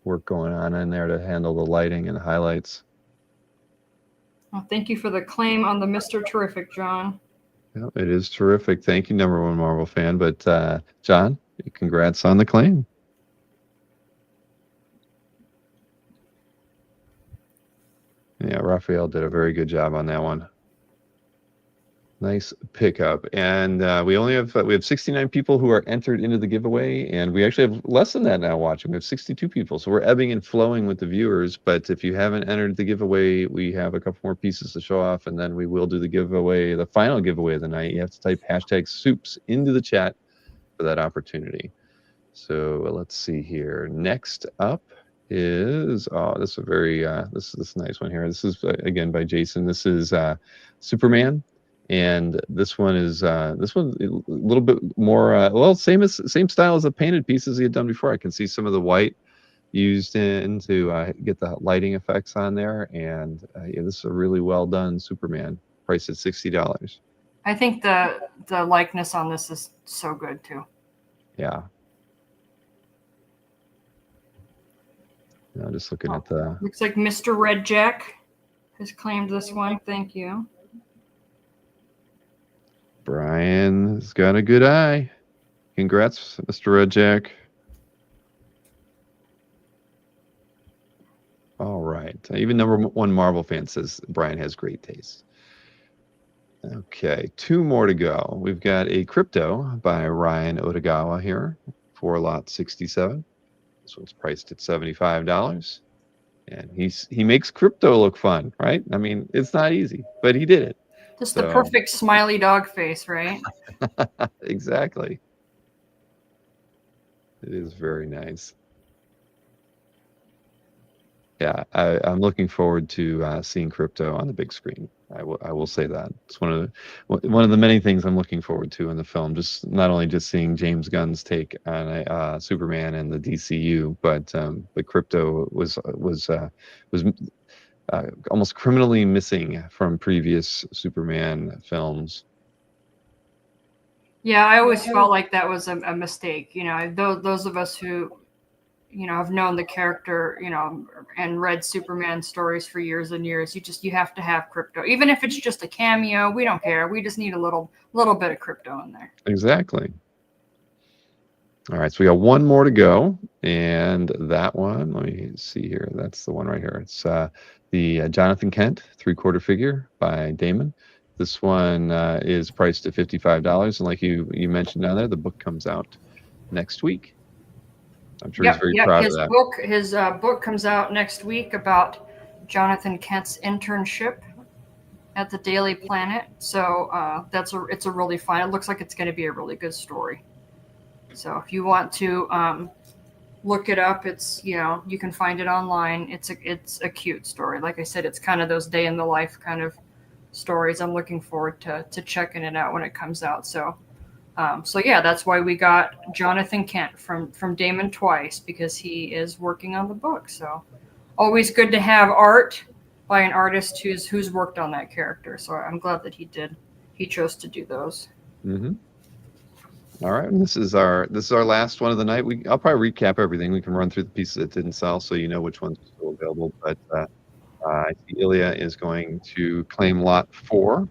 work going on in there to handle the lighting and highlights.
Well, thank you for the claim on the Mr. Terrific, John.
Yeah, it is terrific. Thank you, number one Marvel fan. But John, congrats on the claim. Yeah, Raphael did a very good job on that one. Nice pickup. And we have 69 people who are entered into the giveaway, and we actually have less than that now watching. We have 62 people, so we're ebbing and flowing with the viewers. But if you haven't entered the giveaway, we have a couple more pieces to show off, and then we will do the giveaway, the final giveaway of the night. You have to type #soups into the chat for that opportunity. So let's see here. Next up is this is a very this is a nice one here. This is again by Jason. This is Superman. And this one is a little bit more well, same style as the painted pieces he had done before. I can see some of the white used in to get the lighting effects on there, and yeah, this is a really well done Superman, priced at $60.
I think the likeness on this is so good too.
Yeah. Just looking at the.
Looks like Mr. Red Jack has claimed this one. Thank you.
Brian has got a good eye. Congrats, Mr. Red Jack. All right. Even number one Marvel fan says Brian has great taste. Okay, 2 more to go. We've got a Krypto by Ryan Otagawa here for lot 67. This one's priced at $75. And he makes Krypto look fun, right? I mean, it's not easy, but he did it.
Just the
So
perfect smiley dog face, right?
exactly. It is very nice. Yeah, I'm looking forward to seeing Krypto on the big screen. I will say that it's one of the many things I'm looking forward to in the film. Just not only just seeing James Gunn's take on Superman and the DCU, but Krypto was almost criminally missing from previous Superman films.
Yeah, I always felt like that was a mistake. You know, those of us who, you know, have known the character, you know, and read Superman stories for years and years. You have to have Krypto, even if it's just a cameo. We don't care. We just need a little bit of Krypto in there.
Exactly. All right, so we got one more to go, and that one, let me see here. That's the one right here. It's the Jonathan Kent 3/4 figure by Damon. This one is priced at $55, and like you mentioned down there, the book comes out next week. I'm sure he's very proud of that.
His book comes out next week about Jonathan Kent's internship at the Daily Planet. So it's a really fun. It looks like it's going to be a really good story. So if you want to look it up, it's, you know, you can find it online. It's a cute story. Like I said, it's kind of those day in the life kind of stories. I'm looking forward to checking it out when it comes out. So yeah, that's why we got Jonathan Kent from Damon twice, because he is working on the book. So always good to have art by an artist who's worked on that character. So I'm glad that he chose to do those.
Mm-hmm. All right, and this is our last one of the night. I'll probably recap everything. We can run through the pieces that didn't sell, so you know which ones are still available. But I see Ilya is going to claim lot 4,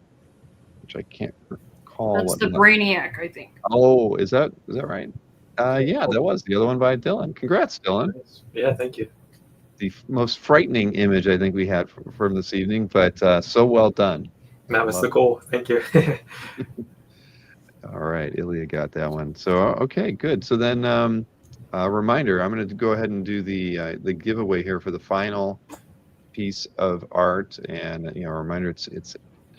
which I can't recall.
That's the Brainiac, I think.
Oh, is that right? Yeah, that was the other one by Dylan. Congrats, Dylan.
Yeah, thank you.
The most frightening image I think we had from this evening, but so well done.
That was the goal. Thank you.
All right, Ilya got that one. So okay, good. So then, a reminder: I'm going to go ahead and do the giveaway here for the final piece of art, and a reminder: it's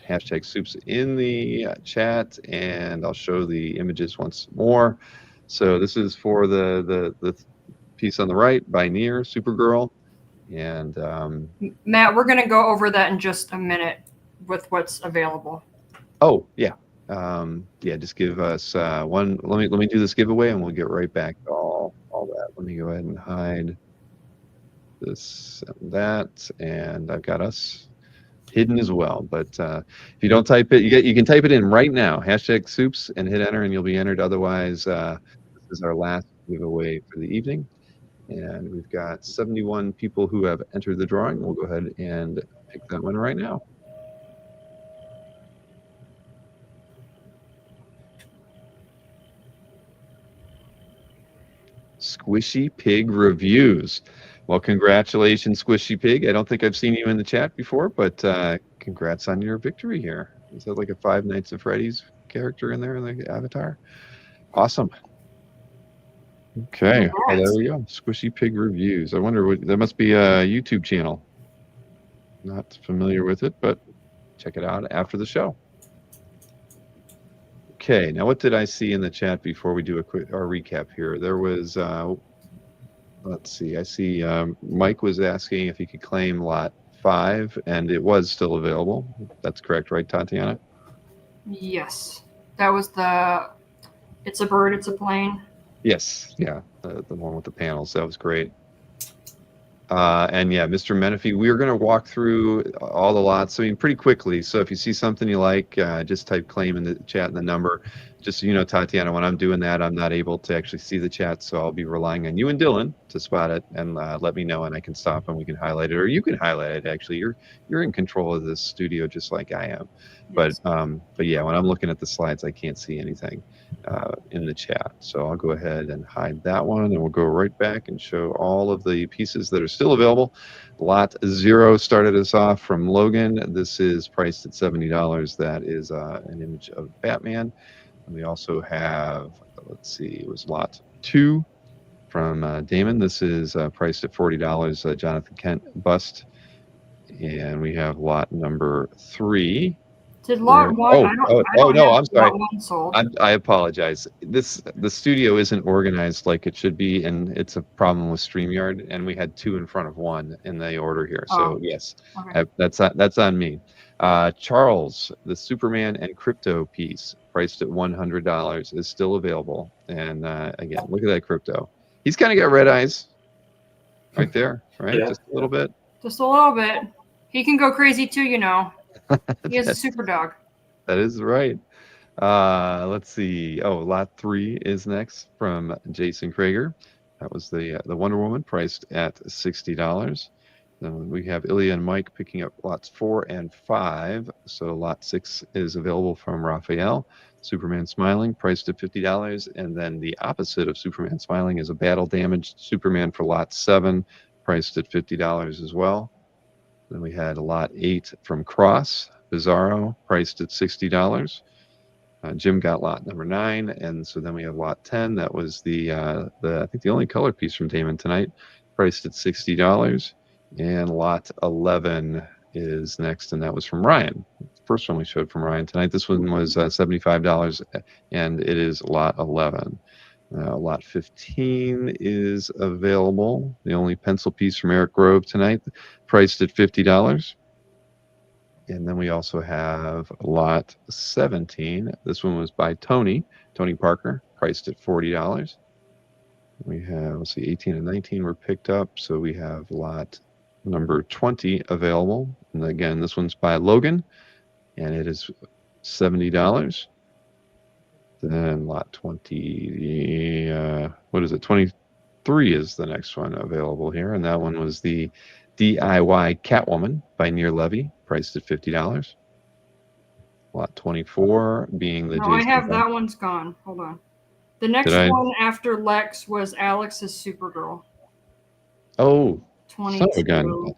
hashtag Soups in the chat, and I'll show the images once more. So this is for the piece on the right by Near Supergirl, and
Matt, we're going to go over that in just a minute with what's available.
Oh yeah. Just give us one. Let me do this giveaway, and we'll get right back to all that. Let me go ahead and hide this and that, and I've got us hidden as well. But if you don't type it, you can type it in right now. Hashtag Soups and hit enter, and you'll be entered. Otherwise, this is our last giveaway for the evening, and we've got 71 people who have entered the drawing. We'll go ahead and pick that one right now. Squishy Pig Reviews. Well, congratulations, Squishy Pig. I don't think I've seen you in the chat before, but congrats on your victory here. Is that like a Five Nights at Freddy's character in there in the avatar? Awesome. Okay, well, there we go. Squishy Pig Reviews. I wonder that must be a YouTube channel. Not familiar with it, but check it out after the show. Okay, now what did I see in the chat before we do our recap here? There was, let's see, I see Mike was asking if he could claim lot 5, and it was still available. That's correct, right, Tatiana?
Yes, that was It's a Bird, It's a Plane.
Yes, yeah, the one with the panels. That was great. And yeah, Mr. Menifee, we're going to walk through all the lots, I mean, pretty quickly. So if you see something you like, just type claim in the chat and the number. Just so you know, Tatiana, when I'm doing that, I'm not able to actually see the chat, so I'll be relying on you and Dylan to spot it and let me know, and I can stop and we can highlight it, or you can highlight it. Actually, you're in control of this studio just like I am. Yes. But yeah, when I'm looking at the slides, I can't see anything in the chat. So I'll go ahead and hide that one, and we'll go right back and show all of the pieces that are still available. Lot 0 started us off from Logan. This is priced at $70. That is an image of Batman. And we also have, let's see, it was lot 2 from Damon. This is priced at $40. Jonathan Kent bust, and we have lot number 3.
Did lot one? I don't
No,
have
I'm sorry.
lot one sold.
I apologize. The studio isn't organized like it should be, and it's a problem with StreamYard. And we had 2 in front of 1 in the order here. So yes,
Okay.
that's on me. Charles, the Superman and Krypto piece, priced at $100, is still available. And again, look at that Krypto. He's kind of got red eyes, right there, right?
Yeah.
Just a little bit.
Just a little bit. He can go crazy too, you know. He is a super dog.
That is right. Let's see. Oh, lot 3 is next from Jason Krager. That was the Wonder Woman, priced at $60. Then we have Ilya and Mike picking up lots 4 and 5. So lot 6 is available from Raphael. Superman Smiling, priced at $50. And then the opposite of Superman Smiling is a battle damaged Superman for lot 7, priced at $50 as well. Then we had lot 8 from Cross, Bizarro, priced at $60. Jim got lot number 9, and so then we have lot 10. That was the I think the only color piece from Damon tonight, priced at $60. And lot 11 is next, and that was from Ryan. The first one we showed from Ryan tonight. This one was $75, and it is lot 11. Lot 15 is available. The only pencil piece from Eric Grove tonight, priced at $50. And then we also have lot 17. This one was by Tony Parker, priced at $40. We have, let's see, 18 and 19 were picked up. So we have lot number 20 available. And again, this one's by Logan, and it is $70. Then lot 20, what is it? 23 is the next one available here. And that one was the DIY Catwoman by Near Levy, priced at $50. Lot 24 being the
No,
Jason.
I have that one's gone. Hold on. The next one after Lex was Alex's Supergirl.
Oh,
22.
again.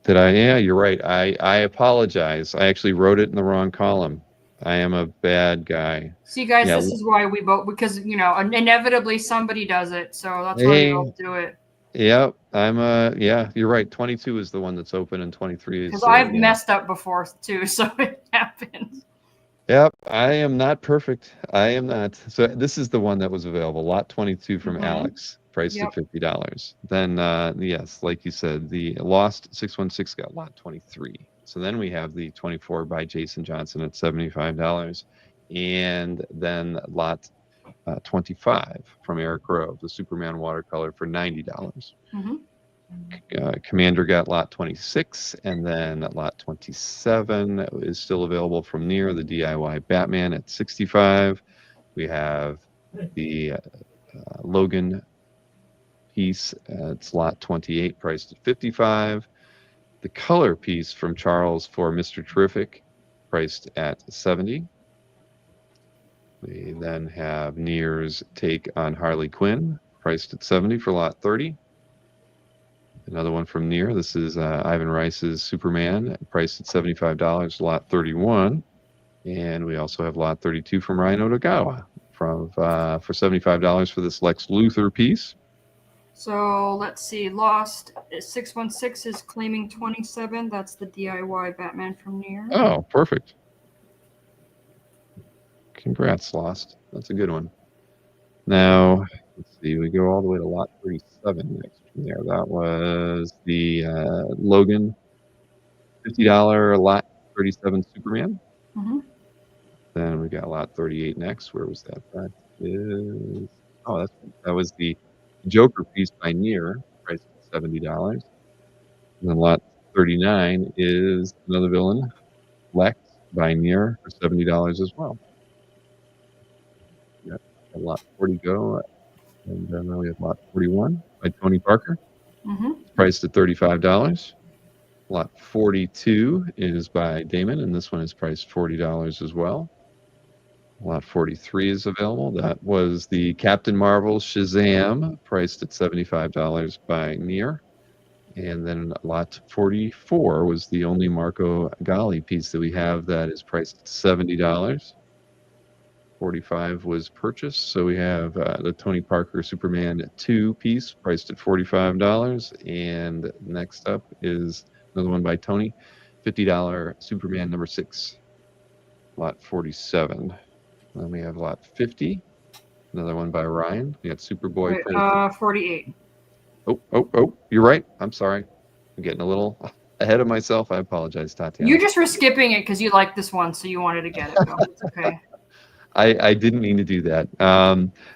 Did I? Yeah, you're right. I apologize. I actually wrote it in the wrong column. I am a bad guy.
See, guys, this is why we vote, because, you know, inevitably somebody does it. So that's why we all do it.
Yep. Yeah, you're right. 22 is the one that's open, and 23 is.
Because I've messed up before too, so it happens.
Yep. I am not perfect. I am not. So this is the one that was available. Lot 22 from Alex, priced at $50. Then, yes, like you said, the Lost 616 got lot 23. So then we have the 24 by Jason Johnson at $75. And then lot 25 from Eric Grove, the Superman watercolor, for $90. Commander got lot 26, and then lot 27 is still available from Near, the DIY Batman, at $65. We have the Logan piece, it's lot 28, priced at $55. The color piece from Charles for Mr. Terrific, priced at $70. We then have Near's take on Harley Quinn, priced at $70 for lot 30. Another one from Near. This is Ivan Rice's Superman, priced at $75, lot 31. And we also have lot 32 from Ryan Otogawa for $75 for this Lex Luthor piece.
So let's see. Lost 616 is claiming 27. That's the DIY Batman from Near.
Oh, perfect. Congrats, Lost. That's a good one. Now, let's see. We go all the way to lot 37 next from there. That was the Logan $50 lot 37 Superman. Then we got lot 38 next. Where was that? That is that was the Joker piece by Near, priced at $70. And then lot 39 is another villain, Lex by Near, for $70 as well. Got lot 40 go, and then we have lot 41 by Tony Parker, priced at $35. Lot 42 is by Damon, and this one is priced $40 as well. Lot 43 is available. That was the Captain Marvel Shazam, priced at $75 by Near. And then lot 44 was the only Marco Gali piece that we have that is priced at $70. 45 was purchased. So we have the Tony Parker Superman 2 piece priced at $45. And next up is another one by Tony, $50 Superman number 6, lot 47. Then we have lot 50, another one by Ryan. We got Superboy.
Wait, 48.
Oh, you're right. I'm sorry. I'm getting a little ahead of myself. I apologize, Tatiana.
You just were skipping it because you liked this one, so you wanted to get it. No, it's okay.
I didn't mean to do that.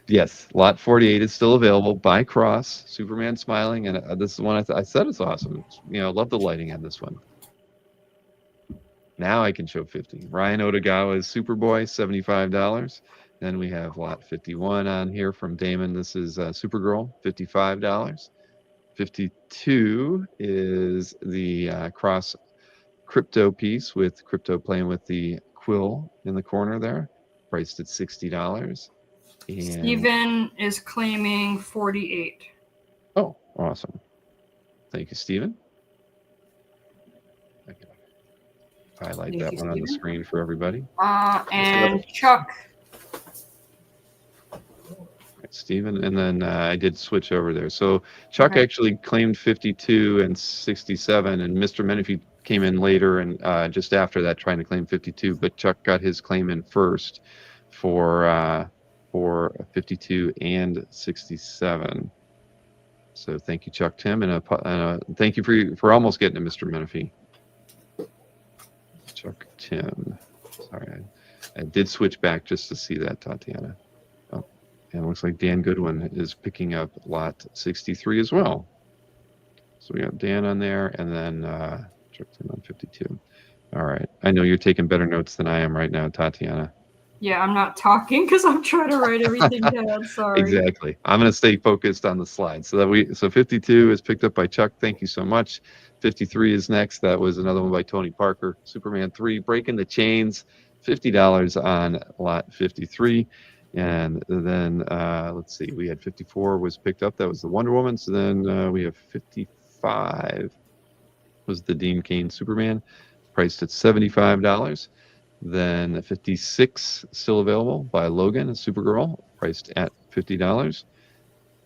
Yes, lot 48 is still available by Cross. Superman smiling, and this is one I said it's awesome. Love the lighting on this one. Now I can show 50. Ryan Odagawa's Superboy, $75. Then we have lot 51 on here from Damon. This is Supergirl, $55. 52 is the Cross Krypto piece with Krypto playing with the quill in the corner there, priced at $60. And
Steven is claiming 48.
Oh, awesome. Thank you, Steven. I can highlight that one on the screen for everybody.
And Chuck.
Stephen, and then I did switch over there. So Chuck actually claimed 52 and 67, and Mr. Menifee came in later and just after that trying to claim 52, but Chuck got his claim in first for 52 and 67. So thank you, Chuck Tim, and thank you for almost getting to Mr. Menifee. Chuck Tim. Sorry, I did switch back just to see that, Tatiana. And it looks like Dan Goodwin is picking up lot 63 as well. So we got Dan on there, and then Chuck Tim on 52. All right. I know you're taking better notes than I am right now, Tatiana.
Yeah, I'm not talking because I'm trying to write everything down. Sorry.
Exactly. I'm going to stay focused on the slide. So 52 is picked up by Chuck. Thank you so much. 53 is next. That was another one by Tony Parker. Superman 3, Breaking the Chains, $50 on lot 53. And then let's see, we had 54 was picked up. That was the Wonder Woman. So then we have 55 was the Dean Cain Superman, priced at $75. Then 56 still available by Logan and Supergirl, priced at $50.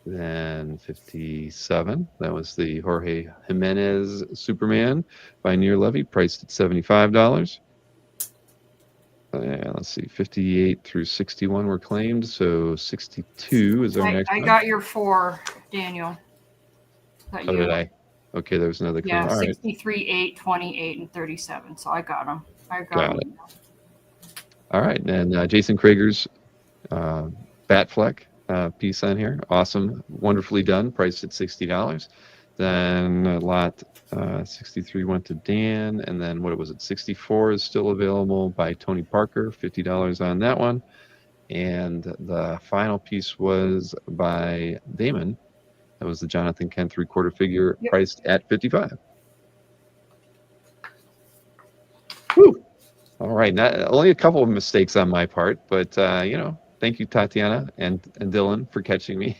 Then 57, that was the Jorge Jimenez Superman by Near Levy, priced at $75. Let's see, 58 through 61 were claimed, so 62 is our next one.
I got your 4, Daniel.
Did I? Okay, there was another claim.
Yeah,
all
63,
right.
8, 28, and 37. So I got them.
Got it. All right, and Jason Krager's Batfleck piece on here. Awesome, wonderfully done, priced at $60. Then lot 63 went to Dan, and then what was it? 64 is still available by Tony Parker, $50 on that one. And the final piece was by Damon. That was the Jonathan Kent 3/4 figure, priced at $55. Whew. All right, only a couple of mistakes on my part, but thank you, Tatiana and Dylan, for catching me.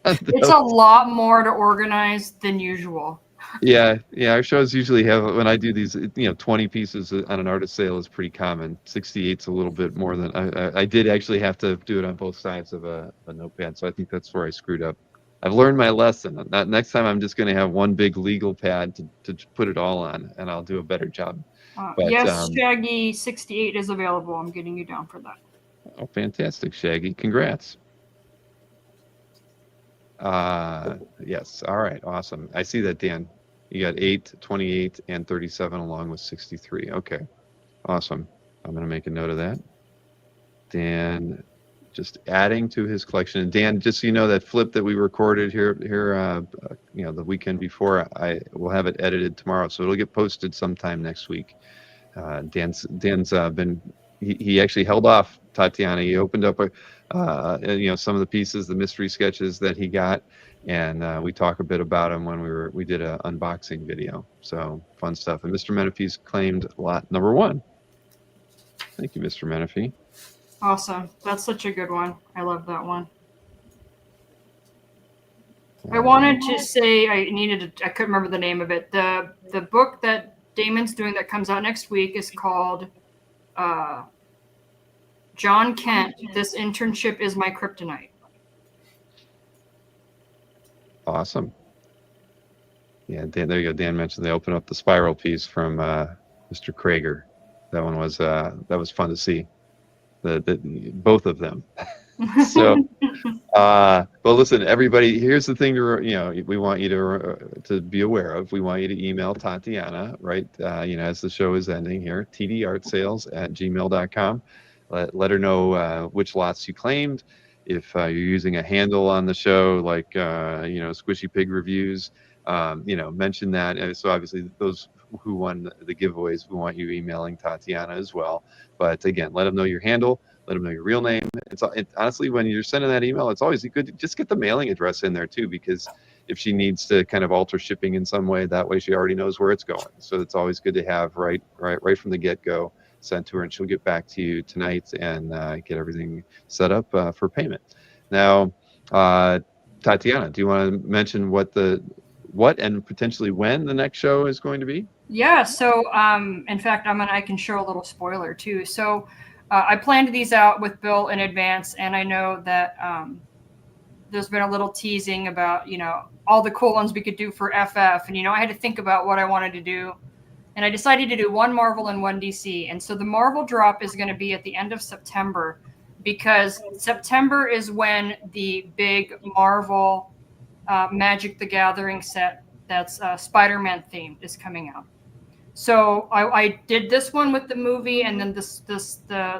It's a lot more to organize than usual.
Yeah. Our shows usually have, when I do these, 20 pieces on an artist sale is pretty common. 68's a little bit more than I did actually have to do it on both sides of a notepad, so I think that's where I screwed up. I've learned my lesson. Next time I'm just going to have one big legal pad to put it all on, and I'll do a better job.
Yes, Shaggy 68 is available. I'm getting you down for that.
Oh, fantastic, Shaggy. Congrats. Yes. All right. Awesome. I see that, Dan. You got 8, 28, and 37 along with 63. Okay. Awesome. I'm going to make a note of that. Dan just adding to his collection. And Dan, just so you know, that flip that we recorded here, the weekend before, I will have it edited tomorrow, so it'll get posted sometime next week. Dan's been, he actually held off, Tatiana. He opened up some of the pieces, the mystery sketches that he got, and we talk a bit about them when we did an unboxing video. So fun stuff. And Mr. Menifee's claimed lot number 1. Thank you, Mr. Menifee.
Awesome. That's such a good one. I love that one. I wanted to say I couldn't remember the name of it. The book that Damon's doing that comes out next week is called John Kent, this internship is my kryptonite.
Awesome. Yeah, Dan, there you go. Dan mentioned they opened up the spiral piece from Mr. Krager. That one was fun to see. The both of them. So, well, listen, everybody. Here's the thing we want you to be aware of. We want you to email Tatiana, right? As the show is ending here, tdartsales@gmail.com. Let her know which lots you claimed. If you're using a handle on the show, like Squishy Pig Reviews, mention that. And so obviously those who won the giveaways, we want you emailing Tatiana as well. But again, let them know your handle. Let them know your real name. Honestly, when you're sending that email, it's always good to just get the mailing address in there too, because if she needs to kind of alter shipping in some way, that way she already knows where it's going. So it's always good to have right from the get-go sent to her, and she'll get back to you tonight and get everything set up for payment. Now, Tatiana, do you want to mention what and potentially when the next show is going to be?
Yeah. So, in fact, I can show a little spoiler too. So, I planned these out with Bill in advance, and I know that there's been a little teasing about, all the cool ones we could do for FF. And, I had to think about what I wanted to do. And I decided to do one Marvel and one DC. And so the Marvel drop is going to be at the end of September, because September is when the big Marvel Magic the Gathering set that's Spider-Man themed is coming out. So I did this one with the movie, and then the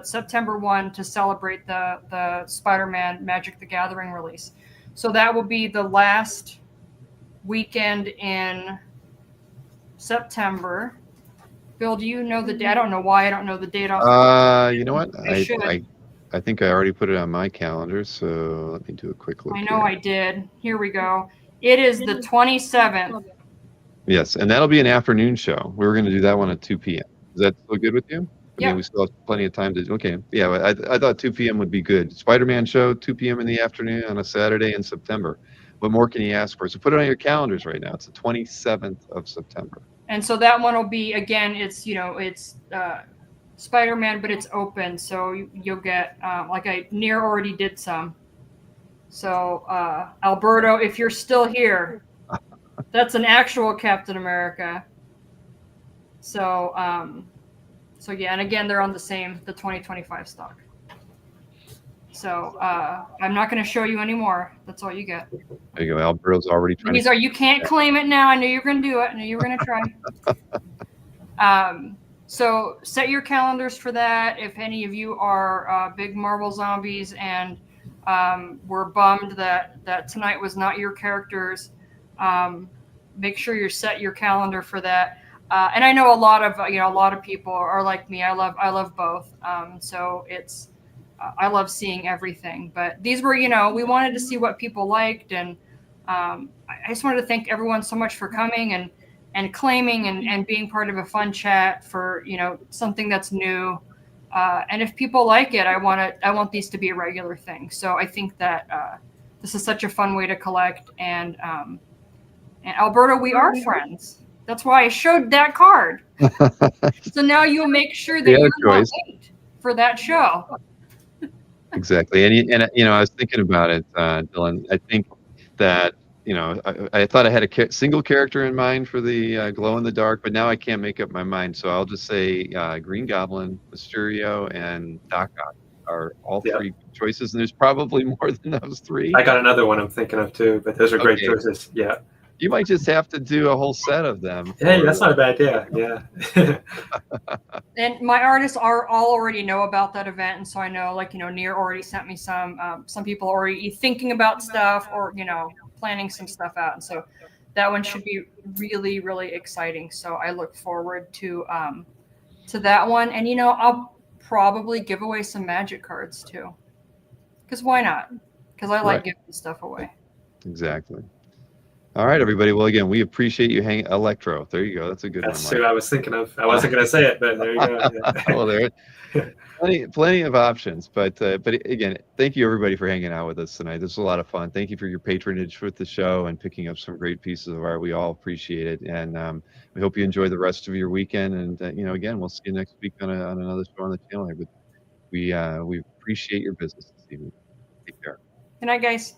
September one to celebrate the Spider-Man Magic the Gathering release. So that will be the last weekend in September. Bill, do you know the date? I don't know why I don't know the date off.
You know what? I think I already put it on my calendar, so let me do a quick look.
I know I did. Here we go. It is the 27th.
Yes, and that'll be an afternoon show. We were going to do that one at 2 p.m. Is that still good with you? I mean, we still have plenty of time to. Okay, yeah, I thought 2 p.m. would be good. Spider-Man show, 2 p.m. in the afternoon on a Saturday in September. What more can you ask for? So put it on your calendars right now. It's the 27th of September.
And so that one will be, again, it's Spider-Man, but it's open, so you'll get Near already did some. So Alberto, if you're still here, that's an actual Captain America. So yeah, and again, they're on the 2025 stock. So I'm not going to show you anymore. That's all you get.
There you go. Alberto's already trying.
You can't claim it now. I knew you were going to do it. I knew you were going to try. So set your calendars for that. If any of you are big Marvel zombies and were bummed that tonight was not your characters, make sure you set your calendar for that. And I know a lot of people are like me. I love both. So it's I love seeing everything. But these were we wanted to see what people liked, and I just wanted to thank everyone so much for coming and claiming and being part of a fun chat for something that's new. And if people like it, I want these to be a regular thing. So I think that this is such a fun way to collect. And Alberto, we are friends. That's why I showed that card. So now you'll make sure that you're not late for that show.
Exactly. And I was thinking about it, Dylan. I think that I thought I had a single character in mind for the glow in the dark, but now I can't make up my mind. So I'll just say Green Goblin, Mysterio, and Doc Ock are all three choices, and there's probably more than those three.
I got another one I'm thinking of too, but those are great choices. Yeah.
You might just have to do a whole set of them.
Hey, that's not a bad idea. Yeah.
And my artists all already know about that event, and so I know, Near already sent me some. Some people are already thinking about stuff, or planning some stuff out, and so that one should be really, really exciting. So I look forward to that one, and I'll probably give away some magic cards too, because why not? Because I like giving stuff away.
Exactly. All right, everybody. Well, again, we appreciate you hanging. Electro. There you go. That's a good one.
That's who I was thinking of. I wasn't going to say it, but there you go. Yeah.
Well, there, plenty of options. But again, thank you everybody for hanging out with us tonight. This was a lot of fun. Thank you for your patronage with the show and picking up some great pieces of art. We all appreciate it, and we hope you enjoy the rest of your weekend. And again, we'll see you next week on another show on the channel. We appreciate your business this evening. Take care.
Good night, guys.